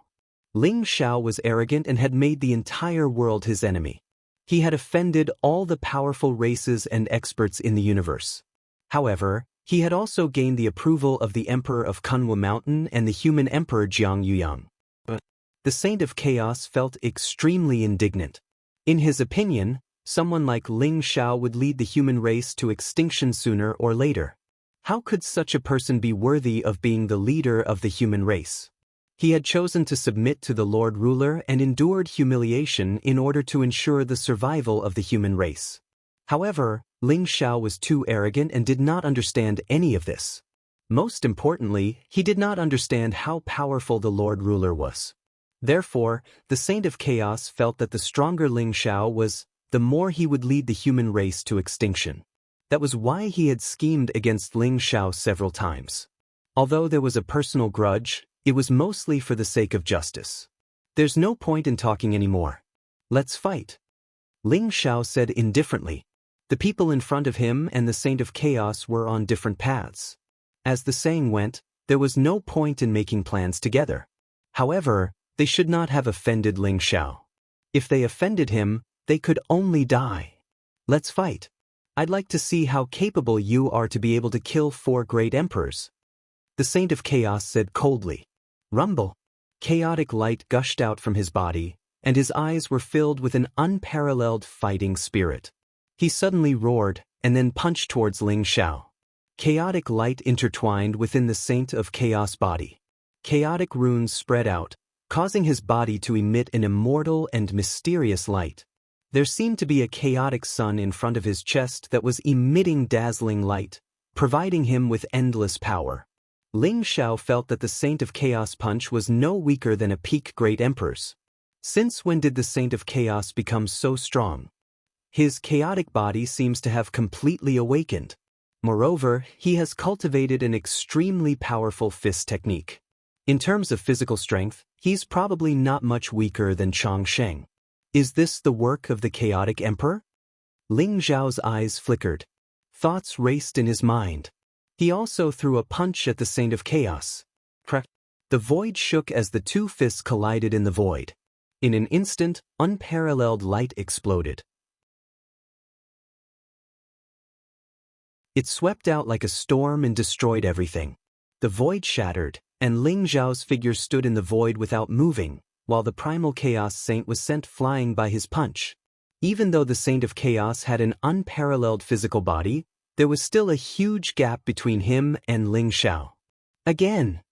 Ling Xiao was arrogant and had made the entire world his enemy. He had offended all the powerful races and experts in the universe. However, he had also gained the approval of the Emperor of Kunwa Mountain and the human Emperor Jiang Yuyang. The Saint of Chaos felt extremely indignant. In his opinion, someone like Ling Xiao would lead the human race to extinction sooner or later. How could such a person be worthy of being the leader of the human race? He had chosen to submit to the Lord Ruler and endured humiliation in order to ensure the survival of the human race. However, Ling Xiao was too arrogant and did not understand any of this. Most importantly, he did not understand how powerful the Lord Ruler was. Therefore, the Saint of Chaos felt that the stronger Ling Xiao was, the more he would lead the human race to extinction. That was why he had schemed against Ling Xiao several times. Although there was a personal grudge, it was mostly for the sake of justice. There's no point in talking anymore. Let's fight. Ling Xiao said indifferently. The people in front of him and the Saint of Chaos were on different paths. As the saying went, there was no point in making plans together. However, they should not have offended Ling Xiao. If they offended him, they could only die. Let's fight. I'd like to see how capable you are to be able to kill 4 great emperors. The Saint of Chaos said coldly. Rumble. Chaotic light gushed out from his body, and his eyes were filled with an unparalleled fighting spirit. He suddenly roared, and then punched towards Ling Xiao. Chaotic light intertwined within the Saint of Chaos body. Chaotic runes spread out, causing his body to emit an immortal and mysterious light. There seemed to be a chaotic sun in front of his chest that was emitting dazzling light, providing him with endless power. Ling Xiao felt that the Saint of Chaos punch was no weaker than a peak Great Emperor's. Since when did the Saint of Chaos become so strong? His chaotic body seems to have completely awakened. Moreover, he has cultivated an extremely powerful fist technique. In terms of physical strength, he's probably not much weaker than Chang Sheng. Is this the work of the chaotic emperor? Ling Xiao's eyes flickered. Thoughts raced in his mind. He also threw a punch at the Saint of Chaos. Crack! The void shook as the two fists collided in the void. In an instant, unparalleled light exploded. It swept out like a storm and destroyed everything. The void shattered, and Ling Xiao's figure stood in the void without moving, while the primal Chaos Saint was sent flying by his punch. Even though the Saint of Chaos had an unparalleled physical body, there was still a huge gap between him and Ling Xiao. Again!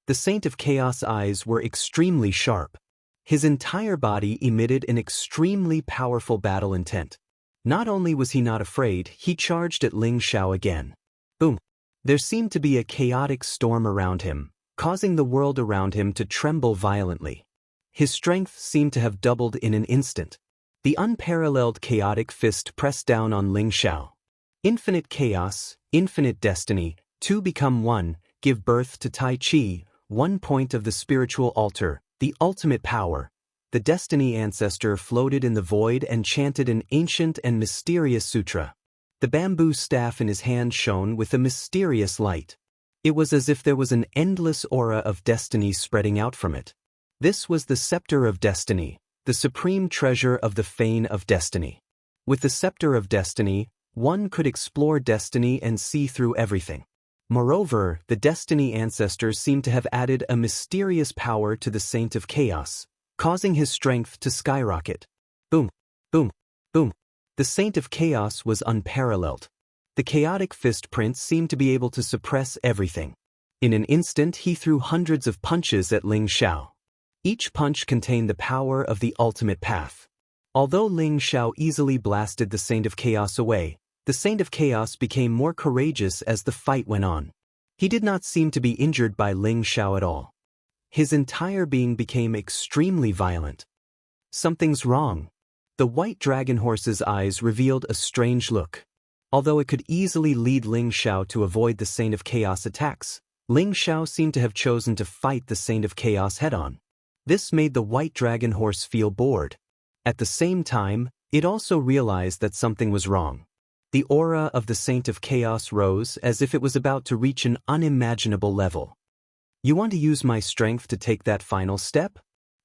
The Saint of Chaos' eyes were extremely sharp. His entire body emitted an extremely powerful battle intent. Not only was he not afraid, he charged at Ling Xiao again. Boom! There seemed to be a chaotic storm around him, causing the world around him to tremble violently. His strength seemed to have doubled in an instant. The unparalleled chaotic fist pressed down on Ling Xiao. Infinite chaos, infinite destiny, two become one, give birth to Tai Chi, one point of the spiritual altar, the ultimate power. The destiny ancestor floated in the void and chanted an ancient and mysterious sutra. The bamboo staff in his hand shone with a mysterious light. It was as if there was an endless aura of destiny spreading out from it. This was the scepter of destiny, the supreme treasure of the fane of destiny. With the scepter of destiny, one could explore destiny and see through everything. Moreover, the destiny ancestors seemed to have added a mysterious power to the Saint of Chaos, causing his strength to skyrocket. Boom, boom, boom. The Saint of Chaos was unparalleled. The chaotic fist prince seemed to be able to suppress everything. In an instant he threw hundreds of punches at Ling Xiao. Each punch contained the power of the ultimate path. Although Ling Xiao easily blasted the Saint of Chaos away, the Saint of Chaos became more courageous as the fight went on. He did not seem to be injured by Ling Xiao at all. His entire being became extremely violent. Something's wrong. The white dragon horse's eyes revealed a strange look. Although it could easily lead Ling Xiao to avoid the Saint of Chaos attacks, Ling Xiao seemed to have chosen to fight the Saint of Chaos head-on. This made the white dragon horse feel bored. At the same time, it also realized that something was wrong. The aura of the Saint of Chaos rose as if it was about to reach an unimaginable level. You want to use my strength to take that final step?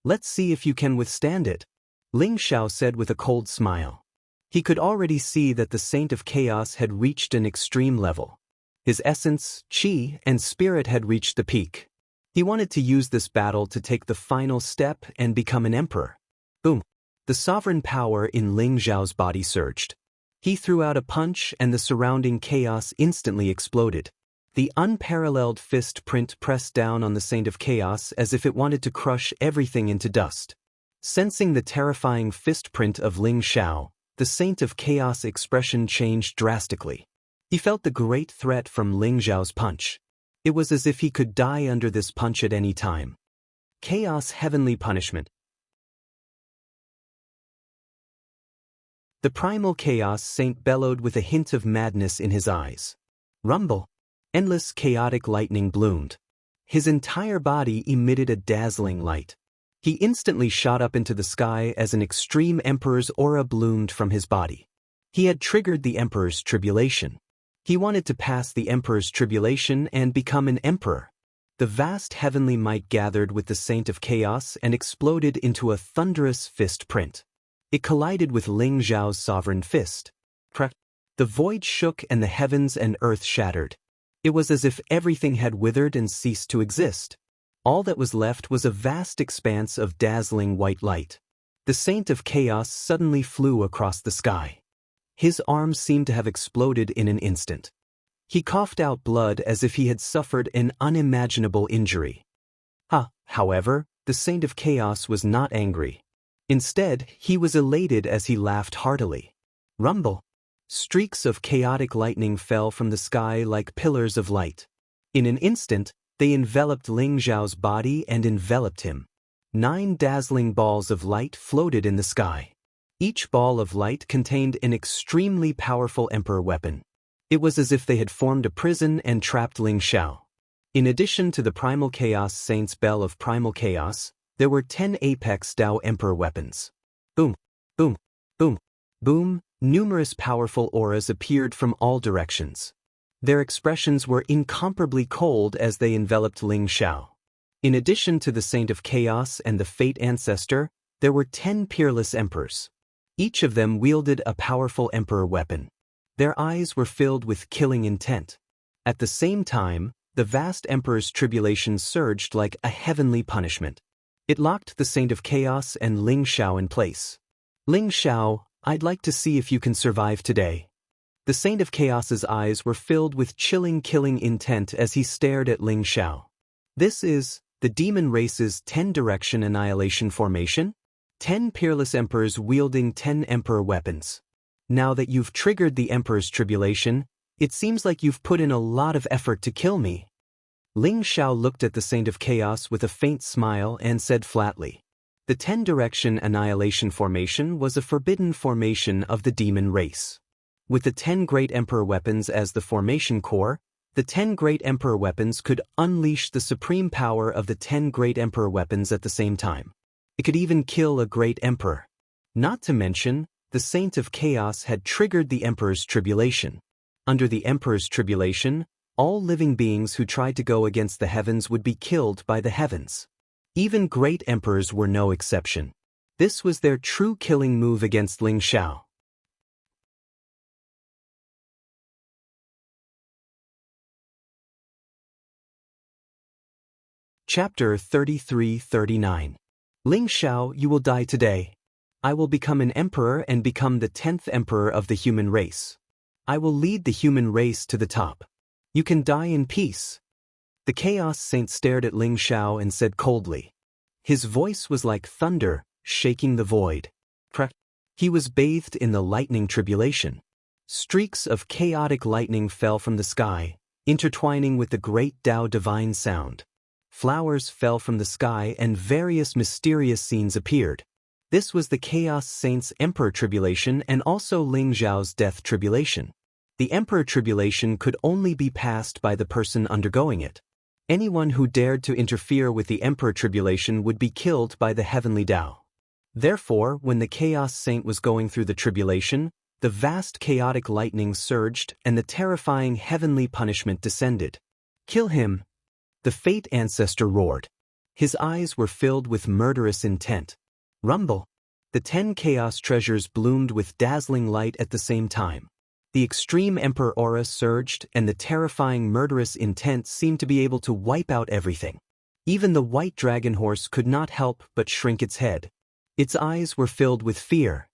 Let's see if you can withstand it, Ling Xiao said with a cold smile. He could already see that the Saint of Chaos had reached an extreme level. His essence, qi, and spirit had reached the peak. He wanted to use this battle to take the final step and become an emperor. Boom! The sovereign power in Ling Xiao's body surged. He threw out a punch and the surrounding chaos instantly exploded. The unparalleled fist print pressed down on the Saint of Chaos as if it wanted to crush everything into dust. Sensing the terrifying fist print of Ling Xiao, the Saint of Chaos' expression changed drastically. He felt the great threat from Ling Xiao's punch. It was as if he could die under this punch at any time. Chaos heavenly punishment. The primal Chaos Saint bellowed with a hint of madness in his eyes. Rumble! Endless chaotic lightning bloomed. His entire body emitted a dazzling light. He instantly shot up into the sky as an extreme emperor's aura bloomed from his body. He had triggered the emperor's tribulation. He wanted to pass the emperor's tribulation and become an emperor. The vast heavenly might gathered with the Saint of Chaos and exploded into a thunderous fist print. It collided with Ling Xiao's sovereign fist. The void shook and the heavens and earth shattered. It was as if everything had withered and ceased to exist. All that was left was a vast expanse of dazzling white light. The Saint of Chaos suddenly flew across the sky. His arms seemed to have exploded in an instant. He coughed out blood as if he had suffered an unimaginable injury. However, the Saint of Chaos was not angry. Instead, he was elated as he laughed heartily. Rumble! Streaks of chaotic lightning fell from the sky like pillars of light. In an instant, they enveloped Ling Xiao's body and enveloped him. 9 dazzling balls of light floated in the sky. Each ball of light contained an extremely powerful emperor weapon. It was as if they had formed a prison and trapped Ling Xiao. In addition to the Primal Chaos Saint's Bell of Primal Chaos, there were 10 Apex Dao Emperor weapons. Boom, boom, boom, boom, numerous powerful auras appeared from all directions. Their expressions were incomparably cold as they enveloped Ling Xiao. In addition to the Saint of Chaos and the Fate Ancestor, there were 10 peerless emperors. Each of them wielded a powerful emperor weapon. Their eyes were filled with killing intent. At the same time, the vast emperor's tribulation surged like a heavenly punishment. It locked the Saint of Chaos and Ling Xiao in place. Ling Xiao, I'd like to see if you can survive today. The Saint of Chaos's eyes were filled with chilling killing intent as he stared at Ling Xiao. This is the demon race's 10-direction annihilation formation? 10 peerless emperors wielding 10 emperor weapons. Now that you've triggered the emperor's tribulation, it seems like you've put in a lot of effort to kill me. Ling Xiao looked at the Saint of Chaos with a faint smile and said flatly. The 10-direction annihilation formation was a forbidden formation of the demon race. With the 10 great emperor weapons as the formation core, the 10 great emperor weapons could unleash the supreme power of the 10 great emperor weapons at the same time. It could even kill a great emperor. Not to mention, the Saint of Chaos had triggered the emperor's tribulation. Under the emperor's tribulation, all living beings who tried to go against the heavens would be killed by the heavens. Even great emperors were no exception. This was their true killing move against Ling Xiao. Chapter 33-39. Ling Xiao, you will die today. I will become an emperor and become the 10th emperor of the human race. I will lead the human race to the top. You can die in peace. The Chaos Saint stared at Ling Xiao and said coldly. His voice was like thunder, shaking the void. He was bathed in the lightning tribulation. Streaks of chaotic lightning fell from the sky, intertwining with the great Tao divine sound. Flowers fell from the sky and various mysterious scenes appeared. This was the Chaos Saint's Emperor Tribulation and also Ling Xiao's Death Tribulation. The Emperor Tribulation could only be passed by the person undergoing it. Anyone who dared to interfere with the Emperor Tribulation would be killed by the Heavenly Tao. Therefore, when the Chaos Saint was going through the tribulation, the vast chaotic lightning surged and the terrifying heavenly punishment descended. Kill him! The Fate Ancestor roared. His eyes were filled with murderous intent. Rumble! The 10 chaos treasures bloomed with dazzling light at the same time. The extreme Emperor aura surged and the terrifying murderous intent seemed to be able to wipe out everything. Even the white dragon horse could not help but shrink its head. Its eyes were filled with fear.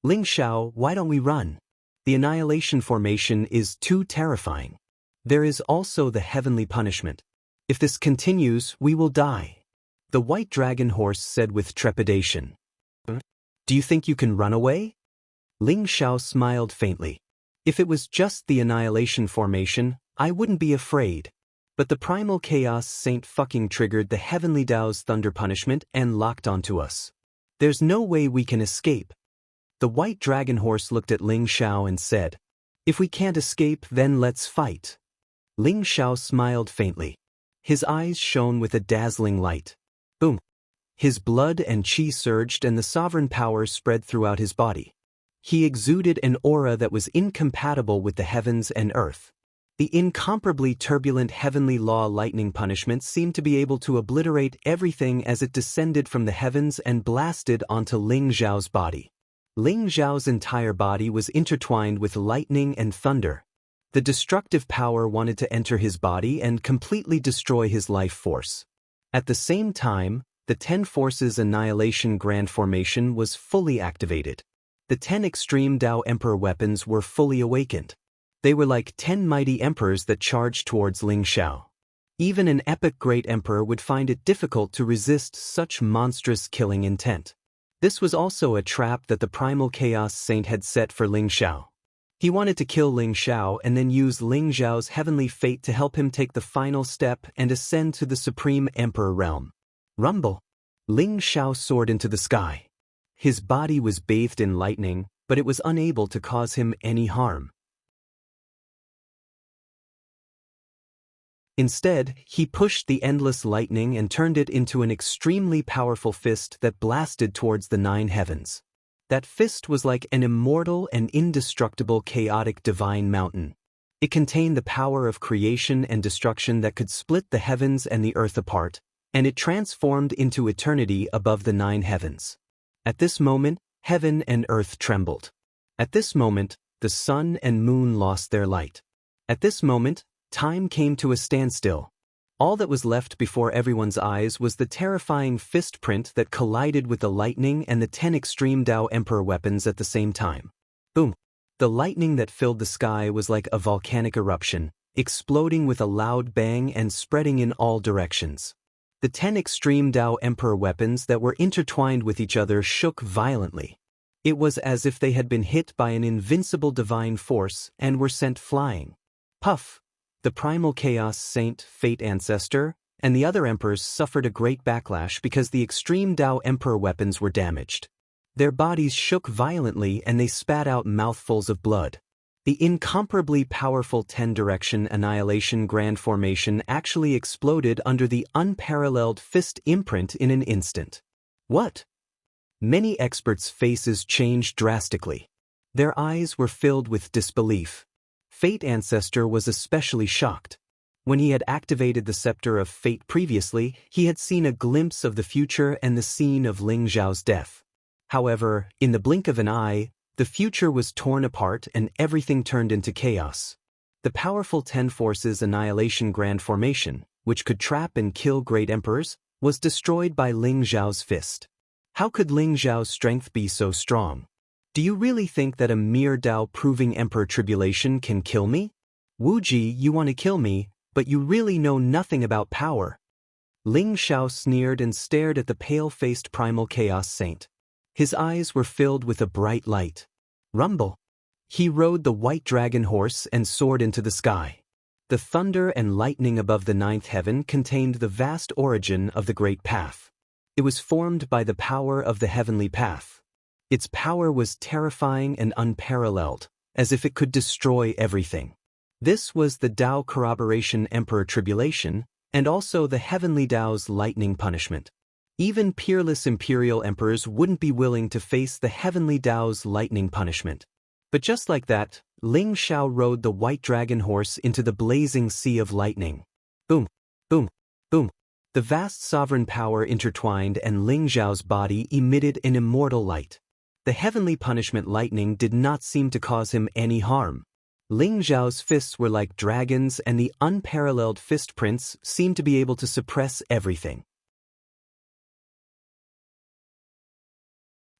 Ling Xiao, why don't we run? The annihilation formation is too terrifying. There is also the heavenly punishment. If this continues, we will die. The white dragon horse said with trepidation. Do you think you can run away? Ling Xiao smiled faintly. If it was just the annihilation formation, I wouldn't be afraid. But the Primal Chaos Saint fucking triggered the Heavenly Tao's thunder punishment and locked onto us. There's no way we can escape. The white dragon horse looked at Ling Xiao and said, If we can't escape, then let's fight. Ling Xiao smiled faintly. His eyes shone with a dazzling light. Boom! His blood and qi surged and the sovereign power spread throughout his body. He exuded an aura that was incompatible with the heavens and earth. The incomparably turbulent heavenly law lightning punishment seemed to be able to obliterate everything as it descended from the heavens and blasted onto Ling Xiao's body. Ling Xiao's entire body was intertwined with lightning and thunder. The destructive power wanted to enter his body and completely destroy his life force. At the same time, the 10 Forces Annihilation Grand Formation was fully activated. The 10 extreme Tao Emperor weapons were fully awakened. They were like 10 mighty emperors that charged towards Ling Xiao. Even an epic great emperor would find it difficult to resist such monstrous killing intent. This was also a trap that the primal chaos saint had set for Ling Xiao. He wanted to kill Ling Xiao and then use Ling Xiao's heavenly fate to help him take the final step and ascend to the supreme emperor realm. Rumble. Ling Xiao soared into the sky. His body was bathed in lightning, but it was unable to cause him any harm. Instead, he pushed the endless lightning and turned it into an extremely powerful fist that blasted towards the 9 heavens. That fist was like an immortal and indestructible chaotic divine mountain. It contained the power of creation and destruction that could split the heavens and the earth apart, and it transformed into eternity above the 9 heavens. At this moment, heaven and earth trembled. At this moment, the sun and moon lost their light. At this moment, time came to a standstill. All that was left before everyone's eyes was the terrifying fist print that collided with the lightning and the 10 extreme Tao Emperor weapons at the same time. Boom! The lightning that filled the sky was like a volcanic eruption, exploding with a loud bang and spreading in all directions. The 10 extreme Tao Emperor weapons that were intertwined with each other shook violently. It was as if they had been hit by an invincible divine force and were sent flying. Puff! The primal chaos saint, fate ancestor, and the other emperors suffered a great backlash because the extreme Tao Emperor weapons were damaged. Their bodies shook violently and they spat out mouthfuls of blood. The incomparably powerful 10-direction annihilation grand formation actually exploded under the unparalleled fist imprint in an instant. What? Many experts' faces changed drastically. Their eyes were filled with disbelief. Fate Ancestor was especially shocked. When he had activated the Scepter of Fate previously, he had seen a glimpse of the future and the scene of Ling Xiao's death. However, in the blink of an eye, the future was torn apart and everything turned into chaos. The powerful 10 Forces Annihilation Grand Formation, which could trap and kill great emperors, was destroyed by Ling Xiao's fist. How could Ling Xiao's strength be so strong? Do you really think that a mere Tao-proving Emperor Tribulation can kill me? Wu Ji, you want to kill me, but you really know nothing about power. Ling Xiao sneered and stared at the pale-faced primal chaos saint. His eyes were filled with a bright light. Rumble. He rode the white dragon horse and soared into the sky. The thunder and lightning above the 9th heaven contained the vast origin of the Great Path. It was formed by the power of the heavenly path. Its power was terrifying and unparalleled, as if it could destroy everything. This was the Tao Corroboration Emperor Tribulation, and also the Heavenly Tao's lightning punishment. Even peerless imperial emperors wouldn't be willing to face the Heavenly Tao's lightning punishment. But just like that, Ling Xiao rode the white dragon horse into the blazing sea of lightning. Boom, boom, boom. The vast sovereign power intertwined and Ling Xiao's body emitted an immortal light. The heavenly punishment lightning did not seem to cause him any harm. Ling Xiao's fists were like dragons and the unparalleled fist prints seemed to be able to suppress everything.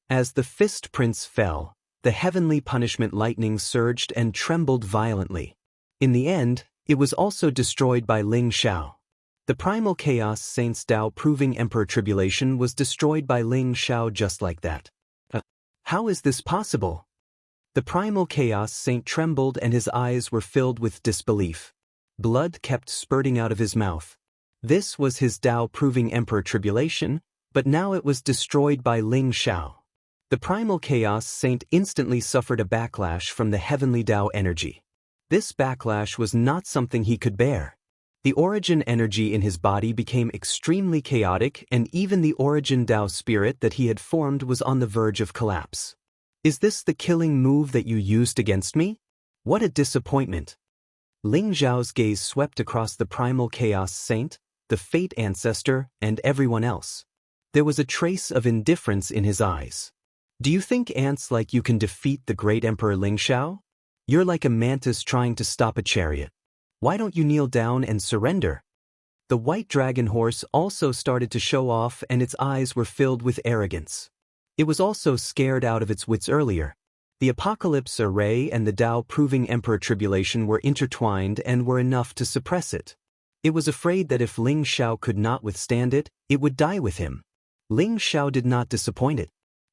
As the fist prints fell, the heavenly punishment lightning surged and trembled violently. In the end, it was also destroyed by Ling Xiao. The primal chaos saint's Tao-proving Emperor Tribulation was destroyed by Ling Xiao just like that. How is this possible? The primal chaos saint trembled and his eyes were filled with disbelief. Blood kept spurting out of his mouth. This was his Tao-proving Emperor Tribulation, but now it was destroyed by Ling Xiao. The primal chaos saint instantly suffered a backlash from the heavenly Tao energy. This backlash was not something he could bear. The origin energy in his body became extremely chaotic and even the origin Tao spirit that he had formed was on the verge of collapse. Is this the killing move that you used against me? What a disappointment. Ling Xiao's gaze swept across the primal chaos saint, the fate ancestor, and everyone else. There was a trace of indifference in his eyes. Do you think ants like you can defeat the great Emperor Ling Xiao? You're like a mantis trying to stop a chariot. Why don't you kneel down and surrender? The white dragon horse also started to show off and its eyes were filled with arrogance. It was also scared out of its wits earlier. The Apocalypse Array and the Tao-proving Emperor Tribulation were intertwined and were enough to suppress it. It was afraid that if Ling Xiao could not withstand it, it would die with him. Ling Xiao did not disappoint it.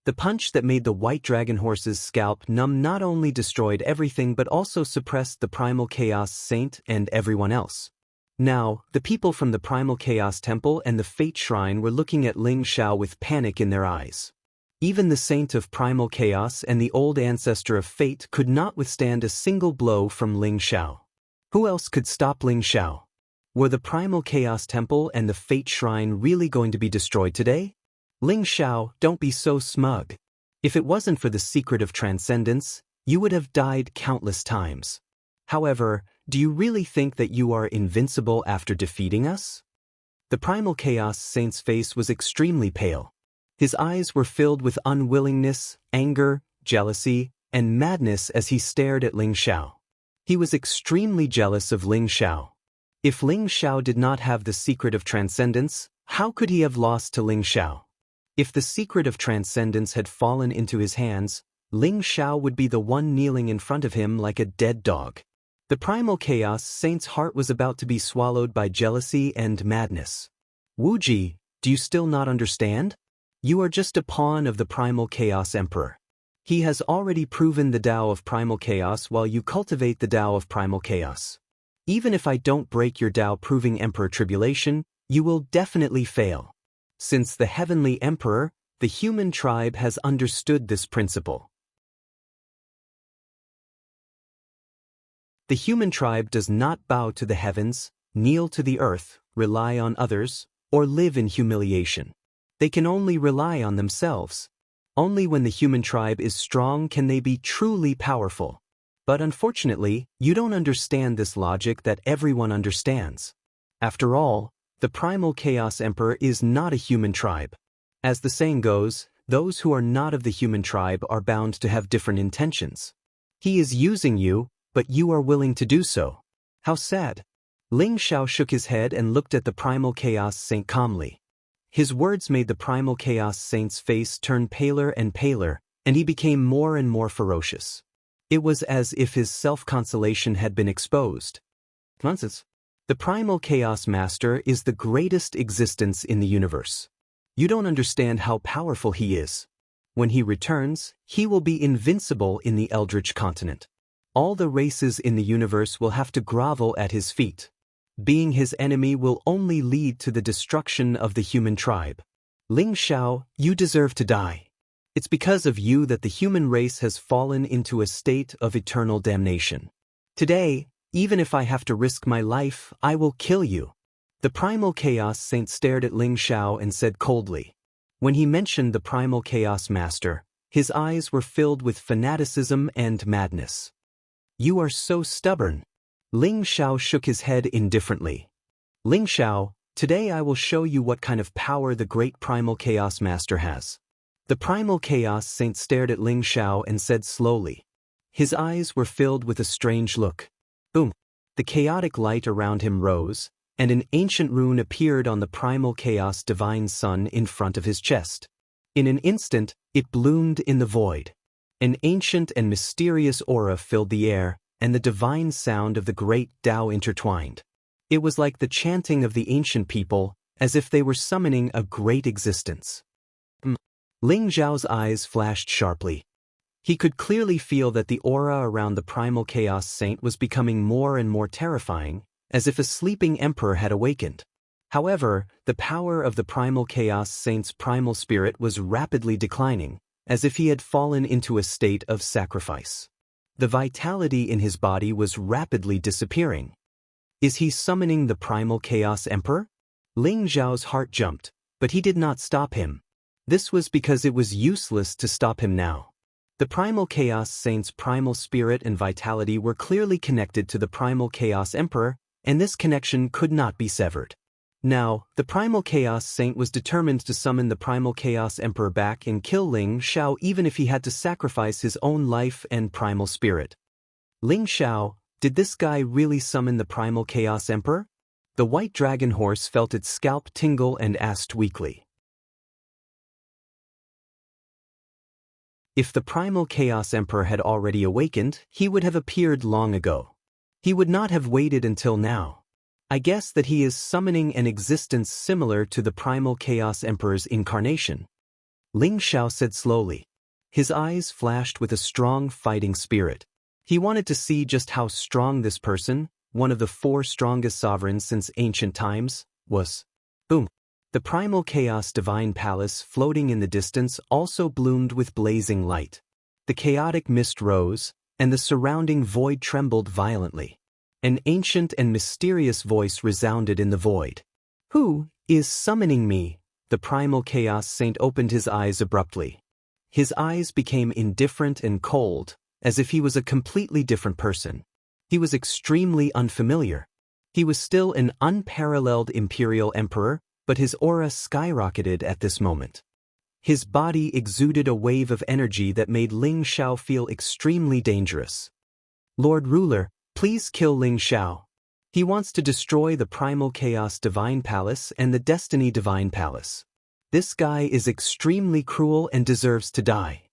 The punch that made the white dragon horse's scalp numb not only destroyed everything but also suppressed the Primal Chaos Saint and everyone else. Now, the people from the Primal Chaos Temple and the Fate Shrine were looking at Ling Xiao with panic in their eyes. Even the Saint of Primal Chaos and the old ancestor of Fate could not withstand a single blow from Ling Xiao. Who else could stop Ling Xiao? Were the Primal Chaos Temple and the Fate Shrine really going to be destroyed today? Ling Xiao, don't be so smug. If it wasn't for the secret of transcendence, you would have died countless times. However, do you really think that you are invincible after defeating us? The Primal Chaos Saint's face was extremely pale. His eyes were filled with unwillingness, anger, jealousy, and madness as he stared at Ling Xiao. He was extremely jealous of Ling Xiao. If Ling Xiao did not have the secret of transcendence, how could he have lost to Ling Xiao? If the secret of transcendence had fallen into his hands, Ling Xiao would be the one kneeling in front of him like a dead dog. The Primal Chaos Saint's heart was about to be swallowed by jealousy and madness. Wu Ji, do you still not understand? You are just a pawn of the Primal Chaos Emperor. He has already proven the Tao of Primal Chaos while you cultivate the Tao of Primal Chaos. Even if I don't break your Tao-proving Emperor Tribulation, you will definitely fail. Since the Heavenly Emperor, the human tribe has understood this principle. The human tribe does not bow to the heavens, kneel to the earth, rely on others, or live in humiliation. They can only rely on themselves. Only when the human tribe is strong can they be truly powerful. But unfortunately, you don't understand this logic that everyone understands. After all, the Primal Chaos Emperor is not a human tribe. As the saying goes, those who are not of the human tribe are bound to have different intentions. He is using you, but you are willing to do so. How sad. Ling Xiao shook his head and looked at the Primal Chaos Saint calmly. His words made the Primal Chaos Saint's face turn paler and paler, and he became more and more ferocious. It was as if his self-consolation had been exposed. Nonsense. The Primal Chaos Master is the greatest existence in the universe. You don't understand how powerful he is. When he returns, he will be invincible in the Eldritch continent. All the races in the universe will have to grovel at his feet. Being his enemy will only lead to the destruction of the human tribe. Ling Xiao, you deserve to die. It's because of you that the human race has fallen into a state of eternal damnation. Today, even if I have to risk my life, I will kill you. The Primal Chaos Saint stared at Ling Xiao and said coldly. When he mentioned the Primal Chaos Master, his eyes were filled with fanaticism and madness. You are so stubborn. Ling Xiao shook his head indifferently. Ling Xiao, today I will show you what kind of power the great Primal Chaos Master has. The Primal Chaos Saint stared at Ling Xiao and said slowly. His eyes were filled with a strange look. Boom! The chaotic light around him rose, and an ancient rune appeared on the Primal Chaos Divine Sun in front of his chest. In an instant, it bloomed in the void. An ancient and mysterious aura filled the air, and the divine sound of the great Tao intertwined. It was like the chanting of the ancient people, as if they were summoning a great existence. Ling Xiao's eyes flashed sharply. He could clearly feel that the aura around the Primal Chaos Saint was becoming more and more terrifying, as if a sleeping emperor had awakened. However, the power of the Primal Chaos Saint's primal spirit was rapidly declining, as if he had fallen into a state of sacrifice. The vitality in his body was rapidly disappearing. Is he summoning the Primal Chaos Emperor? Ling Xiao's heart jumped, but he did not stop him. This was because it was useless to stop him now. The Primal Chaos Saint's primal spirit and vitality were clearly connected to the Primal Chaos Emperor, and this connection could not be severed. Now, the Primal Chaos Saint was determined to summon the Primal Chaos Emperor back and kill Ling Xiao even if he had to sacrifice his own life and primal spirit. Ling Xiao, did this guy really summon the Primal Chaos Emperor? The white dragon horse felt its scalp tingle and asked weakly. If the primal Chaos Emperor had already awakened, he would have appeared long ago. He would not have waited until now. I guess that he is summoning an existence similar to the primal Chaos Emperor's incarnation. Ling Xiao said slowly. His eyes flashed with a strong fighting spirit. He wanted to see just how strong this person, one of the 4 strongest sovereigns since ancient times, was. Boom! The primal chaos divine palace floating in the distance also bloomed with blazing light. The chaotic mist rose, and the surrounding void trembled violently. An ancient and mysterious voice resounded in the void. Who is summoning me? The primal chaos saint opened his eyes abruptly. His eyes became indifferent and cold, as if he was a completely different person. He was extremely unfamiliar. He was still an unparalleled imperial emperor, but his aura skyrocketed at this moment. His body exuded a wave of energy that made Ling Xiao feel extremely dangerous. Lord Ruler, please kill Ling Xiao. He wants to destroy the Primal Chaos Divine Palace and the Destiny Divine Palace. This guy is extremely cruel and deserves to die.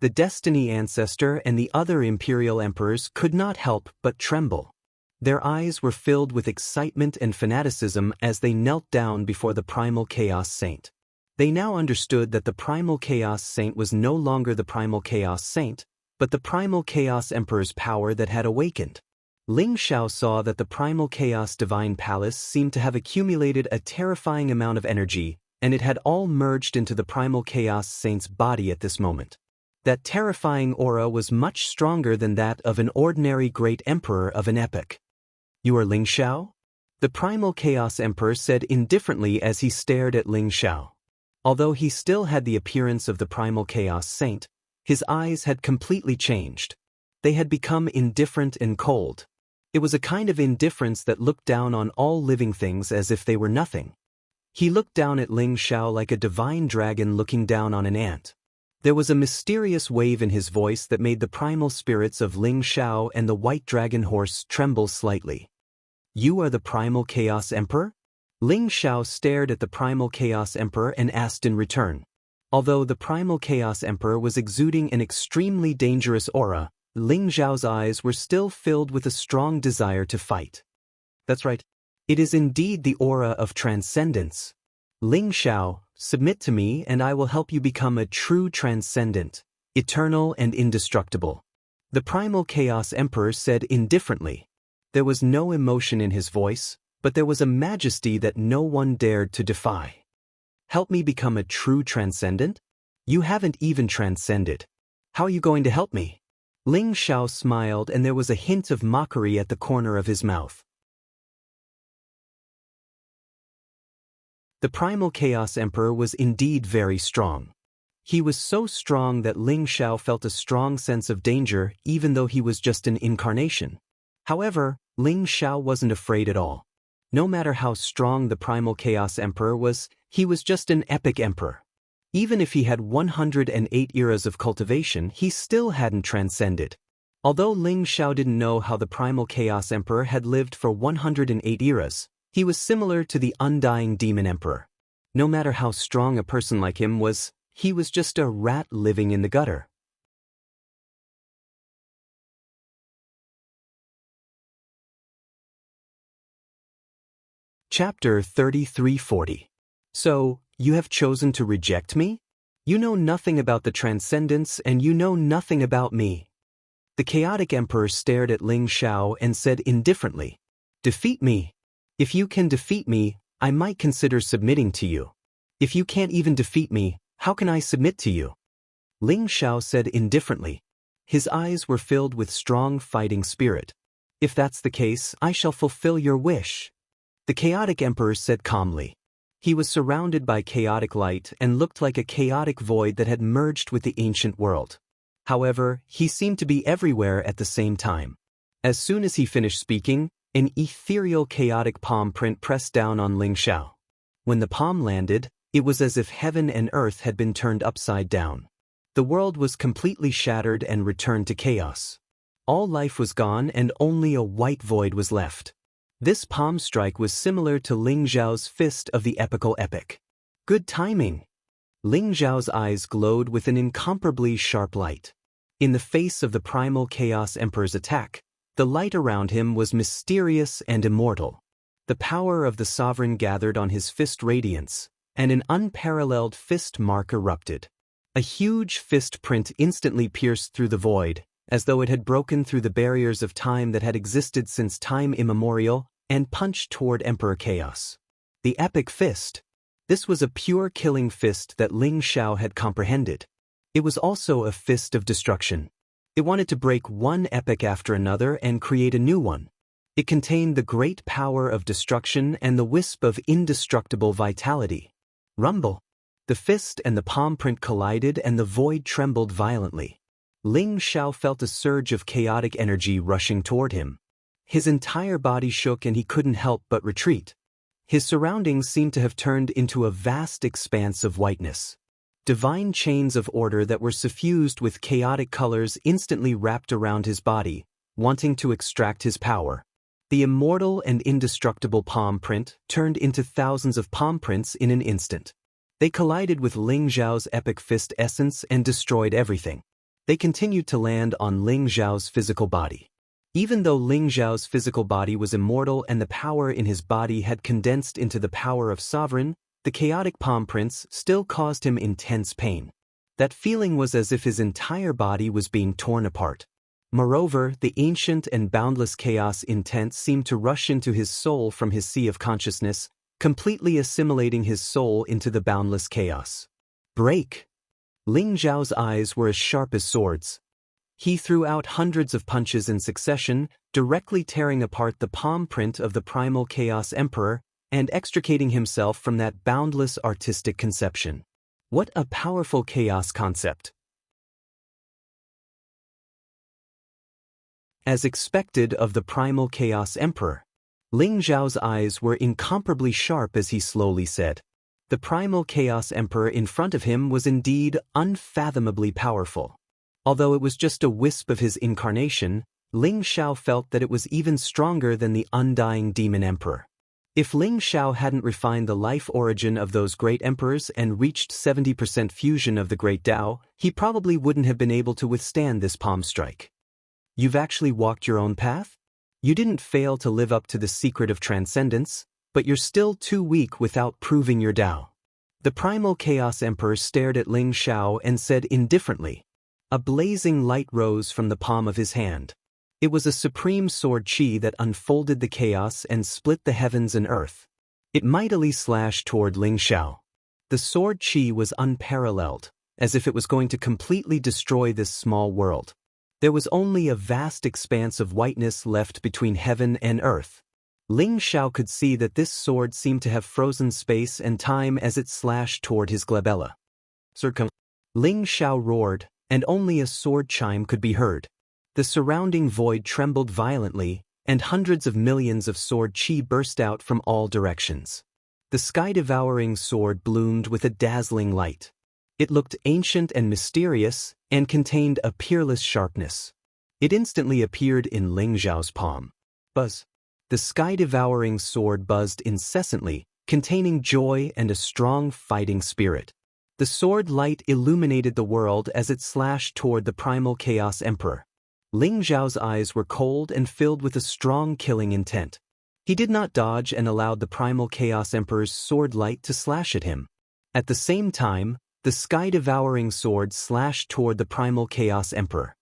The Destiny Ancestor and the other Imperial Emperors could not help but tremble. Their eyes were filled with excitement and fanaticism as they knelt down before the Primal Chaos Saint. They now understood that the Primal Chaos Saint was no longer the Primal Chaos Saint, but the Primal Chaos Emperor's power that had awakened. Ling Xiao saw that the Primal Chaos Divine Palace seemed to have accumulated a terrifying amount of energy, and it had all merged into the Primal Chaos Saint's body at this moment. That terrifying aura was much stronger than that of an ordinary great emperor of an epoch. You are Ling Xiao? The Primal Chaos Emperor said indifferently as he stared at Ling Xiao. Although he still had the appearance of the Primal Chaos Saint, his eyes had completely changed. They had become indifferent and cold. It was a kind of indifference that looked down on all living things as if they were nothing. He looked down at Ling Xiao like a divine dragon looking down on an ant. There was a mysterious wave in his voice that made the primal spirits of Ling Xiao and the white dragon horse tremble slightly. You are the Primal Chaos Emperor? Ling Xiao stared at the Primal Chaos Emperor and asked in return. Although the Primal Chaos Emperor was exuding an extremely dangerous aura, Ling Xiao's eyes were still filled with a strong desire to fight. That's right. It is indeed the aura of transcendence. Ling Xiao, submit to me and I will help you become a true transcendent, eternal and indestructible. The Primal Chaos Emperor said indifferently. There was no emotion in his voice, but there was a majesty that no one dared to defy. Help me become a true transcendent? You haven't even transcended. How are you going to help me? Ling Xiao smiled and there was a hint of mockery at the corner of his mouth. The Primal Chaos Emperor was indeed very strong. He was so strong that Ling Xiao felt a strong sense of danger even though he was just an incarnation. However, Ling Xiao wasn't afraid at all. No matter how strong the Primal Chaos Emperor was, he was just an epic emperor. Even if he had 108 eras of cultivation, he still hadn't transcended. Although Ling Xiao didn't know how the Primal Chaos Emperor had lived for 108 eras, he was similar to the undying Demon Emperor. No matter how strong a person like him was, he was just a rat living in the gutter. Chapter 3340. So, you have chosen to reject me? You know nothing about the transcendence and you know nothing about me. The chaotic emperor stared at Ling Xiao and said indifferently, defeat me. If you can defeat me, I might consider submitting to you. If you can't even defeat me, how can I submit to you? Ling Xiao said indifferently. His eyes were filled with strong fighting spirit. If that's the case, I shall fulfill your wish. The chaotic emperor said calmly. He was surrounded by chaotic light and looked like a chaotic void that had merged with the ancient world. However, he seemed to be everywhere at the same time. As soon as he finished speaking, an ethereal chaotic palm print pressed down on Ling Xiao. When the palm landed, it was as if heaven and earth had been turned upside down. The world was completely shattered and returned to chaos. All life was gone and only a white void was left. This palm strike was similar to Ling Xiao's fist of the epical epic. Good timing. Ling Zhao's eyes glowed with an incomparably sharp light. In the face of the primal Chaos Emperor's attack, the light around him was mysterious and immortal. The power of the sovereign gathered on his fist radiance, and an unparalleled fist mark erupted. A huge fist print instantly pierced through the void, as though it had broken through the barriers of time that had existed since time immemorial, and punched toward Emperor Chaos. The epic fist. This was a pure killing fist that Ling Zhao had comprehended. It was also a fist of destruction. It wanted to break one epic after another and create a new one. It contained the great power of destruction and the wisp of indestructible vitality. Rumble. The fist and the palm print collided and the void trembled violently. Ling Zhao felt a surge of chaotic energy rushing toward him. His entire body shook and he couldn't help but retreat. His surroundings seemed to have turned into a vast expanse of whiteness. Divine chains of order that were suffused with chaotic colors instantly wrapped around his body, wanting to extract his power. The immortal and indestructible palm print turned into thousands of palm prints in an instant. They collided with Ling Zhao's epic fist essence and destroyed everything. They continued to land on Ling Zhao's physical body. Even though Ling Zhao's physical body was immortal and the power in his body had condensed into the power of sovereign, the chaotic palm prints still caused him intense pain. That feeling was as if his entire body was being torn apart. Moreover, the ancient and boundless chaos intent seemed to rush into his soul from his sea of consciousness, completely assimilating his soul into the boundless chaos. Break! Ling Zhao's eyes were as sharp as swords. He threw out hundreds of punches in succession, directly tearing apart the palm print of the primal Chaos Emperor and extricating himself from that boundless artistic conception. What a powerful chaos concept! As expected of the primal Chaos Emperor, Ling Zhao's eyes were incomparably sharp as he slowly said, "The primal Chaos Emperor in front of him was indeed unfathomably powerful." Although it was just a wisp of his incarnation, Ling Zhao felt that it was even stronger than the undying Demon Emperor. If Ling Zhao hadn't refined the life origin of those great emperors and reached 70% fusion of the great Tao, he probably wouldn't have been able to withstand this palm strike. You've actually walked your own path? You didn't fail to live up to the secret of transcendence, but you're still too weak without proving your Tao. The primal Chaos Emperor stared at Ling Zhao and said indifferently. A blazing light rose from the palm of his hand. It was a supreme sword chi that unfolded the chaos and split the heavens and earth. It mightily slashed toward Ling Zhao. The sword chi was unparalleled, as if it was going to completely destroy this small world. There was only a vast expanse of whiteness left between heaven and earth. Ling Zhao could see that this sword seemed to have frozen space and time as it slashed toward his glabella. Ling Zhao roared, and only a sword chime could be heard. The surrounding void trembled violently, and hundreds of millions of sword chi burst out from all directions. The sky-devouring sword bloomed with a dazzling light. It looked ancient and mysterious, and contained a peerless sharpness. It instantly appeared in Ling Zhao's palm. Buzz. The sky-devouring sword buzzed incessantly, containing joy and a strong fighting spirit. The sword light illuminated the world as it slashed toward the primal Chaos Emperor. Ling Zhao's eyes were cold and filled with a strong killing intent. He did not dodge and allowed the primal Chaos Emperor's sword light to slash at him. At the same time, the sky-devouring sword slashed toward the primal Chaos Emperor.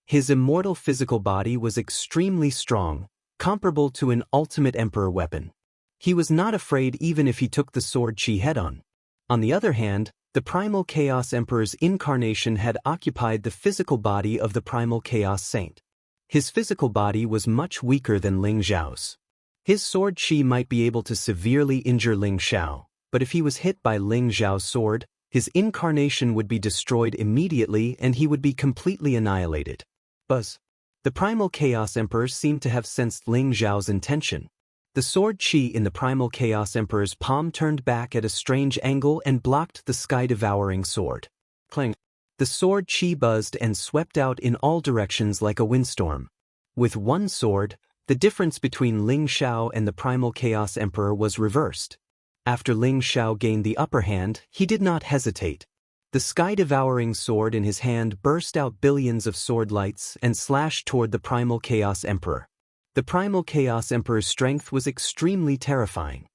His immortal physical body was extremely strong, comparable to an ultimate emperor weapon. He was not afraid even if he took the sword chi head-on. On the other hand, the primal Chaos Emperor's incarnation had occupied the physical body of the primal Chaos Saint. His physical body was much weaker than Ling Zhao's. His sword chi might be able to severely injure Ling Zhao, but if he was hit by Ling Zhao's sword, his incarnation would be destroyed immediately and he would be completely annihilated. Buzz. The primal Chaos Emperor seemed to have sensed Ling Zhao's intention. The sword chi in the primal Chaos Emperor's palm turned back at a strange angle and blocked the sky-devouring sword. Clang! The sword chi buzzed and swept out in all directions like a windstorm. With one sword, the difference between Ling Zhao and the primal Chaos Emperor was reversed. After Ling Xiao gained the upper hand, he did not hesitate. The sky-devouring sword in his hand burst out billions of sword lights and slashed toward the Primal Chaos Emperor. The Primal Chaos Emperor's strength was extremely terrifying.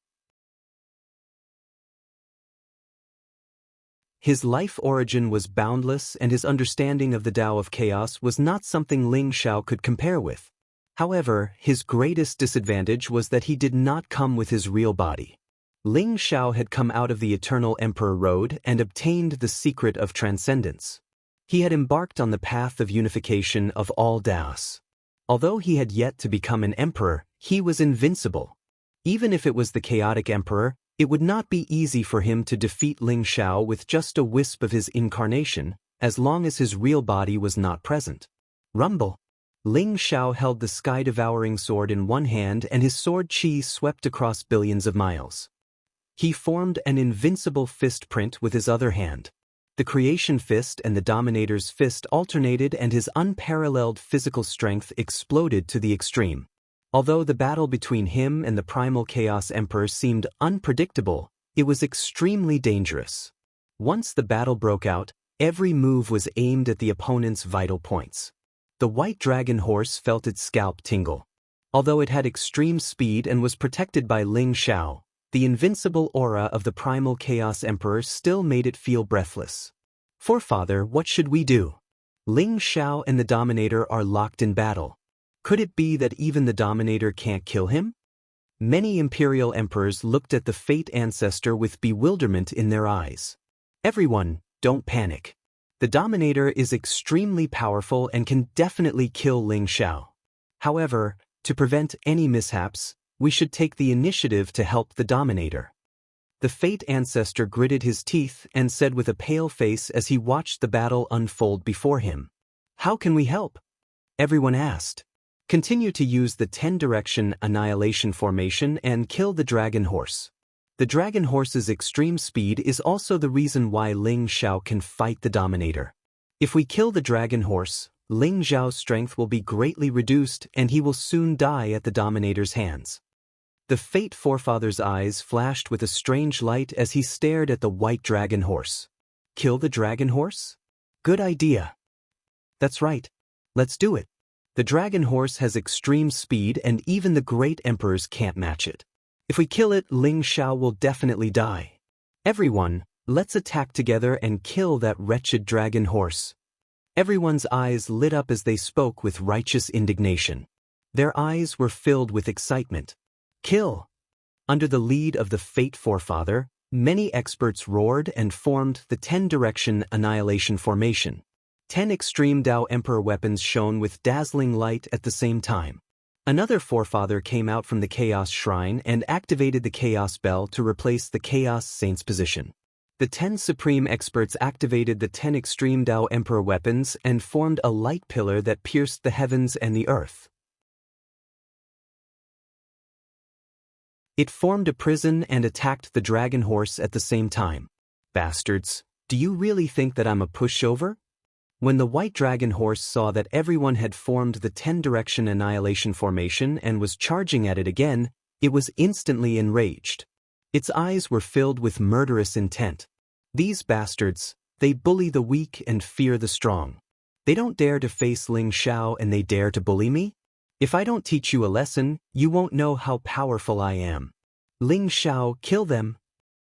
His life origin was boundless, and his understanding of the Tao of Chaos was not something Ling Xiao could compare with. However, his greatest disadvantage was that he did not come with his real body. Ling Xiao had come out of the Eternal Emperor Road and obtained the secret of transcendence. He had embarked on the path of unification of all Taos. Although he had yet to become an emperor, he was invincible. Even if it was the chaotic emperor, it would not be easy for him to defeat Ling Xiao with just a wisp of his incarnation, as long as his real body was not present. Rumble. Ling Xiao held the sky-devouring sword in one hand, and his sword chi swept across billions of miles. He formed an invincible fist print with his other hand. The creation fist and the dominator's fist alternated, and his unparalleled physical strength exploded to the extreme. Although the battle between him and the Primal Chaos Emperor seemed unpredictable, it was extremely dangerous. Once the battle broke out, every move was aimed at the opponent's vital points. The white dragon horse felt its scalp tingle. Although it had extreme speed and was protected by Ling Xiao, the invincible aura of the Primal Chaos Emperor still made it feel breathless. Forefather, what should we do? Ling Xiao and the Dominator are locked in battle. Could it be that even the Dominator can't kill him? Many imperial emperors looked at the Fate Ancestor with bewilderment in their eyes. Everyone, don't panic. The Dominator is extremely powerful and can definitely kill Ling Xiao. However, to prevent any mishaps, we should take the initiative to help the Dominator. The Fate Ancestor gritted his teeth and said with a pale face as he watched the battle unfold before him. How can we help? Everyone asked. Continue to use the 10-direction annihilation formation and kill the dragon horse. The dragon horse's extreme speed is also the reason why Ling Xiao can fight the Dominator. If we kill the dragon horse, Ling Xiao's strength will be greatly reduced and he will soon die at the Dominator's hands. The Fate Forefather's eyes flashed with a strange light as he stared at the white dragon horse. Kill the dragon horse? Good idea. That's right. Let's do it. The dragon horse has extreme speed and even the great emperors can't match it. If we kill it, Ling Xiao will definitely die. Everyone, let's attack together and kill that wretched dragon horse. Everyone's eyes lit up as they spoke with righteous indignation. Their eyes were filled with excitement. Kill! Under the lead of the Fate Forefather, many experts roared and formed the 10-direction annihilation formation. 10 extreme Tao Emperor weapons shone with dazzling light at the same time. Another Forefather came out from the Chaos Shrine and activated the Chaos Bell to replace the Chaos Saint's position. The 10 Supreme Experts activated the 10 extreme Tao Emperor weapons and formed a light pillar that pierced the heavens and the earth. It formed a prison and attacked the dragon horse at the same time. Bastards, do you really think that I'm a pushover? When the white dragon horse saw that everyone had formed the 10-direction annihilation formation and was charging at it again, it was instantly enraged. Its eyes were filled with murderous intent. These bastards, they bully the weak and fear the strong. They don't dare to face Ling Xiao and they dare to bully me? If I don't teach you a lesson, you won't know how powerful I am. Ling Xiao, kill them.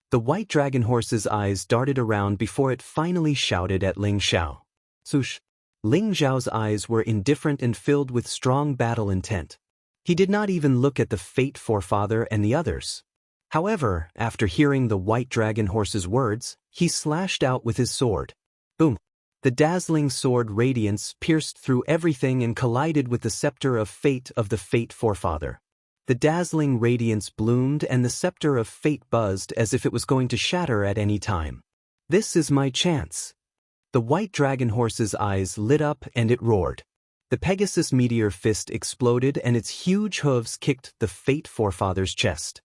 The white dragon horse's eyes darted around before it finally shouted at Ling Xiao. Sush. Ling Xiao's eyes were indifferent and filled with strong battle intent. He did not even look at the Fate Forefather and the others. However, after hearing the white dragon horse's words, he slashed out with his sword. Boom! The dazzling sword radiance pierced through everything and collided with the scepter of fate of the Fate Forefather. The dazzling radiance bloomed and the scepter of fate buzzed as if it was going to shatter at any time. This is my chance. The white dragon horse's eyes lit up and it roared. The Pegasus meteor fist exploded and its huge hooves kicked the Fate Forefather's chest.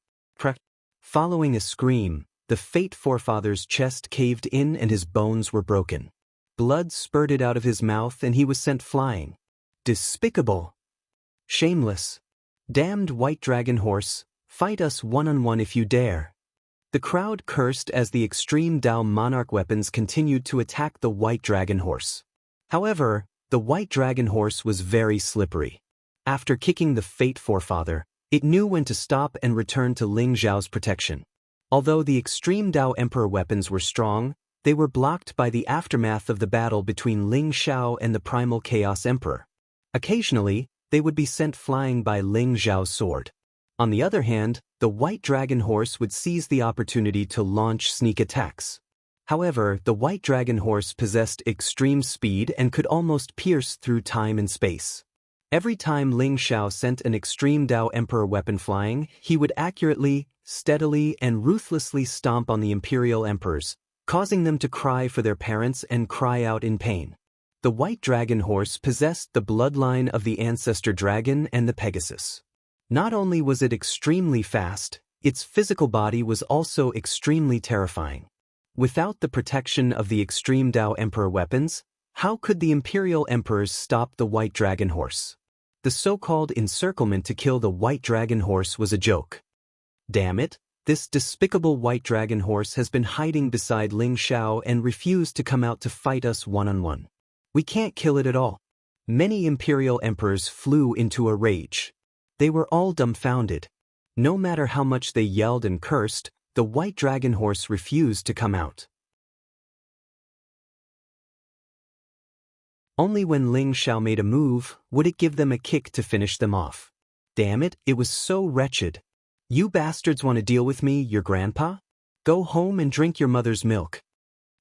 Following a scream, the Fate Forefather's chest caved in and his bones were broken. Blood spurted out of his mouth and he was sent flying. Despicable! Shameless! Damned white dragon horse, fight us one-on-one if you dare. The crowd cursed as the extreme Dao monarch weapons continued to attack the white dragon horse. However, the white dragon horse was very slippery. After kicking the fate forefather, it knew when to stop and return to Ling Xiao's protection. Although the extreme Dao Emperor weapons were strong, they were blocked by the aftermath of the battle between Ling Xiao and the Primal Chaos Emperor. Occasionally, they would be sent flying by Ling Xiao's sword. On the other hand, the white dragon horse would seize the opportunity to launch sneak attacks. However, the white dragon horse possessed extreme speed and could almost pierce through time and space. Every time Ling Xiao sent an extreme Dao Emperor weapon flying, he would accurately, steadily, and ruthlessly stomp on the imperial emperors, causing them to cry for their parents and cry out in pain. The white dragon horse possessed the bloodline of the ancestor dragon and the Pegasus. Not only was it extremely fast, its physical body was also extremely terrifying. Without the protection of the extreme Dao Emperor weapons, how could the imperial emperors stop the white dragon horse? The so-called encirclement to kill the white dragon horse was a joke. Damn it, this despicable white dragon horse has been hiding beside Ling Xiao and refused to come out to fight us one-on-one. We can't kill it at all. Many imperial emperors flew into a rage. They were all dumbfounded. No matter how much they yelled and cursed, the white dragon horse refused to come out. Only when Ling Xiao made a move would it give them a kick to finish them off. Damn it, it was so wretched. You bastards want to deal with me, your grandpa? Go home and drink your mother's milk.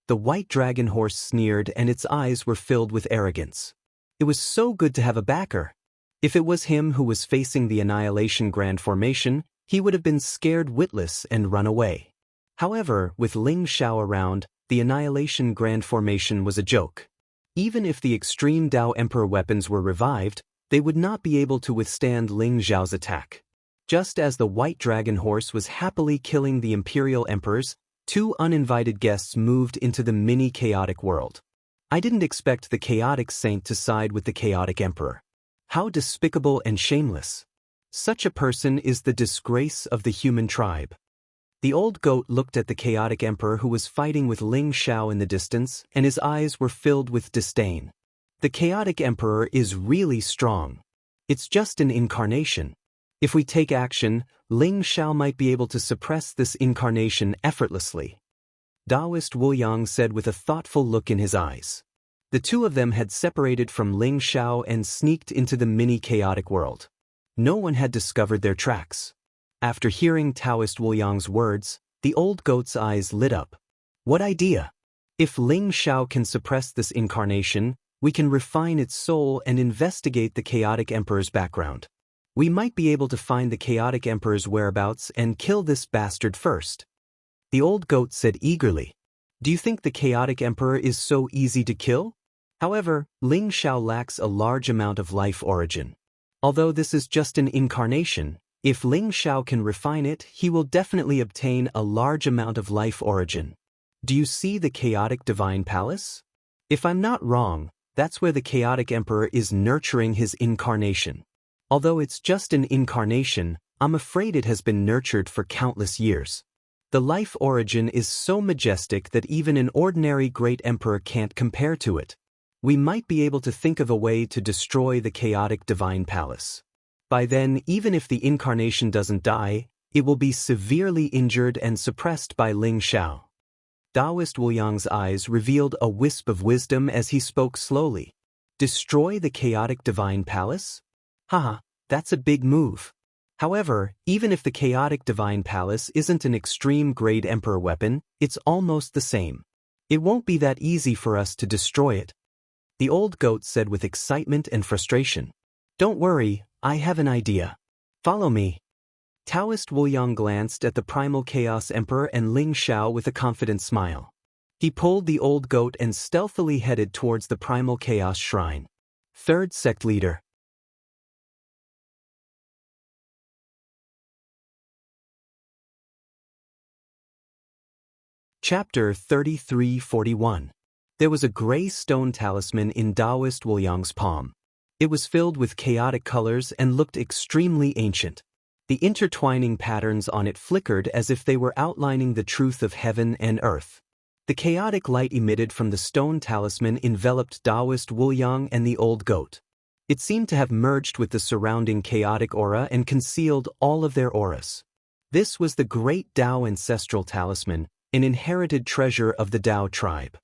The white dragon horse sneered and its eyes were filled with arrogance. It was so good to have a backer. If it was him who was facing the Annihilation Grand Formation, he would have been scared witless and run away. However, with Ling Xiao around, the Annihilation Grand Formation was a joke. Even if the extreme Dao Emperor weapons were revived, they would not be able to withstand Ling Xiao's attack. Just as the white dragon horse was happily killing the imperial emperors, two uninvited guests moved into the mini-chaotic world. I didn't expect the chaotic saint to side with the chaotic emperor. How despicable and shameless. Such a person is the disgrace of the human tribe. The old goat looked at the chaotic emperor who was fighting with Ling Xiao in the distance, and his eyes were filled with disdain. The chaotic emperor is really strong. It's just an incarnation. If we take action, Ling Xiao might be able to suppress this incarnation effortlessly. Taoist Wu Yang said with a thoughtful look in his eyes. The two of them had separated from Ling Xiao and sneaked into the mini-chaotic world. No one had discovered their tracks. After hearing Taoist Wu Yang's words, the old goat's eyes lit up. What idea? If Ling Xiao can suppress this incarnation, we can refine its soul and investigate the chaotic emperor's background. We might be able to find the chaotic emperor's whereabouts and kill this bastard first. The old goat said eagerly. Do you think the chaotic emperor is so easy to kill? However, Ling Xiao lacks a large amount of life origin. Although this is just an incarnation, if Ling Xiao can refine it, he will definitely obtain a large amount of life origin. Do you see the chaotic divine palace? If I'm not wrong, that's where the chaotic emperor is nurturing his incarnation. Although it's just an incarnation, I'm afraid it has been nurtured for countless years. The life origin is so majestic that even an ordinary great emperor can't compare to it. We might be able to think of a way to destroy the chaotic divine palace. By then, even if the incarnation doesn't die, it will be severely injured and suppressed by Ling Xiao. Taoist Wu Yang's eyes revealed a wisp of wisdom as he spoke slowly. Destroy the chaotic divine palace? Haha, that's a big move. However, even if the chaotic divine palace isn't an extreme grade emperor weapon, it's almost the same. It won't be that easy for us to destroy it. The old goat said with excitement and frustration. Don't worry, I have an idea. Follow me. Taoist Wu Yang glanced at the Primal Chaos Emperor and Ling Xiao with a confident smile. He pulled the old goat and stealthily headed towards the Primal Chaos Shrine. Third Sect Leader. Chapter 3341. There was a gray stone talisman in Taoist Wu Yang's palm. It was filled with chaotic colors and looked extremely ancient. The intertwining patterns on it flickered as if they were outlining the truth of heaven and earth. The chaotic light emitted from the stone talisman enveloped Taoist Wuliang and the old goat. It seemed to have merged with the surrounding chaotic aura and concealed all of their auras. This was the great Tao ancestral talisman, an inherited treasure of the Tao tribe.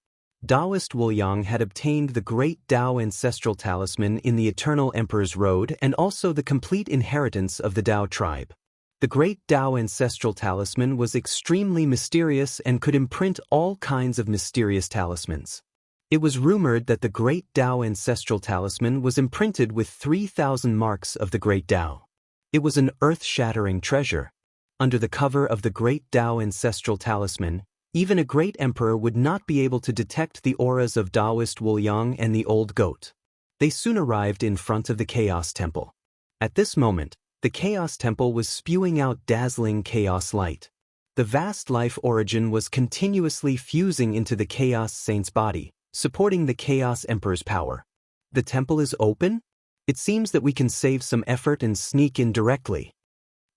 Taoist Wuliang had obtained the great Tao ancestral talisman in the Eternal Emperor's Road and also the complete inheritance of the Tao tribe. The great Tao ancestral talisman was extremely mysterious and could imprint all kinds of mysterious talismans. It was rumored that the great Tao ancestral talisman was imprinted with 3,000 marks of the great Tao. It was an earth-shattering treasure. Under the cover of the great Tao ancestral talisman, even a great emperor would not be able to detect the auras of Taoist Wuliang and the old goat. They soon arrived in front of the Chaos Temple. At this moment, the Chaos Temple was spewing out dazzling chaos light. The vast life origin was continuously fusing into the Chaos Saint's body, supporting the Chaos Emperor's power. The temple is open? It seems that we can save some effort and sneak in directly.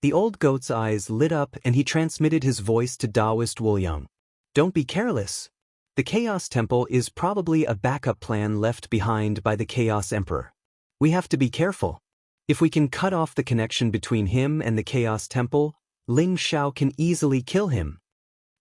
The old goat's eyes lit up and he transmitted his voice to Taoist Wuliang. Don't be careless. The Chaos Temple is probably a backup plan left behind by the Chaos Emperor. We have to be careful. If we can cut off the connection between him and the Chaos Temple, Ling Xiao can easily kill him.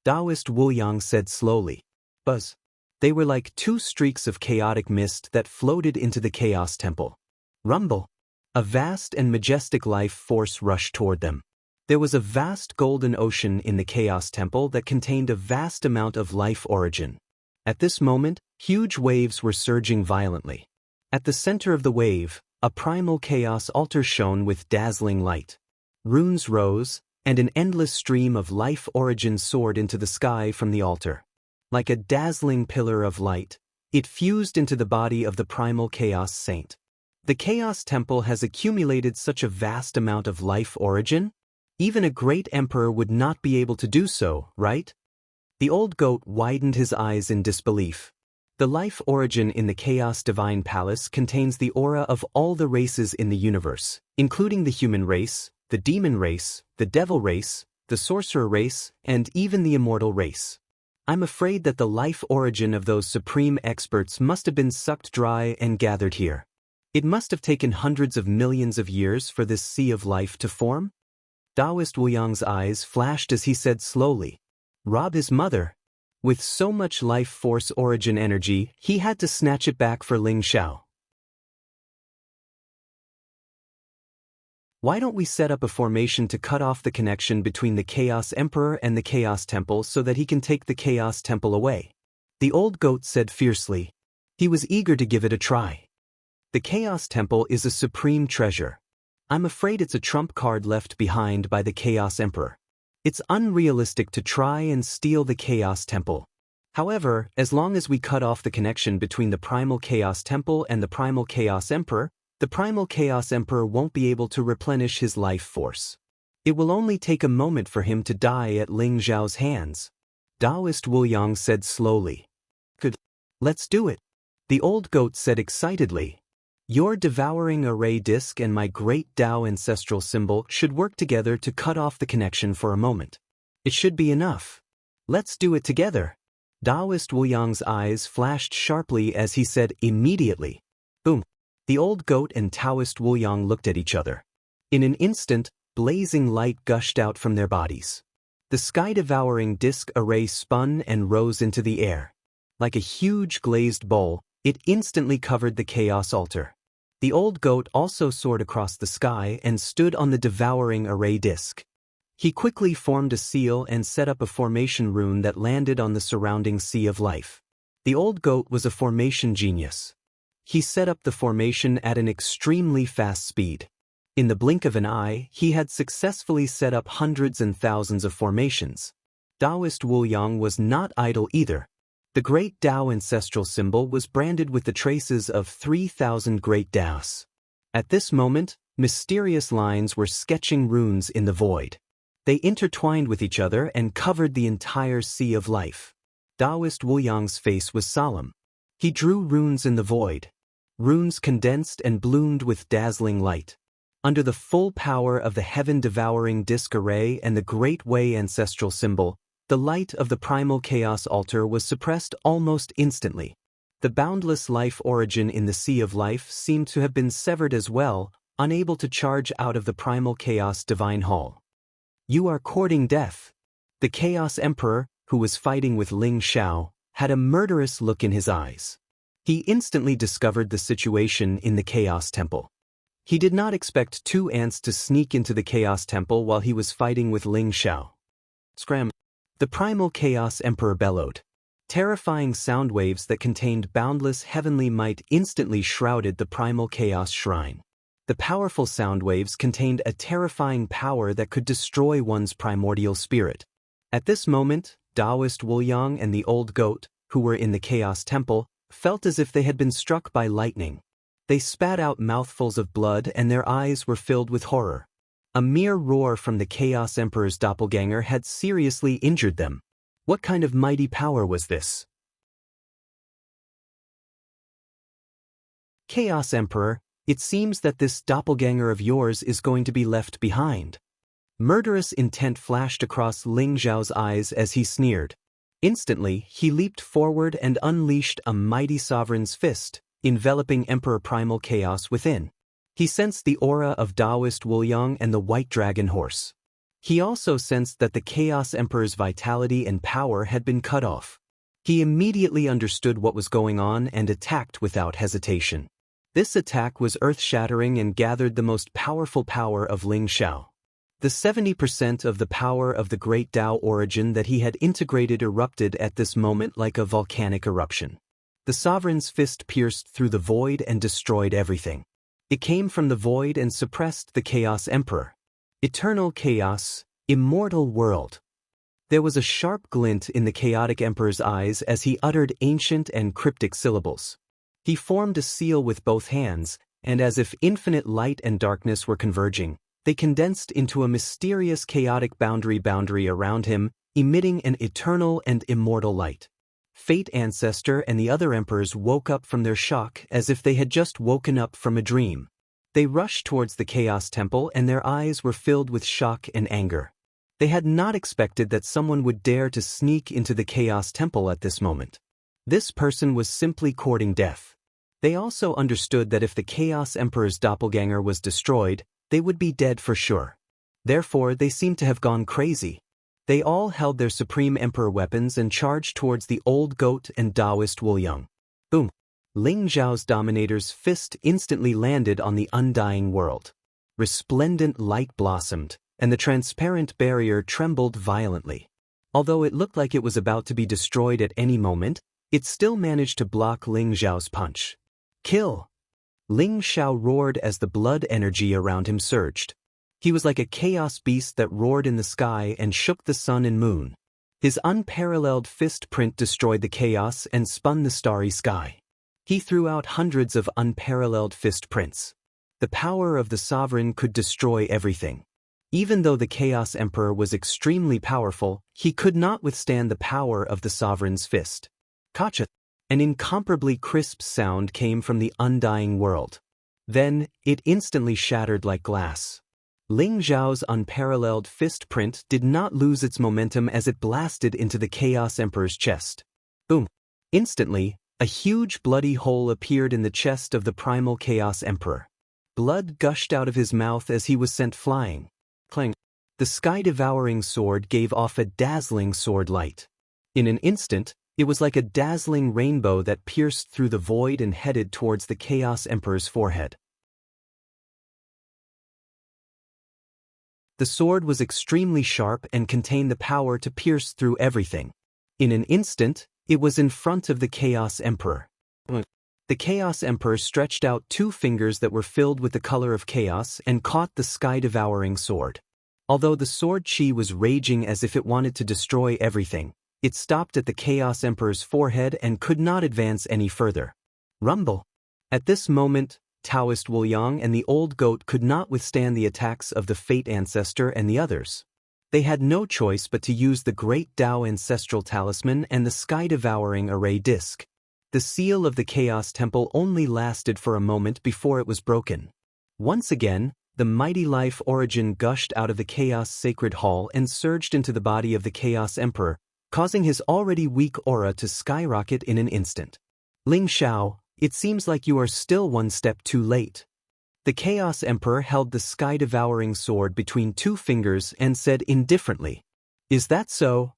Taoist Wuliang said slowly. Buzz. They were like two streaks of chaotic mist that floated into the Chaos Temple. Rumble. A vast and majestic life force rushed toward them. There was a vast golden ocean in the Chaos Temple that contained a vast amount of life origin. At this moment, huge waves were surging violently. At the center of the wave, a primal chaos altar shone with dazzling light. Runes rose, and an endless stream of life origin soared into the sky from the altar. Like a dazzling pillar of light, it fused into the body of the primal Chaos Saint. The Chaos Temple has accumulated such a vast amount of life origin? Even a great emperor would not be able to do so, right? The old goat widened his eyes in disbelief. The life origin in the Chaos Divine Palace contains the aura of all the races in the universe, including the human race, the demon race, the devil race, the sorcerer race, and even the immortal race. I'm afraid that the life origin of those supreme experts must have been sucked dry and gathered here. It must have taken hundreds of millions of years for this sea of life to form? Taoist Wuliang's eyes flashed as he said slowly, rob his mother. With so much life force origin energy, he had to snatch it back for Ling Xiao. Why don't we set up a formation to cut off the connection between the Chaos Emperor and the Chaos Temple so that he can take the Chaos Temple away? The old goat said fiercely. He was eager to give it a try. The Chaos Temple is a supreme treasure. I'm afraid it's a trump card left behind by the Chaos Emperor. It's unrealistic to try and steal the Chaos Temple. However, as long as we cut off the connection between the Primal Chaos Temple and the Primal Chaos Emperor, the Primal Chaos Emperor won't be able to replenish his life force. It will only take a moment for him to die at Ling Xiao's hands. Taoist Wuliang said slowly. Good. Let's do it. The old goat said excitedly. Your devouring array disc and my great Tao ancestral symbol should work together to cut off the connection for a moment. It should be enough. Let's do it together. Taoist Wuliang's eyes flashed sharply as he said immediately. Boom. The old goat and Taoist Wuliang looked at each other. In an instant, blazing light gushed out from their bodies. The sky-devouring disc array spun and rose into the air. Like a huge glazed bowl, it instantly covered the chaos altar. The old goat also soared across the sky and stood on the devouring array disc. He quickly formed a seal and set up a formation rune that landed on the surrounding sea of life. The old goat was a formation genius. He set up the formation at an extremely fast speed. In the blink of an eye, he had successfully set up hundreds and thousands of formations. Taoist Wuliang was not idle either. The great Tao ancestral symbol was branded with the traces of 3,000 great Taos. At this moment, mysterious lines were sketching runes in the void. They intertwined with each other and covered the entire sea of life. Taoist Wuliang's face was solemn. He drew runes in the void. Runes condensed and bloomed with dazzling light. Under the full power of the heaven-devouring disk array and the Great Way ancestral symbol, the light of the primal chaos altar was suppressed almost instantly. The boundless life origin in the Sea of Life seemed to have been severed as well, unable to charge out of the primal chaos divine hall. You are courting death. The Chaos Emperor, who was fighting with Ling Xiao, had a murderous look in his eyes. He instantly discovered the situation in the Chaos Temple. He did not expect two ants to sneak into the Chaos Temple while he was fighting with Ling Xiao. Scram! The primal Chaos Emperor bellowed. Terrifying sound waves that contained boundless heavenly might instantly shrouded the primal chaos shrine. The powerful sound waves contained a terrifying power that could destroy one's primordial spirit. At this moment, Taoist Wuliang and the old goat, who were in the Chaos Temple, felt as if they had been struck by lightning. They spat out mouthfuls of blood and their eyes were filled with horror. A mere roar from the Chaos Emperor's doppelganger had seriously injured them. What kind of mighty power was this? Chaos Emperor, it seems that this doppelganger of yours is going to be left behind. Murderous intent flashed across Ling Xiao's eyes as he sneered. Instantly, he leaped forward and unleashed a mighty sovereign's fist, enveloping Emperor Primal Chaos within. He sensed the aura of Taoist Wuliang and the White Dragon Horse. He also sensed that the Chaos Emperor's vitality and power had been cut off. He immediately understood what was going on and attacked without hesitation. This attack was earth-shattering and gathered the most powerful power of Ling Xiao. The 70% of the power of the great Tao origin that he had integrated erupted at this moment like a volcanic eruption. The sovereign's fist pierced through the void and destroyed everything. It came from the void and suppressed the Chaos Emperor. Eternal chaos, immortal world. There was a sharp glint in the chaotic emperor's eyes as he uttered ancient and cryptic syllables. He formed a seal with both hands, and as if infinite light and darkness were converging, they condensed into a mysterious chaotic boundary around him, emitting an eternal and immortal light. Fate Ancestor and the other emperors woke up from their shock as if they had just woken up from a dream. They rushed towards the Chaos Temple and their eyes were filled with shock and anger. They had not expected that someone would dare to sneak into the Chaos Temple at this moment. This person was simply courting death. They also understood that if the Chaos Emperor's doppelganger was destroyed, they would be dead for sure. Therefore, they seemed to have gone crazy. They all held their Supreme Emperor weapons and charged towards the old goat and Taoist Wuliang. Boom! Ling Xiao's dominator's fist instantly landed on the undying world. Resplendent light blossomed, and the transparent barrier trembled violently. Although it looked like it was about to be destroyed at any moment, it still managed to block Ling Xiao's punch. Kill! Ling Xiao roared as the blood energy around him surged. He was like a chaos beast that roared in the sky and shook the sun and moon. His unparalleled fist print destroyed the chaos and spun the starry sky. He threw out hundreds of unparalleled fist prints. The power of the sovereign could destroy everything. Even though the Chaos Emperor was extremely powerful, he could not withstand the power of the sovereign's fist. Kacha! An incomparably crisp sound came from the undying world. Then, it instantly shattered like glass. Ling Xiao's unparalleled fist print did not lose its momentum as it blasted into the Chaos Emperor's chest. Boom! Instantly, a huge bloody hole appeared in the chest of the primal Chaos Emperor. Blood gushed out of his mouth as he was sent flying. Clang! The sky-devouring sword gave off a dazzling sword light. In an instant, it was like a dazzling rainbow that pierced through the void and headed towards the Chaos Emperor's forehead. The sword was extremely sharp and contained the power to pierce through everything. In an instant, it was in front of the Chaos Emperor. The Chaos Emperor stretched out two fingers that were filled with the color of chaos and caught the sky-devouring sword. Although the sword chi was raging as if it wanted to destroy everything, it stopped at the Chaos Emperor's forehead and could not advance any further. Rumble! At this moment, Taoist Wuliang and the old goat could not withstand the attacks of the Fate Ancestor and the others. They had no choice but to use the Great Tao Ancestral Talisman and the Sky-Devouring Array Disc. The seal of the Chaos Temple only lasted for a moment before it was broken. Once again, The mighty life origin gushed out of the Chaos Sacred Hall and surged into the body of the Chaos Emperor, causing his already weak aura to skyrocket in an instant. Ling Xiao, it seems like you are still one step too late. The Chaos Emperor held the sky-devouring sword between two fingers and said indifferently, "Is that so?"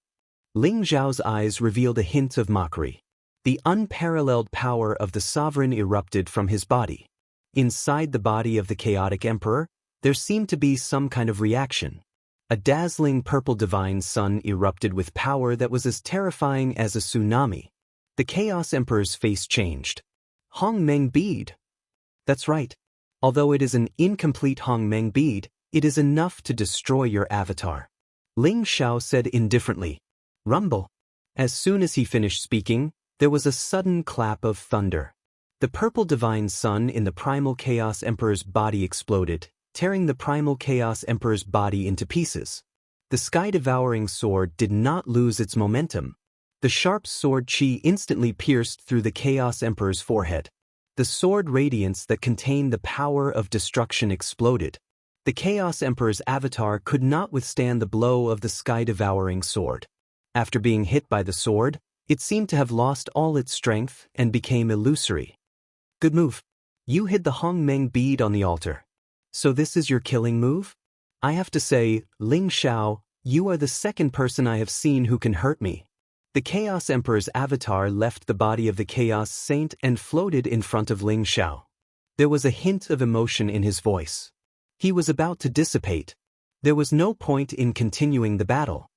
Ling Xiao's eyes revealed a hint of mockery. The unparalleled power of the sovereign erupted from his body. Inside the body of the chaotic emperor, there seemed to be some kind of reaction. A dazzling purple divine sun erupted with power that was as terrifying as a tsunami. The Chaos Emperor's face changed. Hong Meng bead. That's right. Although it is an incomplete Hong Meng bead, it is enough to destroy your avatar. Ling Xiao said indifferently. Rumble. As soon as he finished speaking, there was a sudden clap of thunder. The purple divine sun in the primal Chaos Emperor's body exploded, tearing the primal Chaos Emperor's body into pieces. The sky-devouring sword did not lose its momentum. The sharp sword chi instantly pierced through the Chaos Emperor's forehead. The sword radiance that contained the power of destruction exploded. The Chaos Emperor's avatar could not withstand the blow of the sky-devouring sword. After being hit by the sword, it seemed to have lost all its strength and became illusory. Good move. You hid the Hong Meng bead on the altar. So this is your killing move? I have to say, Ling Xiao, you are the second person I have seen who can hurt me. The Chaos Emperor's avatar left the body of the Chaos Saint and floated in front of Ling Xiao. There was a hint of emotion in his voice. He was about to dissipate. There was no point in continuing the battle.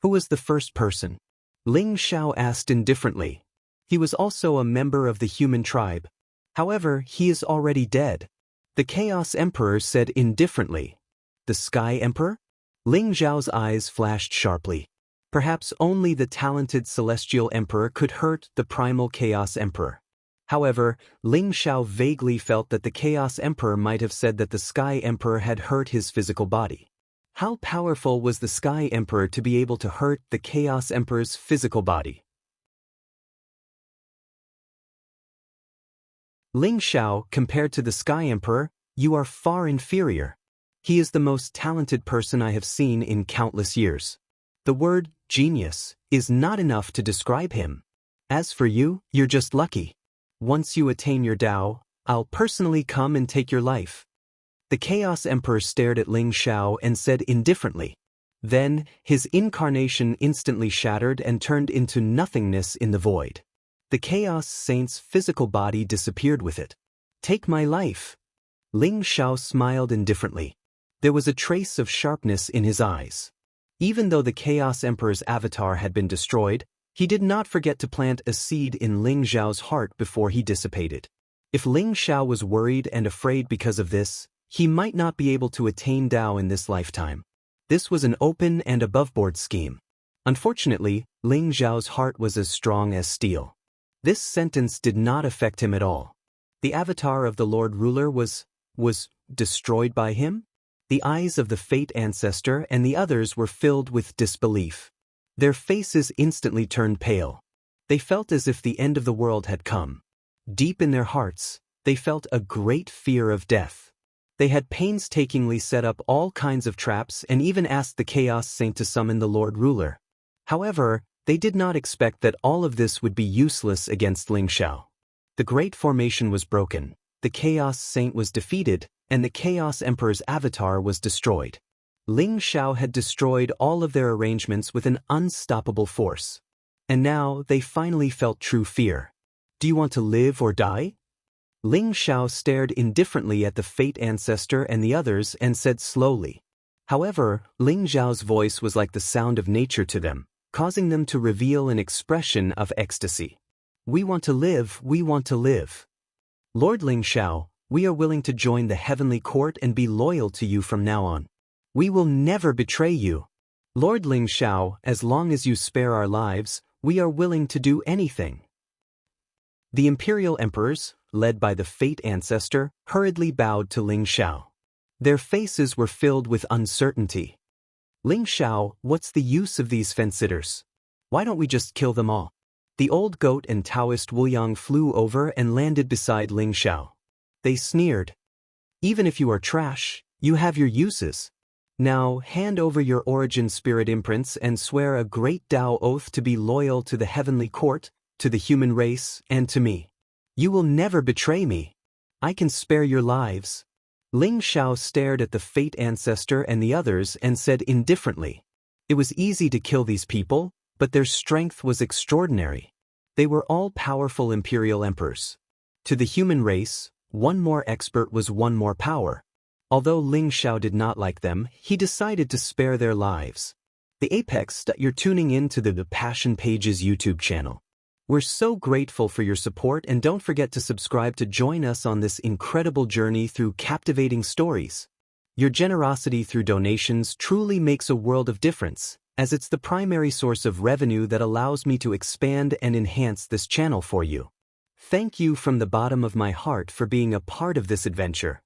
Who was the first person? Ling Xiao asked indifferently. He was also a member of the human tribe. However, he is already dead. The Chaos Emperor said indifferently. The Sky Emperor? Ling Xiao's eyes flashed sharply. Perhaps only the talented Celestial Emperor could hurt the primal Chaos Emperor. However, Ling Xiao vaguely felt that the Chaos Emperor might have said that the Sky Emperor had hurt his physical body. How powerful was the Sky Emperor to be able to hurt the Chaos Emperor's physical body? Ling Xiao, compared to the Sky Emperor, you are far inferior. He is the most talented person I have seen in countless years. The word genius is not enough to describe him. As for you, you're just lucky. Once you attain your Tao, I'll personally come and take your life. The Chaos Emperor stared at Ling Xiao and said indifferently. Then, his incarnation instantly shattered and turned into nothingness in the void. The Chaos Saint's physical body disappeared with it. Take my life. Ling Xiao smiled indifferently. There was a trace of sharpness in his eyes. Even though the Chaos Emperor's avatar had been destroyed, he did not forget to plant a seed in Ling Xiao's heart before he dissipated. If Ling Xiao was worried and afraid because of this, he might not be able to attain Tao in this lifetime. This was an open and above-board scheme. Unfortunately, Ling Xiao's heart was as strong as steel. This sentence did not affect him at all. The avatar of the Lord Ruler was destroyed by him? The eyes of the Fate Ancestor and the others were filled with disbelief. Their faces instantly turned pale. They felt as if the end of the world had come. Deep in their hearts, they felt a great fear of death. They had painstakingly set up all kinds of traps and even asked the Chaos Saint to summon the Lord Ruler. However, they did not expect that all of this would be useless against Ling Xiao. The Great Formation was broken, the Chaos Saint was defeated, and the Chaos Emperor's avatar was destroyed. Ling Xiao had destroyed all of their arrangements with an unstoppable force. And now they finally felt true fear. Do you want to live or die? Ling Xiao stared indifferently at the Fate Ancestor and the others and said slowly. However, Ling Xiao's voice was like the sound of nature to them, causing them to reveal an expression of ecstasy. We want to live, we want to live. Lord Ling Xiao, we are willing to join the heavenly court and be loyal to you from now on. We will never betray you. Lord Ling Xiao, as long as you spare our lives, we are willing to do anything. The Imperial Emperors, led by the Fate Ancestor, hurriedly bowed to Ling Xiao. Their faces were filled with uncertainty. Ling Xiao, what's the use of these fence-sitters? Why don't we just kill them all? The old goat and Taoist Wu Yang flew over and landed beside Ling Xiao. They sneered. Even if you are trash, You have your uses. Now hand over your origin spirit imprints and swear a great Tao oath to be loyal to the heavenly court, to the human race, and to me. You will never betray me. I can spare your lives. Ling Xiao stared at the fate ancestor and the others and said indifferently. It was easy to kill these people, but their strength was extraordinary. They were all powerful imperial emperors. To the human race, one more expert was one more power. Although Ling Xiao did not like them, he decided to spare their lives. The Apex, you're tuning in to the Passion Pages YouTube channel. We're so grateful for your support, and don't forget to subscribe to join us on this incredible journey through captivating stories. Your generosity through donations truly makes a world of difference, as it's the primary source of revenue that allows me to expand and enhance this channel for you. Thank you from the bottom of my heart for being a part of this adventure.